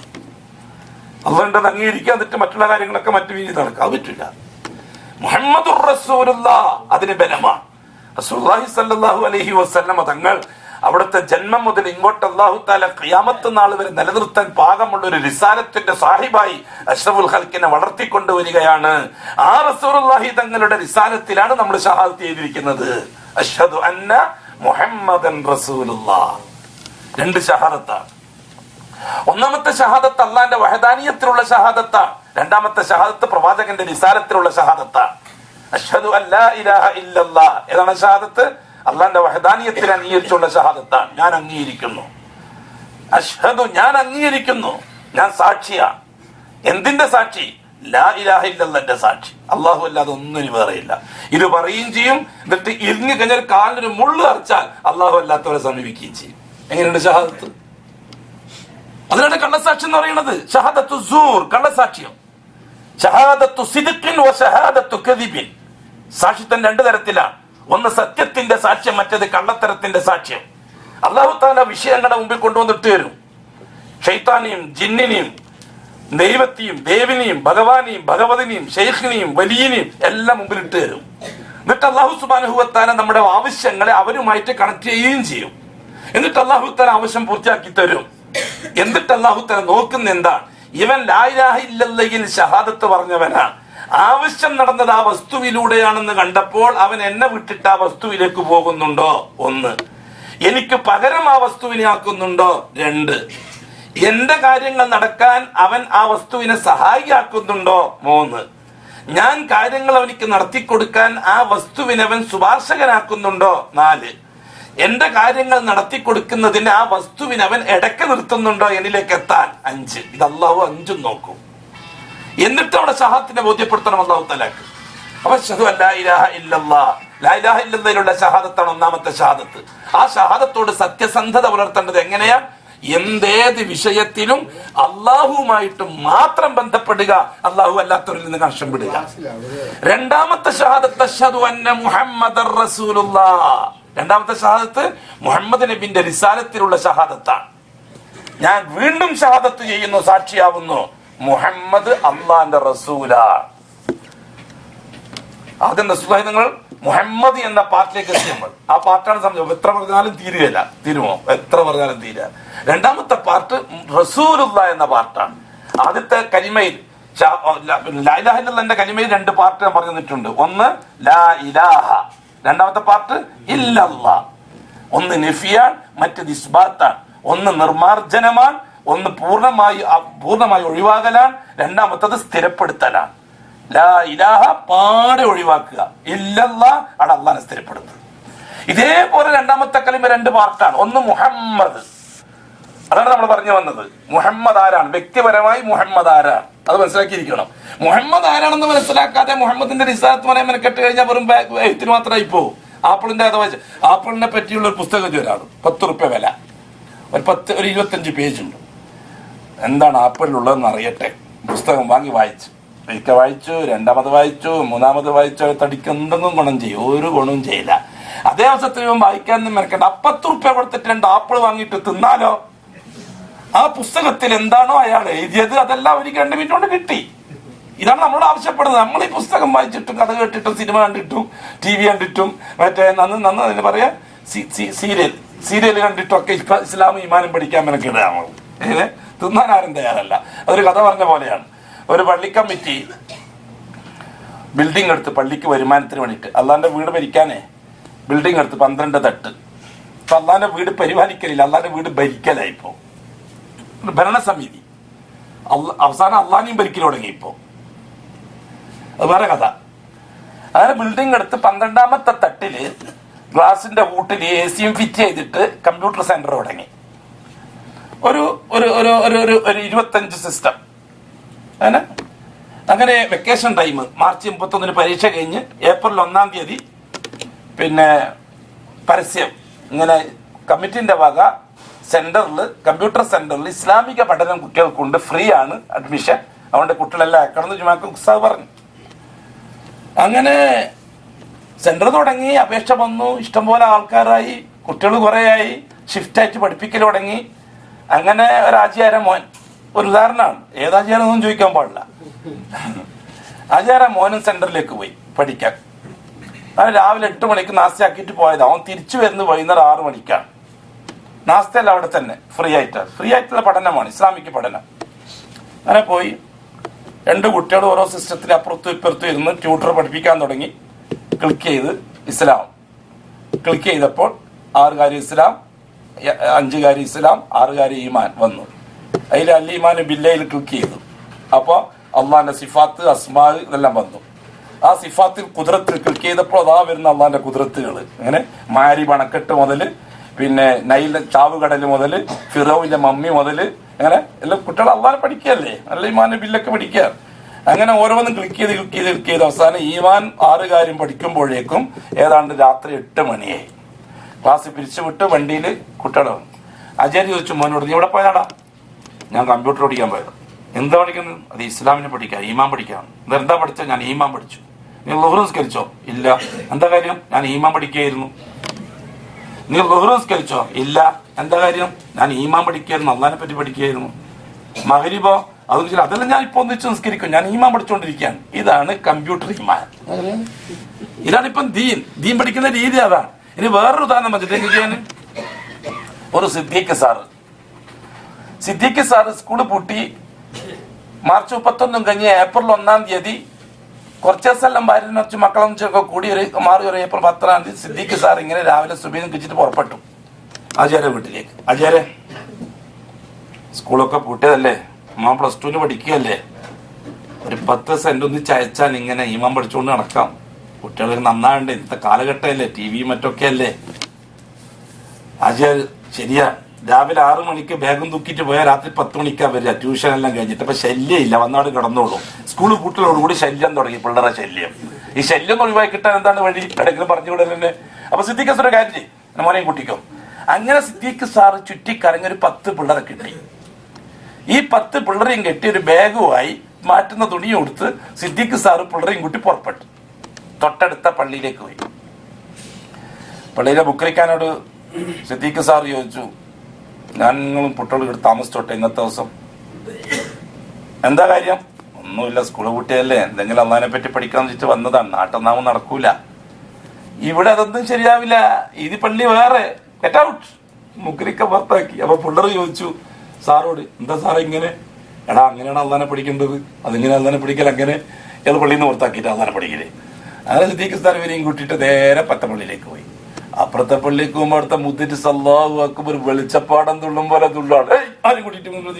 അള്ളാഹുണ്ട് അംഗീകരിക്കുക, എന്നിട്ട് മറ്റുള്ള കാര്യങ്ങളൊക്കെ മറ്റു രീതിയിൽ നടക്കുക. അത് പറ്റില്ല. മുഹമ്മദുർ റസൂലുള്ളാഹ് അതിന് ബലമാണ്. റസൂലുള്ളാഹി സ്വല്ലല്ലാഹു അലൈഹി വസല്ലമ തങ്ങൾ അവിടുത്തെ ജന്മം മുതൽ ഇങ്ങോട്ട് അല്ലാഹു തആല ഖിയാമത്ത് നാൾ വരെ നിലനിർത്താൻ പാകമുള്ള ഒരു റിസാലത്തിന്റെ സാഹിബായി അഷ്റഫുൽ ഖൽക്കിനെ വളർത്തിക്കൊണ്ടുവരികയാണ്. ആ റസൂലുള്ളാഹി തങ്ങളുടെ റിസാലത്തിലാണ് നമ്മൾ ഷഹാദത്ത് ചെയ്തിരിക്കുന്നത്. അഷ്ഹദു അന്ന മുഹമ്മദൻ റസൂലുള്ളാഹ്. 2 ഷഹാദത്താണ്. ഒന്നാമത്തെ ഷഹാദത്ത് അള്ളാന്റെ വഹദാനിയത്തിലുള്ള ഷഹാദത്താണ്. രണ്ടാമത്തെ ഷഹാദത്ത് പ്രവാചകന്റെ റിസാലത്തിലുള്ള ഷഹാദത്താണ്. അഷ്ഹദു അല്ലാ ഇലാഹ ഇല്ലല്ലാഹ്. ഏതാണ് ഷഹാദത്ത്? അള്ളാന്റെ വഹദാനിയത്തിൽ അംഗീകരിച്ചുള്ള ഷഹാദത്താണ്. ഞാൻ അംഗീകരിക്കുന്നു. അഷ്ഹദു, ഞാൻ അംഗീകരിക്കുന്നു, ഞാൻ സാക്ഷിയാണ്. എന്തിന്റെ സാക്ഷി? ലാ ഇലാഹ ഇല്ലല്ലാഹന്റെ സാക്ഷി. അള്ളാഹു അല്ലാതെ ഒന്നിനും വേറെയില്ല. ഇത് പറയുകയും ചെയ്യും. എന്നിട്ട് ഇരിഞ്ഞു കഴിഞ്ഞാൽ കാലിനൊരു മുള്ളു അറച്ചാൽ അള്ളാഹു അല്ലാത്തവരെ സമീപിക്കുകയും ചെയ്യും. എങ്ങനെയുണ്ട് ഷഹാദത്ത്? അതിനാണ് കള്ളസാക്ഷി എന്ന് പറയുന്നത്. ഷഹാദത്തു സൂർ, കള്ളസാക്ഷ്യം. ഷഹാദത്തു സിദ്ഖിൻ വ ഷഹാദത്തു കദിബിൻ. സാക്ഷിത്വം 2 തരത്തിലാണ്. ഒന്ന് സത്യത്തിന്റെ സാക്ഷ്യം, മറ്റേത് കള്ളത്തരത്തിന്റെ സാക്ഷ്യം. അല്ലാഹു തആല വിഷയങ്ങളുടെ മുമ്പിൽ കൊണ്ടുവന്നിട്ട് തരും. ശൈത്താനെയും ജിന്നിനെയും ദൈവത്തെയും ദേവിനെയും ഭഗവാനെയും ഭഗവതിനെയും ഷെയ്ഖിനെയും വലിയനെയും എല്ലാം മുമ്പിൽ ഇട്ട് തരും. എന്നിട്ട് അല്ലാഹു സുബ്ഹാനഹു വ തആല നമ്മുടെ ആവശ്യങ്ങളെ അവരുമായിട്ട് കണക്ട് ചെയ്യുകയും ചെയ്യും. എന്നിട്ട് അല്ലാഹു തആല ആവശ്യം പൂർത്തിയാക്കി തരും. എന്നിട്ട് അല്ലാഹു തആല നോക്കുന്ന എന്താണ്? ഇവൻ ലാ ഇലാഹ ഇല്ലല്ലഹിൽ ഷഹാദത്ത് പറഞ്ഞവനാണ്. ആവശ്യം നടന്നത് ആ വസ്തുവിലൂടെയാണെന്ന് കണ്ടപ്പോൾ അവൻ എന്നെ വിട്ടിട്ട് ആ വസ്തുവിലേക്ക് പോകുന്നുണ്ടോ? 1. എനിക്ക് പകരം ആ വസ്തുവിനെ ആക്കുന്നുണ്ടോ? 2. എന്റെ കാര്യങ്ങൾ നടക്കാൻ അവൻ ആ വസ്തുവിനെ സഹായിയാക്കുന്നുണ്ടോ? 3. ഞാൻ കാര്യങ്ങൾ അവനിക്ക് നടത്തിക്കൊടുക്കാൻ ആ വസ്തുവിനെ അവൻ ശുപാർശകനാക്കുന്നുണ്ടോ? 4. എന്റെ കാര്യങ്ങൾ നടത്തിക്കൊടുക്കുന്നതിന് ആ വസ്തുവിനെ അവൻ ഇടയ്ക്ക് നിർത്തുന്നുണ്ടോ എന്നിലേക്ക് എത്താൻ? 5. ഇത് അല്ലാഹു 5 നോക്കും. എന്നിട്ട് അവിടെ ഷഹാദത്തിനെ ബോധ്യപ്പെടുത്തണം അല്ലാഹു തആലക്ക്. അപ്പൊ അശ്ഹദു അല്ലാ ഇലാഹ ഇല്ലല്ലാഹ്, ലാ ഇലാഹ ഇല്ലല്ലാഹിലുള്ള ഷഹാദത്താണ് ഒന്നാമത്തെ ഷഹാദത്ത്. ആ ഷഹാദത്തോട് സത്യസന്ധത പുലർത്തേണ്ടത് എങ്ങനെയാ? എന്തേത് വിഷയത്തിലും അള്ളാഹുമായിട്ട് മാത്രം ബന്ധപ്പെടുക, അള്ളാഹു അല്ലാത്തവരിൽ നിന്ന് കർഷം വിടുക. രണ്ടാമത്തെ ഷഹാദത്ത് അശ്ഹദു അന്ന മുഹമ്മദർ റസൂലുള്ളാഹ്. രണ്ടാമത്തെ ഷഹാദത്ത് മുഹമ്മദ് നബിന്റെ റിസാലത്തിലുള്ള ഷഹാദത്താണ്. ഞാൻ വീണ്ടും ഷഹാദത്ത് ചെയ്യുന്നു, സാക്ഷിയാവുന്നു, മുഹമ്മദ് അള്ളാന്റെ റസൂലാണ്. ആദ്യം റസൂലായി നിങ്ങൾ മുഹമ്മദ് എന്ന പാർട്ടിലേക്ക് എത്തിയപ്പോൾ ആ പാർട്ടാണ് സംബന്ധിച്ചത്. എത്ര പറഞ്ഞാലും തീരുകയില്ല. തീരുമോ? എത്ര പറഞ്ഞാലും തീരുക. രണ്ടാമത്തെ പാർട്ട് റസൂലുള്ള എന്ന പാർട്ടാണ്. ആദ്യത്തെ കലിമയിൽ ലാ ഇലാഹ ഇല്ലല്ലാഹ് കലിമയിൽ രണ്ട് പാർട്ട് ഞാൻ പറഞ്ഞിട്ടുണ്ട്. ഒന്ന് ലാ ഇലാഹ, രണ്ടാമത്തെ പാർട്ട് ഇല്ലല്ലാഹ്. ഒന്ന് നഫിയാണ്, മറ്റേത് ഇസ്ബാത്താണ്. ഒന്ന് നിർമാർജനമാണ്, ഒന്ന് പൂർണ്ണമായി ഒഴിവാകലാണ്, രണ്ടാമത്തത് സ്ഥിരപ്പെടുത്തലാണ്. ലാ ഇലാഹ പാടെ ഒഴിവാക്കുക, ഇല്ലല്ലാഹ് ആണ് അള്ളാഹനെ സ്ഥിരപ്പെടുത്തുക. ഇതേപോലെ രണ്ടാമത്തെ കലിമ രണ്ട് പാർട്ടാണ്. ഒന്ന് മുഹമ്മദ്, അതാണ് നമ്മൾ പറഞ്ഞു വന്നത്. മുഹമ്മദ് ആരാണ്? വ്യക്തിപരമായി മുഹമ്മദ് ആരാണ് അത് മനസ്സിലാക്കിയിരിക്കണം. മുഹമ്മദ് ആരാണെന്ന് മനസ്സിലാക്കാതെ മുഹമ്മദിന്റെ റിസാലത്ത് പറയാൻ മെനക്കെട്ട് കഴിഞ്ഞാൽ വെറും എഴുത്തിന് മാത്രമായി പോകും. ആപ്പിളിന്റെ ആപ്പിളിനെ പറ്റിയുള്ള ഒരു പുസ്തകം ഒരാൾ 10 റുപ്യ വില, ഒരു 25 പേജുണ്ട്. എന്താണ് ആപ്പിളിലുള്ളതെന്ന് അറിയട്ടെ. പുസ്തകം വാങ്ങി വായിച്ചു, ഒരിക്കൽ വായിച്ചു, രണ്ടാമത് വായിച്ചു, മൂന്നാമത് വായിച്ചു. തടിക്ക് എന്തെങ്കിലും ഗുണം ചെയ്യും? ഒരു ഗുണവും ചെയ്യില്ല. അതേ അവസരത്തിൽ വായിക്കാനൊന്നും മെനക്കണ്ട. 10 റുപ്യ കൊടുത്തിട്ട് 2 ആപ്പിൾ വാങ്ങിയിട്ട് തിന്നാലോ? ആ പുസ്തകത്തിൽ എന്താണോ അയാൾ എഴുതിയത് അതെല്ലാം എനിക്ക് 2 മിനിറ്റ് കൊണ്ട് കിട്ടി. ഇതാണ് നമ്മളോട് ആവശ്യപ്പെടുന്നത്. നമ്മൾ ഈ പുസ്തകം വായിച്ചിട്ടും കഥ കേട്ടിട്ടും സിനിമ കണ്ടിട്ടും TV കണ്ടിട്ടും മറ്റേ അതിന് പറയാ സീരിയൽ കണ്ടിട്ടും ഒക്കെ ഇസ്ലാമും ഈമാനും പഠിക്കാൻ മെനക്കിടുകയാണ്. തിന്നാൻ ആരും തയ്യാറല്ല. അതൊരു കഥ പറഞ്ഞ പോലെയാണ്. ഒരു പള്ളി കമ്മിറ്റി ബിൽഡിംഗ് എടുത്ത് പള്ളിക്ക് വരുമാനത്തിന് വേണ്ടിയിട്ട് അള്ളാന്റെ വീട് ഭരിക്കാനേ ബിൽഡിംഗ് എടുത്ത് 12 തട്ട്. ഇപ്പൊ അള്ളാന്റെ വീട് പരിപാലിക്കലില്ല, അള്ളാന്റെ വീട് ഭരിക്കലായി. ഇപ്പോ ഭരണസമിതി അവസാനം അള്ളാനെയും ഭരിക്കൽ തുടങ്ങി. ഇപ്പോ അത് വേറെ കഥ. അങ്ങനെ ബിൽഡിംഗ് എടുത്ത് 12ാമത്തെ തട്ടില് ഗ്ലാസിന്റെ കൂട്ടിൽ AC ഫിറ്റ് ചെയ്തിട്ട് കമ്പ്യൂട്ടർ സെന്റർ തുടങ്ങി. ഒരു 25 സിസ്റ്റം. അങ്ങനെ വെക്കേഷൻ ടൈം മാർച്ച് 31 പരീക്ഷ കഴിഞ്ഞ് ഏപ്രിൽ 1-ാം തീയതി പിന്നെ പരസ്യം ഇങ്ങനെ കമ്മിറ്റിന്റെ വക സെന്ററിൽ, കമ്പ്യൂട്ടർ സെന്ററിൽ ഇസ്ലാമിക പഠനം കുട്ടികൾക്കുണ്ട്, ഫ്രീ ആണ് അഡ്മിഷൻ, അതുകൊണ്ട് കുട്ടികളെല്ലാം അയക്കണം ജുമാക്ക് ഉസ്താദ് പറഞ്ഞു. അങ്ങനെ സെന്റർ തുടങ്ങി, അപേക്ഷ വന്നു, ഇഷ്ടംപോലെ ആൾക്കാരായി, കുട്ടികൾ കുറേയായി, ഷിഫ്റ്റായിട്ട് പഠിപ്പിക്കൽ തുടങ്ങി. അങ്ങനെ ഒരു ആചാര മോൻ, ഒരു ഉദാഹരണമാണ്, ഏതാചാരമൊന്നും ചോദിക്കാൻ പാടില്ല. ആചാര മോനും സെന്ററിലേക്ക് പോയി പഠിക്കാൻ. അവൻ രാവിലെ 8 മണിക്ക് നാസ്തയാക്കിയിട്ട് പോയത്. അവൻ തിരിച്ചു വരുന്നത് വൈകുന്നേരം 6 മണിക്കാണ്. നാസ്തയല്ല അവിടെ തന്നെ, ഫ്രീ ആയിട്ടുള്ള പഠനമാണ്, ഇസ്ലാമിക് പഠനം. അങ്ങനെ പോയി 2 കുട്ടികൾ ഓരോ സിസ്റ്റത്തിന് അപ്പുറത്തും ഇപ്പുറത്തും ഇരുന്ന് ട്യൂട്ടർ പഠിപ്പിക്കാൻ തുടങ്ങി. ക്ലിക്ക് ചെയ്ത് ഇസ്ലാം ക്ലിക്ക് ചെയ്തപ്പോൾ 6 കാര്യം ഇസ്ലാം, 5 കാര്യം ഇസ്ലാം, 6 കാര്യം ഈമാൻ വന്നു. അതിൽ അൽ ഈമാൻ ബില്ലയിൽ ക്ലിക്ക് ചെയ്തു. അപ്പോൾ അള്ളാന്റെ സിഫാത്ത്, അസ്മാ ഇതെല്ലാം വന്നു. ആ സിഫാത്തിൽ കുതിരത്തിൽ ക്ലിക്ക് ചെയ്തപ്പോൾ അതാ വരുന്ന അള്ളാന്റെ കുതിരത്തുകൾ. അങ്ങനെ മാരി അണക്കെട്ട് മുതൽ, പിന്നെ നൈലിന്റെ ചാവുകടൽ മുതൽ, ഫിറോവിന്റെ മമ്മി മുതൽ, അങ്ങനെ എല്ലാം കുട്ടികൾ അള്ളാനെ പഠിക്കുകയല്ലേ, അല്ല ഈമാന്റെ ബില്ലൊക്കെ പഠിക്കുക. അങ്ങനെ ഓരോന്നും ക്ലിക്ക് ചെയ്ത് അവസാനം ഈമാൻ 6 കാര്യം പഠിക്കുമ്പോഴേക്കും ഏതാണ്ട് രാത്രി 8 മണിയായി. ക്ലാസ് പിരിച്ചുവിട്ട് വണ്ടിയിൽ കുട്ടികൾ വന്നു. ആചാര്യ ചോദിച്ചു, മോനോട് നീ ഇവിടെ പോയാടാ? ഞാൻ കമ്പ്യൂട്ടർ പഠിക്കാൻ പോയത്. എന്താ പഠിക്കുന്നത്? അത് ഇസ്ലാമിനെ പഠിക്കാം, ഈമാൻ പഠിക്കാം. ഇതെന്താ പഠിച്ചോ? ഞാൻ ഈമാൻ പഠിച്ചു. നീ ളുഹ്ർ നിസ്കരിച്ചോ? ഇല്ല. എന്താ കാര്യം? ഞാൻ ഈമാൻ പഠിക്കുകയായിരുന്നു. നീ ളുഹ്ർ നിസ്കരിച്ചോ? ഇല്ല. എന്താ കാര്യം? ഞാൻ ഈമാൻ പഠിക്കുകയായിരുന്നു, അള്ളാഹിനെ പറ്റി പഠിക്കുകയായിരുന്നു. മഗ്രിബോ? അത് അതെല്ലാം ഞാൻ ഇപ്പൊ ഒന്നിച്ച് നിസ്കരിക്കും, ഞാൻ ഈമാൻ പഠിച്ചുകൊണ്ടിരിക്കുകയാണ്. ഇതാണ് കമ്പ്യൂട്ടർ ഈമാൻ. ഇതാണ് ഇപ്പം ദീൻ പഠിക്കുന്ന രീതി. അതാണ്. ഇനി വേറൊരു ഉദാഹരണം വെച്ചിട്ട്, ഒരു സിദ്ദീഖ് സാറ് സ്കൂള് പൂട്ടി മാർച്ച് 31 കഴിഞ്ഞ് ഏപ്രിൽ 1-ാം തീയതി കുറച്ച് ദിവസം ഭാര്യനെ വെച്ച് മക്കളും ചെറുക്കെ കൂടി മാറി ഒരു ഏപ്രിൽ 10-ാം തീയതി സിദ്ദീഖ് സാർ ഇങ്ങനെ രാവിലെ സുബീനും കഴിച്ചിട്ട് പുറപ്പെട്ടു ആചാര്യ വീട്ടിലേക്ക്. ആചാര്യ, സ്കൂളൊക്കെ പൂട്ടിയതല്ലേ, അമ്മ +2 പഠിക്കുകയല്ലേ, ഒരു 10 സെന്റ് ഒന്ന് ചയച്ചാൽ ഇങ്ങനെ ഈമാൻ പഠിച്ചുകൊണ്ട് നടക്കാം, കുട്ടികൾക്ക് നന്നാണ്ട്, ഇന്നത്തെ കാലഘട്ടമല്ലേ, TV മറ്റൊക്കെ അല്ലേ. ആചാര്യ, ശരിയാ, രാവിലെ 6 മണിക്ക് ബാഗും തൂക്കിയിട്ട് പോയാൽ രാത്രി 10 മണിക്കാ വരിക, ട്യൂഷൻ എല്ലാം കഴിഞ്ഞിട്ട്. അപ്പൊ ശല്യമില്ല, വന്നവിടെ കിടന്നോളൂ. സ്കൂൾ കൂട്ടിലോടുകൂടി ശല്യം തുടങ്ങി, പിള്ളേരെ ശല്യം. ഈ ശല്യം ഒഴിവാക്കി കിട്ടാൻ എന്താണ് വഴി? എവിടെയെങ്കിലും പറഞ്ഞു വിടൽ തന്നെ. അപ്പൊ സിദ്ദീഖ് സാർ കാര്യം ചെയ്യും, മോനെയും കുട്ടിക്കോ. അങ്ങനെ സിദ്ദീഖ് സാറ് ചുറ്റിക്കറങ്ങി 10 പിള്ളേരെ കിട്ടി. ഈ 10 പിള്ളേരെയും കെട്ടി ഒരു ബാഗുമായി മാറ്റുന്ന തുണി കൊടുത്ത് സിദ്ദീഖ് സാറ് പിള്ളേരെയും കൂട്ടി പുറപ്പെട്ടു. തൊട്ടടുത്ത പള്ളിയിലേക്ക് പോയി. പള്ളിയിലെ ബുക്കരിക്കാനോട് സിദ്ദീഖ് സാർ ചോദിച്ചു, ഞാൻ നിങ്ങളും കുട്ടികളും ഇവിടെ താമസിച്ചോട്ടെ ഇന്നത്തെ ദിവസം? എന്താ കാര്യം? ഒന്നുമില്ല, സ്കൂള് കുട്ടിയല്ലേ, എന്തെങ്കിലും അള്ളാഹിനെ പറ്റി പഠിക്കാന്ന് വെച്ചിട്ട് വന്നതാണ്. നാട്ടൊന്നാവും നടക്കൂല, ഇവിടെ അതൊന്നും ശരിയാവില്ല, ഇത് പള്ളി വേറെ, ഗെറ്റ് ഔട്ട്. മുക്കരിക്ക പുറത്താക്കി. അപ്പൊ പിള്ളേർ ചോദിച്ചു സാറോട്, എന്താ സാറേ ഇങ്ങനെ? എടാ അങ്ങനെയാണ് അള്ളാഹിനെ പഠിക്കേണ്ടത്, അതിങ്ങനെ അള്ളാഹിനെ പഠിക്കൽ അങ്ങനെ, ഏത് പള്ളിയിൽ നിന്ന് പുറത്താക്കിയിട്ട് അള്ളാഹിനെ പഠിക്കല്. അങ്ങനെ സിദ്ദീഖ് സാർ ഇവരെയും കൂട്ടിയിട്ട് നേരെ പത്തപ്പള്ളിയിലേക്ക് പോയി. അപ്പുറത്തെ പള്ളിക്ക് പോകുമ്പോ അടുത്ത മുദ്ദിട്ട് സല്ലാഹു അക്ബർ വെളിച്ചപ്പാടം തുള്ളും പോലെ തുള്ളാണ്. ആരും കൂട്ടിയിട്ട് നിൽക്കുന്നത്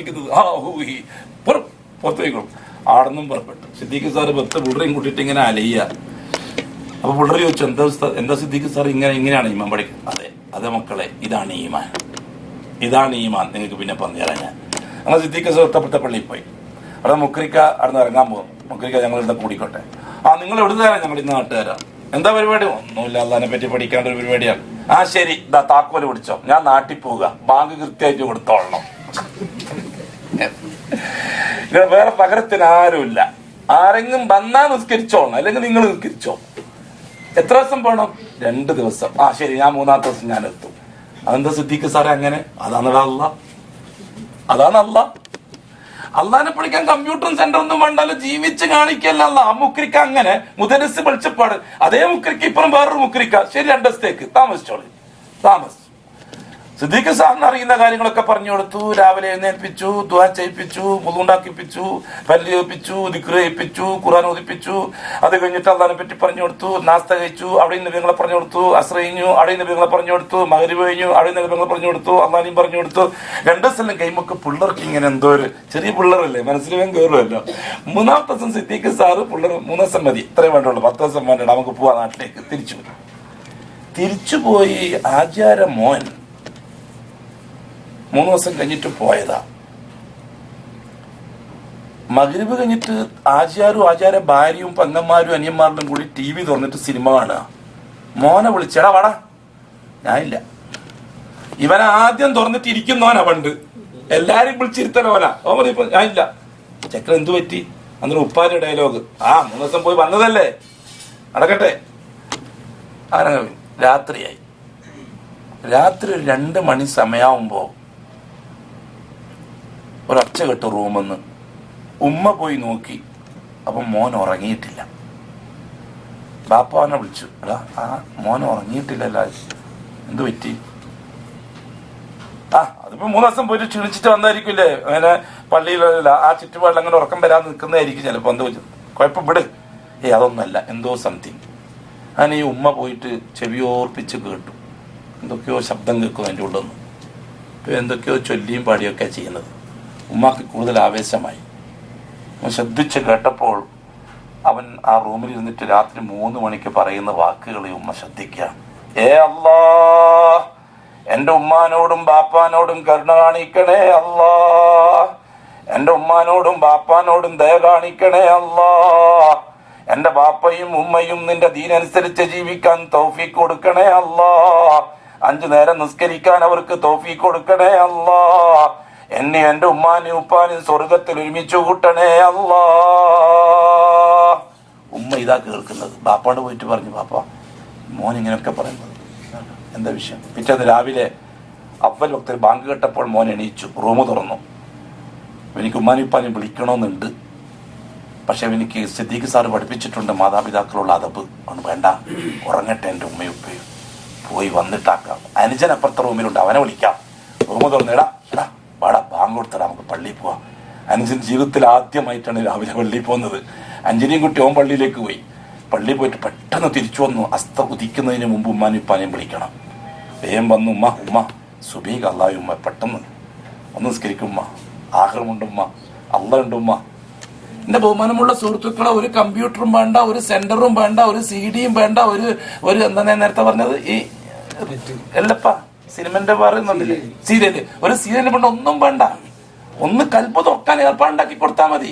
പുറത്തു പോയിക്കോളും. ആടന്നും പുറപ്പെട്ടു. സിദ്ദീഖ് സാർ 10 പിള്ളേരെയും കൂട്ടിയിട്ട് ഇങ്ങനെ അലയ്യ. അപ്പൊ പിള്ളേർ ചോദിച്ചു, എന്താ സിദ്ദീഖ് സാർ ഇങ്ങനെയാണ് ഈമാൻ പഠിക്കുന്നത്? അതെ മക്കളെ, ഇതാണ് ഈമാൻ, ഇതാണ് ഈമാൻ, നിങ്ങൾക്ക് പിന്നെ പറഞ്ഞുതരാം ഞാൻ. അങ്ങനെ സിദ്ദീഖ് സാർ തൊട്ടപ്പുറത്തെ പള്ളിയിൽ പോയി. അവിടെ മുക്കരിക്ക അവിടെ ഇറങ്ങാൻ പോകും. മുക്കരിക്ക ഞങ്ങൾ ഇവിടെ കൂടിക്കോട്ടെ. നിങ്ങൾ എവിടുന്നാരാ? ഞങ്ങൾ ഇന്ന് നാട്ടുകാരാ. എന്താ പരിപാടി? ഒന്നുമില്ല, അള്ളാഹിനെ പറ്റി പഠിക്കേണ്ട ഒരു പരിപാടിയാണ്. ശരി, ഇതാ താക്കോല് പിടിച്ചോ, ഞാൻ നാട്ടിൽ പോവുക, ബാങ്ക് കൃത്യമായിട്ട് കൊടുത്തോളണം. വേറെ പകരത്തിന് ആരുമില്ല, ആരെങ്കിലും വന്നാ നിസ്കരിച്ചോളണം, അല്ലെങ്കിൽ നിങ്ങൾ നിസ്കരിച്ചോ. എത്ര ദിവസം പോകണം? 2 ദിവസം. ശരി, ഞാൻ 3-ാമത്തെ ദിവസം ഞാൻ എത്തും. അതെന്താ സിദ്ദീഖ് സാറേ അങ്ങനെ? അതാണ് അള്ളാഹ്. അള്ളാഹിനെ പഠിക്കാൻ കമ്പ്യൂട്ടറും സെന്ററൊന്നും വേണ്ടല്ലോ, ജീവിച്ച് കാണിക്കല്ല അള്ളാഹ്. ആ മുക്രിക്ക അങ്ങനെ മുദരിസ് വെളിച്ചപ്പാട്, അതേ മുക്രിക്ക ഇപ്പുറം വേറൊരു മുക്രിക്ക. ശരി, 2 ദിവസത്തേക്ക് താമസിച്ചോളി. സിദ്ദീഖ് സാറിന് അറിയുന്ന കാര്യങ്ങളൊക്കെ പറഞ്ഞു കൊടുത്തു. രാവിലെ എഴുന്നേൽപ്പിച്ചു, ദുആ ചെയ്യിപ്പിച്ചു, വുളു ഉണ്ടാക്കിപ്പിച്ചു, പല്ല് ചെയ്യിപ്പിച്ചു, ദിക്ർ ചെയ്യിപ്പിച്ചു, ഖുർആൻ ഓതിപ്പിച്ചു. അത് കഴിഞ്ഞിട്ട് അള്ളാഹിനെ പറ്റി പറഞ്ഞു കൊടുത്തു. നാസ്ത കഴിച്ചു, അവിടെ നബികളെ പറഞ്ഞു കൊടുത്തു. അസ്ർ കഴിഞ്ഞു, അവിടെ നബികളെ പറഞ്ഞു കൊടുത്തു. മഗ്രിബ് കഴിഞ്ഞു, അവിടെ നബികളെ പറഞ്ഞു കൊടുത്തു. അള്ളാഹിനെയും പറഞ്ഞു കൊടുത്തു. 2 ദിവസം കഴിയുമ്പോൾ പിള്ളേർക്ക് ഇങ്ങനെ എന്തോ ഒരു ചെറിയ പിള്ളേരല്ലേ, മനസ്സിലും കയറുമല്ലോ. 3-ാമത്തെ ദിവസം സിദ്ദീഖ് സാറ് പിള്ളേർ 3 ദിവസം മതി, ഇത്രയും വേണ്ടുള്ളൂ, 10 ദിവസം വേണ്ട, നമുക്ക് പോവാ നാട്ടിലേക്ക്. തിരിച്ചുപോയി. ആചാര മോൻ 3 ദിവസം കഴിഞ്ഞിട്ട് പോയതാ. മഗ്രിബ് കഴിഞ്ഞിട്ട് ആചാര ഭാര്യയും പെങ്ങന്മാരും അനിയന്മാരിലും കൂടി TV തുറന്നിട്ട് സിനിമ കാണുക. മോനെ വിളിച്ചടാ വാടാ. ഞാനില്ല. ഇവനെ ആദ്യം തുറന്നിട്ട് ഇരിക്കുന്നവനാ പണ്ട്, എല്ലാരും വിളിച്ചിരുത്തനവനാ. ഇപ്പൊ ഞാനില്ല. ചക്ര എന്തു പറ്റി? അന്നൊരു ഉപ്പാന്റെ ഡയലോഗ്. 3 ദിവസം പോയി വന്നതല്ലേ, നടക്കട്ടെ. അങ്ങനെ രാത്രിയായി. രാത്രി 2 മണി സമയാവുമ്പോ ഒരൊച്ച കേട്ടു റൂമെന്ന്. ഉമ്മ പോയി നോക്കി. അപ്പൊ മോൻ ഉറങ്ങിയിട്ടില്ല. ബാപ്പാനെ വിളിച്ചു, എടാ മോൻ ഉറങ്ങിയിട്ടില്ലല്ലോ, എന്തു പറ്റി? അതിപ്പോ 3 ദിവസം പോയിട്ട് ക്ഷീണിച്ചിട്ട് വന്നായിരിക്കില്ലേ, അങ്ങനെ പള്ളിയിലല്ല ആ ചുറ്റുപാടിൽ അങ്ങനെ ഉറക്കം വരാതെ നിൽക്കുന്നതായിരിക്കും ചിലപ്പോ. എന്തോ കുഴപ്പം വിട്. അതൊന്നുമല്ല, എന്തോ സംതിങ്. അങ്ങനെ ഈ ഉമ്മ പോയിട്ട് ചെവിയോർപ്പിച്ച് കേട്ടു. എന്തൊക്കെയോ ശബ്ദം കേൾക്കും അതിൻ്റെ ഉള്ളിൽ നിന്ന്. എന്തൊക്കെയോ ചൊല്ലിയും പാടിയൊക്കെ ചെയ്യുന്നത്. ഉമ്മാക്ക് കൂടുതൽ ആവേശമായി. ശ്രദ്ധിച്ച് കേട്ടപ്പോൾ അവൻ ആ റൂമിൽ ഇരുന്നിട്ട് രാത്രി 3 മണിക്ക് പറയുന്ന വാക്കുകൾ ഈ ഉമ്മ ശ്രദ്ധിക്കുക. അല്ലാ, എന്റെ ഉമ്മാനോടും ബാപ്പാനോടും കരുണ കാണിക്കണേ അല്ലാ, എന്റെ ഉമ്മാനോടും ബാപ്പാനോടും ദയ കാണിക്കണേ അല്ലാ, എന്റെ ബാപ്പയും ഉമ്മയും നിന്റെ ദീനനുസരിച്ച് ജീവിക്കാൻ തൗഫീഖ് കൊടുക്കണേ അല്ലാ, 5 നേരം നിസ്കരിക്കാൻ അവർക്ക് തൗഫീഖ് കൊടുക്കണേ അല്ലാ, എന്നെ എന്റെ ഉമ്മാനും ഉപ്പാനും സ്വർഗത്തിൽ ഒരുമിച്ച് കൂട്ടണേ അല്ലാ. ഉമ്മ ഇതാ കേൾക്കുന്നത്. ബാപ്പാട് പോയിട്ട് പറഞ്ഞു, ബാപ്പ മോൻ ഇങ്ങനെയൊക്കെ പറയുന്നത് എന്താ വിഷയം? പിറ്റേന്ന് രാവിലെ അവൽ വക്തിൽ ബാങ്ക് കേട്ടപ്പോൾ മോൻ എണീച്ചു, റൂം തുറന്നു. എനിക്ക് ഉമ്മാനും ഉപ്പാനും വിളിക്കണമെന്നുണ്ട്, പക്ഷെ എനിക്ക് സിദ്ദീഖ് സാറ് പഠിപ്പിച്ചിട്ടുണ്ട് മാതാപിതാക്കളുള്ള അതബ്. അവന് വേണ്ട, ഉറങ്ങട്ടെ എൻ്റെ ഉമ്മയും ഉപ്പയും, പോയി വന്നിട്ടാക്കാം. അനുജൻ അപ്പുറത്തെ റൂമിലുണ്ട്, അവനെ വിളിക്കാം. റൂം തുറന്ന് എടാ വാടാ, ബാങ്ക് കൊടുത്തടാ, നമുക്ക് പള്ളിയിൽ പോവാം. അനുജൻ ജീവിതത്തിൽ ആദ്യമായിട്ടാണ് രാവിലെ പള്ളിയിൽ പോകുന്നത്. അഞ്ജലിയും കുട്ടി ഓൻ പള്ളിയിലേക്ക് പോയി. പള്ളിയിൽ പോയിട്ട് പെട്ടെന്ന് തിരിച്ചു വന്നു. അസ്ത ഉദിക്കുന്നതിന് മുമ്പ് ഉമ്മാനും ഉപ്പാനെയും വിളിക്കണം. വേഗം വന്നു. ഉമ്മ സുബീഖ് അള്ളാഹി ഉമ്മ, പെട്ടെന്ന് ഒന്ന് നിസ്കരിക്കും ഉമ്മ, ആഗ്രഹമുണ്ട് ഉമ്മ, അള്ള ഉണ്ട് ഉമ്മ. എന്റെ ബഹുമാനമുള്ള സുഹൃത്തുക്കളെ, ഒരു കമ്പ്യൂട്ടറും വേണ്ട, ഒരു സെന്ററും വേണ്ട, ഒരു CD യും വേണ്ട, ഒരു എന്താ നേരത്തെ പറഞ്ഞത്, ഈ എല്ലപ്പ സിനിമന്റെ പറയുന്നുണ്ടല്ലേ, സീരിയല്. ഒരു സീരിയല് കൊണ്ട് ഒന്നും വേണ്ട, ഒന്ന് കൽപ്പ് തുറക്കാൻ ഏർപ്പാടുണ്ടാക്കി കൊടുത്താൽ മതി.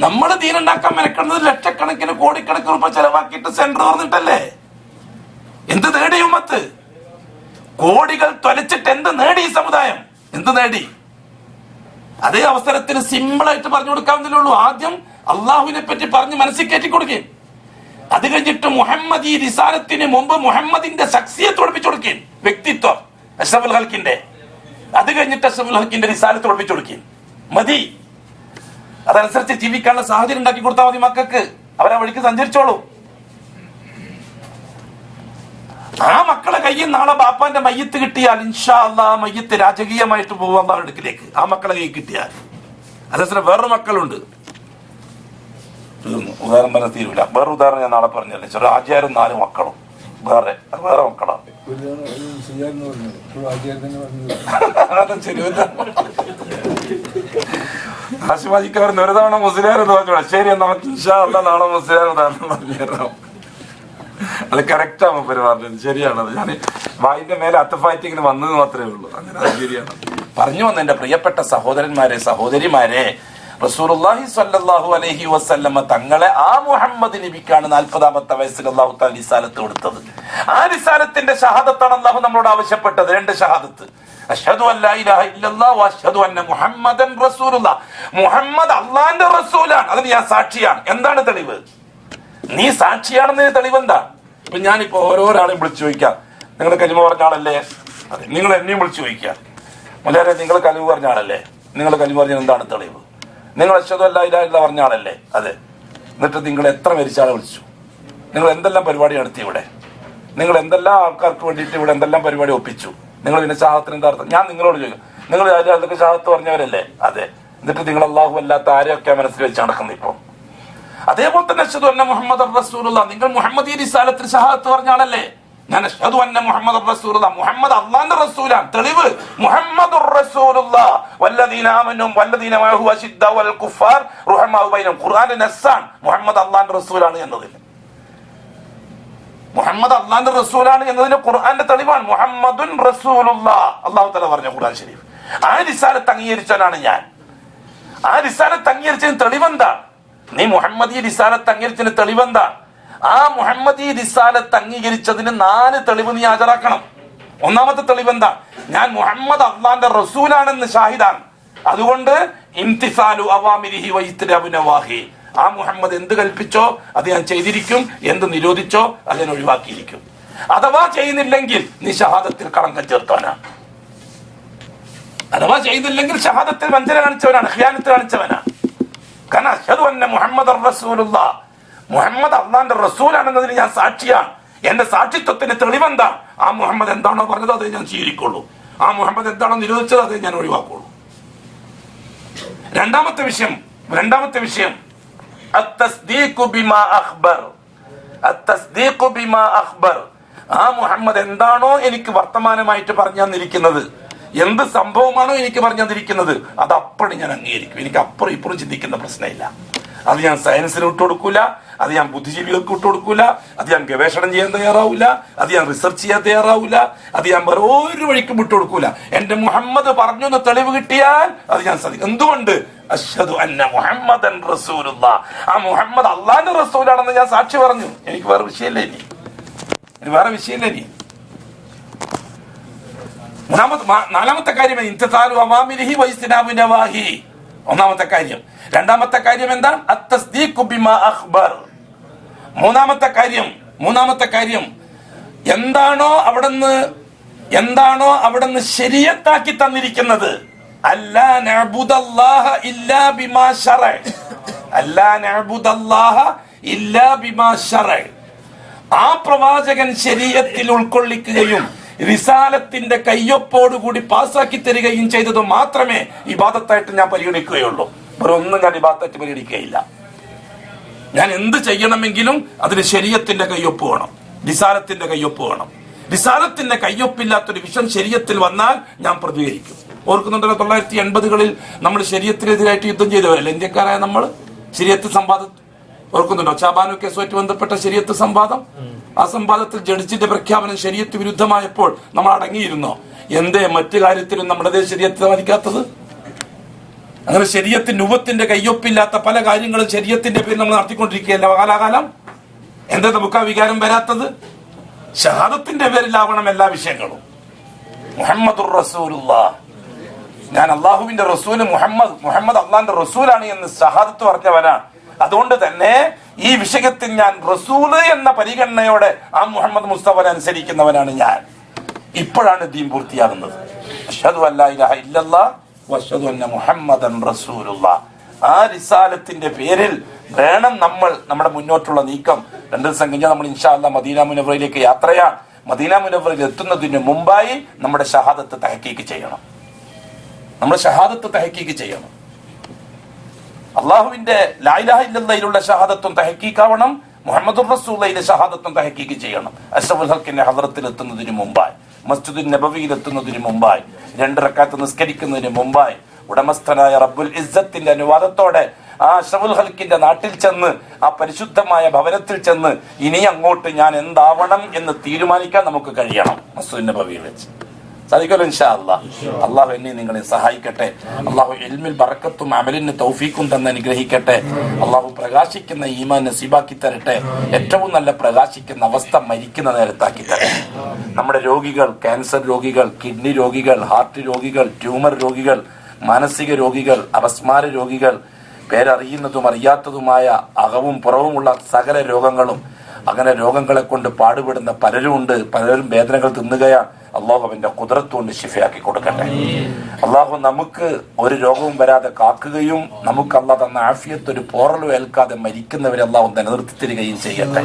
നമ്മൾ ദീനുണ്ടാക്കാൻ മെനക്കുന്നത് ലക്ഷക്കണക്കിന് കോടിക്കണക്കിന് രൂപ ചെലവാക്കിയിട്ട് സെന്റർ പറഞ്ഞിട്ടല്ലേ. എന്ത് നേടി ഉമ്മത്ത്? കോടികൾ തൊലച്ചിട്ട് എന്ത് നേടി ഈ സമുദായം? എന്ത് നേടി? അതേ അവസരത്തിൽ സിമ്പിളായിട്ട് പറഞ്ഞു കൊടുക്കാവുന്നതേ ഉള്ളൂ. ആദ്യം അള്ളാഹുവിനെ പറ്റി പറഞ്ഞ് മനസ്സിൽ കയറ്റി കൊടുക്കുകയും, അത് കഴിഞ്ഞിട്ട് മുഹമ്മദ് ഈ റിസാലത്തിന് മുമ്പ് മുഹമ്മദിന്റെ ശഖ്സിയത്ത് പഠിപ്പിച്ചു കൊടുക്കുകയും, വ്യക്തിത്വം അഷ്റഫുൽ ഖൽഖിന്റെ. അത് കഴിഞ്ഞിട്ട് അഷ്റഫുൽ ഖൽഖിന്റെ റിസാലത്ത് പഠിപ്പിച്ചു കൊടുക്കുകയും മതി. അതനുസരിച്ച് ജീവിക്കാനുള്ള സാഹചര്യം ഉണ്ടാക്കി കൊടുത്താൽ മതി മക്കൾക്ക്. അവരാ വഴിക്ക് സഞ്ചരിച്ചോളൂ. ആ മക്കളെ കയ്യിൽ നാളെ ബാപ്പാന്റെ മയ്യത്ത് കിട്ടിയാൽ ഇൻഷാ അല്ലാഹ് മയ്യത്ത് രാജകീയമായിട്ട് പോകും അള്ളാഹുവിന്റെ അടുക്കിലേക്ക്. ആ മക്കളെ കയ്യിൽ കിട്ടിയാൽ. അതേസരം വേറൊരു മക്കളുണ്ട്, ഉദാഹരണം പറഞ്ഞാൽ തീരൂല. വേറെ ഉദാഹരണം ഞാൻ നാളെ പറഞ്ഞല്ലേ, ചെറു ആചാരം 4 മക്കളും വേറെ മക്കളാണ്. ആശുമാജിക്ക് അവർ ഒരു തവണ മുസ്ലിം തോന്നണം. ശരി, നമുക്ക് ഇൻഷാ അല്ലാഹ് നാളെ മുസ്ലിം ഉദാഹരണം പറഞ്ഞു. അത് കറക്റ്റാണ് പെരുമാറുന്നത്, ശരിയാണത്. ഞാൻ വായിന്റെ മേലെ അത്തഫായിട്ട് ഇങ്ങനെ വന്നത് മാത്രമേ ഉള്ളൂ. അങ്ങനെ ശരിയാണ്. പറഞ്ഞു വന്ന എന്റെ പ്രിയപ്പെട്ട സഹോദരന്മാരെ, സഹോദരിമാരെ, റസൂലുള്ളാഹി സ്വല്ലല്ലാഹു അലൈഹി വസല്ലമ തങ്ങളെ ആ മുഹമ്മദ് നബിക്കാണ് 40-ാമത്തെ വയസ്സിൽ അല്ലാഹു തആല റിസാലത്ത് കൊടുത്തത്. ആ റിസാലത്തിന്റെ ഷഹാദത്താണ് അല്ലാഹു നമ്മളോട് ആവശ്യപ്പെട്ടത്. 2 ഷഹാദത്ത്, അഷ്ഹദു അല്ലാ ഇലാഹ ഇല്ലല്ലാഹ് വ അഷ്ഹദു അന്ന മുഹമ്മദൻ റസൂലുള്ളാഹ്. മുഹമ്മദ് അല്ലാഹുവിന്റെ റസൂലാണ്, അതിന് ഞാൻ സാക്ഷിയാണ്. എന്താണ് തെളിവ്? നീ സാക്ഷിയാണെന്നതിന് തെളിവെന്താ? ഇപ്പൊ ഞാനിപ്പോ ഓരോരാളെയും വിളിച്ചു ചോദിക്കാം, നിങ്ങൾ കലിമ പറഞ്ഞ ആളല്ലേ? അതെ. നിങ്ങൾ എന്നെയും വിളിച്ചു ചോദിക്കാം, മുലാരെ നിങ്ങൾ കലിമ പറഞ്ഞ ആളല്ലേ? നിങ്ങൾ കലിമ പറഞ്ഞ എന്താണ് തെളിവ്? നിങ്ങൾ അഷ്ഹദു അല്ലാ ഇലാഹ ഇല്ലല്ലാഹ് പറഞ്ഞ ആളല്ലേ? അതെ. എന്നിട്ട് നിങ്ങൾ എത്ര മരിച്ചാളെ വിളിച്ചു? നിങ്ങൾ എന്തെല്ലാം പരിപാടി നടത്തി ഇവിടെ? നിങ്ങൾ എന്തെല്ലാം ആൾക്കാർക്ക് വേണ്ടിയിട്ട് ഇവിടെ എന്തെല്ലാം പരിപാടി ഒപ്പിച്ചു? നിങ്ങൾ പിന്നെ ഷഹാദത്തിന് എന്താ അർത്ഥം? ഞാൻ നിങ്ങളോട് ചോദിക്കും, നിങ്ങൾ അതൊക്കെ ഷഹാദത്ത് പറഞ്ഞവരല്ലേ? അതെ. എന്നിട്ട് നിങ്ങൾ അല്ലാഹു അല്ലാത്ത ആരെയൊക്കെ മനസ്സിൽ വെച്ച് നടക്കുന്നു ഇപ്പൊ? അതേപോലെ തന്നെ അഷ്ഹദു അന്ന മുഹമ്മദൻ റസൂലുള്ളാഹ്, നിങ്ങൾ മുഹമ്മദ് ഈ റിസാലത്തിൽ ഷഹാദത്ത് പറഞ്ഞ ആളല്ലേ? ഞാൻ അഷ്ഹദു അന്ന മുഹമ്മദൻ റസൂലുള്ളാഹ്, മുഹമ്മദ് അല്ലാഹുവിന്റെ റസൂലാണ്. തെളിവ് മുഹമ്മദുർ റസൂലുള്ളാഹ് വല്ലദീന ആമനൂ വല്ലദീന മഅഹു അശിദ്ദാഉ അലൽ കുഫാർ റുഹമാഉ ബൈനഹും. ഖുർആനിലെ നസ്സാണ് മുഹമ്മദ് അല്ലാഹുവിന്റെ റസൂലാണ് എന്നതിൽ. മുഹമ്മദ് അല്ലാഹുവിന്റെ റസൂലാണ് എന്നതിന് ഖുർആന്റെ തെളിവാണ് മുഹമ്മദുൻ റസൂലുള്ളാഹ്. അല്ലാഹു തആല പറഞ്ഞ ഖുർആൻ ശരീഫ്. ആ റിസാലത്ത് അംഗീകരിച്ചവനാണ് ഞാൻ. ആ റിസാലത്ത് അംഗീകരിച്ചതിന് തെളിവെന്താ? നീ മുഹമ്മദ് ഈ റിസാലത്ത് അംഗീകരിച്ചതിന് തെളിവെന്താ? ആ മുഹമ്മദ് ഈ റിസാലത്ത് അംഗീകരിച്ചതിന് 4 തെളിവ് നീ ഹാജരാക്കണം. ഒന്നാമത്തെ തെളിവെന്താ? ഞാൻ മുഹമ്മദ് അല്ലാഹുവിന്റെ റസൂലാണെന്ന് ഷാഹിദാണ്. അതുകൊണ്ട് ഇംതിസാലു അവാമിരിഹി വ ഇജ്തിനാബു നവാഹി. ആ മുഹമ്മദ് എന്ത് കൽപ്പിച്ചോ അത് ഞാൻ ചെയ്തിരിക്കും, എന്ത് നിരോധിച്ചോ അത് ഞാൻ ഒഴിവാക്കിയിരിക്കും. അഥവാ ചെയ്യുന്നില്ലെങ്കിൽ നീ ഷഹാദത്തിൽ കളങ്കം ചേർത്തവനാണ്. അഥവാ ചെയ്യുന്നില്ലെങ്കിൽ ഷഹാദത്തിൽ വഞ്ചന കാണിച്ചവനാണ്, ഖിയാനത്ത് കാണിച്ചവനാണ്. കാരണം അഷ്ഹദു അന്ന മുഹമ്മദർ റസൂലുള്ളാഹ്, മുഹമ്മദ് അല്ലാഹുവിന്റെ റസൂലാണെന്നതിന് ഞാൻ സാക്ഷിയാണ്. എന്റെ സാക്ഷിത്വത്തിന് തെളിവെന്താ? ആ മുഹമ്മദ് എന്താണോ പറഞ്ഞത് അത് ഞാൻ സ്വീകരിക്കുള്ളൂ, ആ മുഹമ്മദ് എന്താണോ നിരോധിച്ചത് അത് ഞാൻ ഒഴിവാക്കുള്ളൂ. രണ്ടാമത്തെ വിഷയം അത്തസ്ദീഖു ബിമാ അഖ്ബർ. അത്തസ്ദീഖു ബിമാ അഖ്ബർ. ആ മുഹമ്മദ് എന്താണോ എനിക്ക് വർത്തമാനമായിട്ട് പറഞ്ഞു തന്നിരിക്കുന്നത്, എന്ത് സംഭവമാണോ എനിക്ക് പറഞ്ഞു തന്നിരിക്കുന്നത്, അത് അപ്പടി ഞാൻ അംഗീകരിക്കും. എനിക്ക് അപ്പുറം ഇപ്പുറം ചിന്തിക്കുന്ന പ്രശ്നമില്ല. അത് ഞാൻ സയൻസിന് വിട്ടുകൊടുക്കൂല, അത് ഞാൻ ബുദ്ധിജീവികൾക്ക് വിട്ടുകൊടുക്കൂല, അത് ഞാൻ ഗവേഷണം ചെയ്യാൻ തയ്യാറാവൂല, അത് ഞാൻ റിസർച്ച് ചെയ്യാൻ തയ്യാറാവൂല, അത് ഞാൻ വേറെ ഒരു വഴിക്കും വിട്ടുകൊടുക്കൂല. എന്റെ മുഹമ്മദ് പറഞ്ഞു എന്ന് തെളിവ് കിട്ടിയാൽ അത് ഞാൻ സാധിക്കും. എന്തുകൊണ്ട്? അഷ്ഹദു അന്ന മുഹമ്മദൻ റസൂലുള്ളാഹ്. ആ മുഹമ്മദ് അല്ലാഹുവിന്റെ റസൂലാണെന്ന് ഞാൻ സാക്ഷി പറഞ്ഞു. എനിക്ക് വേറെ വിഷയമില്ല ഇനി. നാലാമത്തെ കാര്യം ഇംതിസാലു അവാമിരിഹി വ ഇജ്തിനാബു നവാഹി. ഒന്നാമത്തെ കാര്യം. രണ്ടാമത്തെ കാര്യം എന്താണ്? അത്തസ്ദീഖു ബിമാ അഖ്ബർ. മൂന്നാമത്തെ കാര്യം എന്താണോ അവിടുന്ന് ശരീഅത്താക്കി തന്നിരിക്കുന്നത്, അല്ലാ നഅ്ബുദല്ലാഹ ഇല്ലാ ബിമാ ശറഅ. അല്ലാ നഅ്ബുദല്ലാഹ ഇല്ലാ ബിമാ ശറഅ. ആ പ്രവാചകൻ ശരീഅത്തിൽ ഉൾക്കൊള്ളിക്കുകയും റിസാലത്തിന്റെ കയ്യൊപ്പോടുകൂടി പാസ്സാക്കി തരികയും ചെയ്തത് മാത്രമേ ഇബാദത്തായിട്ട് ഞാൻ പരിഗണിക്കുകയുള്ളൂ. വേറൊന്നും ഞാൻ ഇബാദത്തായിട്ട് പരിഗണിക്കുകയില്ല. ഞാൻ എന്ത് ചെയ്യണമെങ്കിലും അതിന് ശരീഅത്തിന്റെ കയ്യൊപ്പ് വേണം, റിസാലത്തിന്റെ കയ്യൊപ്പ് വേണം. റിസാലത്തിന്റെ കയ്യൊപ്പില്ലാത്തൊരു വിഷയം ശരീഅത്തിൽ വന്നാൽ ഞാൻ പ്രതികരിക്കും. ഓർക്കുന്നുണ്ടല്ലോ, 1980-കളിൽ നമ്മൾ ശരീഅത്തിനെതിരായിട്ട് യുദ്ധം ചെയ്തവരല്ലേ ഇന്ത്യക്കാരായ നമ്മൾ. ശരീഅത്ത് സംവാദം ഓർക്കുന്നുണ്ടോ? ചാബാനു കേസുമായിട്ട് ബന്ധപ്പെട്ട ശരീഅത്ത് സംവാദം. ആ സംവാദത്തിൽ ജഡ്ജിന്റെ പ്രഖ്യാപനം ശരീഅത്ത് വിരുദ്ധമായപ്പോൾ നമ്മൾ അടങ്ങിയിരുന്നോ? എന്തേ മറ്റു കാര്യത്തിലും നമ്മുടെ ശരീഅത്ത് പാലിക്കാത്തത്? അങ്ങനെ ശരീഅത്തിന്റെ ഉവ്വത്തിന്റെ കയ്യൊപ്പില്ലാത്ത പല കാര്യങ്ങളും ശരീഅത്തിന്റെ പേരിൽ നമ്മൾ നടത്തിക്കൊണ്ടിരിക്കുകയല്ല കാലാകാലം. എന്താ നമുക്ക് ആ വികാരം വരാത്തത്? ഷഹാദത്തിന്റെ പേരിലാവണം എല്ലാ വിഷയങ്ങളും. മുഹമ്മദുർ റസൂലുള്ളാഹ്, ഞാൻ അള്ളാഹുവിന്റെ റസൂല്, മുഹമ്മദ് അള്ളാന്റെ റസൂലാണ് എന്ന് ഷഹാദത്ത് പറഞ്ഞവനാണ്. അതുകൊണ്ട് തന്നെ ഈ വിഷയത്തിൽ ഞാൻ റസൂല് എന്ന പരിഗണനയോടെ ആ മുഹമ്മദ് മുസ്തഫയെ അനുസരിക്കുന്നവനാണ് ഞാൻ. ഇപ്പോഴാണ് ദീൻ പൂർത്തിയാകുന്നത്. അഷ്ഹദു അല്ലാ ഇലാഹ ഇല്ലല്ലാഹ് വഅഷ്ഹദു അന്ന മുഹമ്മദൻ റസൂലുള്ളാഹ്. ആ റിസാലത്തിന്റെ പേരിൽ വേണം നമ്മൾ നമ്മുടെ മുന്നോട്ടുള്ള നീക്കം. 2 ദിവസം കഴിഞ്ഞാൽ നമ്മൾ ഇൻഷാ അല്ലാഹ് മദീന മുനവ്വറയിലേക്ക് യാത്രയാണ്. മദീന മുനവ്വറയിൽ എത്തുന്നതിന് മുമ്പായി നമ്മുടെ ഷഹാദത്ത് തഹ്ഖീഖ് ചെയ്യണം. നമ്മുടെ ഷഹാദത്ത് തഹ്ഖീഖ് ചെയ്യണം. അള്ളാഹുവിന്റെ ലാ ഇലാഹ ഇല്ലല്ലാഹിലുള്ള ഷഹാദത്തും തഹ്ഖീഖാവണം. മുഹമ്മദുർ റസൂലുള്ളാഹിയുടെ ഷഹാദത്തും തഹ്ഖീഖ് ചെയ്യണം. അഷ്റഫുൽ ഖൽഖിന്റെ ഹദ്റത്തിൽ എത്തുന്നതിന് മുമ്പായി, മസ്ജിദുൻ നബവിയിൽ എത്തുന്നതിന് മുമ്പായി, 2 റക്അത്ത് നിസ്കരിക്കുന്നതിന് മുമ്പായി, ഉടമസ്ഥനായ റബ്ബുൽ ഇസ്സത്തിന്റെ അനുവാദത്തോടെ ആ അഷ്റഫുൽ ഖൽഖിന്റെ നാട്ടിൽ ചെന്ന്, ആ പരിശുദ്ധമായ ഭവനത്തിൽ ചെന്ന് ഇനി അങ്ങോട്ട് ഞാൻ എന്താവണം എന്ന് തീരുമാനിക്കാൻ നമുക്ക് കഴിയണം. മസ്ജിദുൻ നബവിയിൽ വെച്ച് സാധിക്കുമല്ലോ ഇൻഷാ അല്ലാഹ്. അള്ളാഹു എന്നെ നിങ്ങളെ സഹായിക്കട്ടെ. അള്ളാഹു ഇൽമിൽ ബറക്കത്തും അമലിന് തൗഫീഖും തന്നെ അനുഗ്രഹിക്കട്ടെ. അള്ളാഹു പ്രകാശിക്കുന്ന ഈമാൻ നസീബാക്കി തരട്ടെ. ഏറ്റവും നല്ല പ്രകാശിക്കുന്ന അവസ്ഥ മരിക്കുന്ന നേരത്താക്കി തരട്ടെ. നമ്മുടെ രോഗികൾ, ക്യാൻസർ രോഗികൾ, കിഡ്നി രോഗികൾ, ഹാർട്ട് രോഗികൾ, ട്യൂമർ രോഗികൾ, മാനസിക രോഗികൾ, അപസ്മാര രോഗികൾ, പേരറിയുന്നതും അറിയാത്തതുമായ അകവും പുറവുമുള്ള സകല രോഗങ്ങളും, അങ്ങനെ രോഗങ്ങളെ കൊണ്ട് പാടുപെടുന്ന പലരും ഉണ്ട്. പലരും വേദനകൾ തിന്നുകയാണ്. അള്ളാഹു അവന്റെ ഖുദ്റത്ത് കൊണ്ട് ശിഫയാക്കി കൊടുക്കട്ടെ. അള്ളാഹു നമുക്ക് ഒരു രോഗവും വരാതെ കാക്കുകയും നമുക്ക് അള്ളാഹ് തന്ന ആഫിയത്ത് ഒരു പോറലും ഏൽക്കാതെ മരിക്കുന്നവരെ അള്ളാഹു നിലനിർത്തി തരികയും ചെയ്യട്ടെ.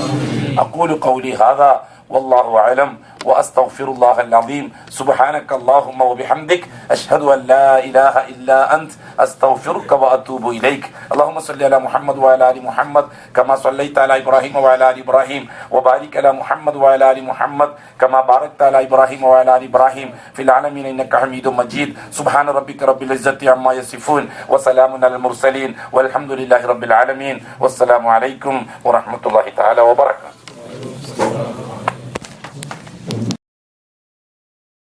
അഖൂലു ഖൗലി ഹാദാ والله أعلم وأستغفر الله العظيم. سبحانك اللهم وبحمدك أشهد أن لا إله إلا أنت أستغفرك وأتوب إليك. اللهم صل على محمد وعلى آل محمد كما صليت على إبراهيم وعلى آل إبراهيم وبارك على محمد وعلى آل محمد كما باركت على إبراهيم وعلى آل إبراهيم في العالمين إنك حميد مجيد. سبحان ربك رب العزة عما يصفون وسلام على المرسلين والحمد لله رب العالمين والسلام عليكم ورحمة الله تعالى وبركاته.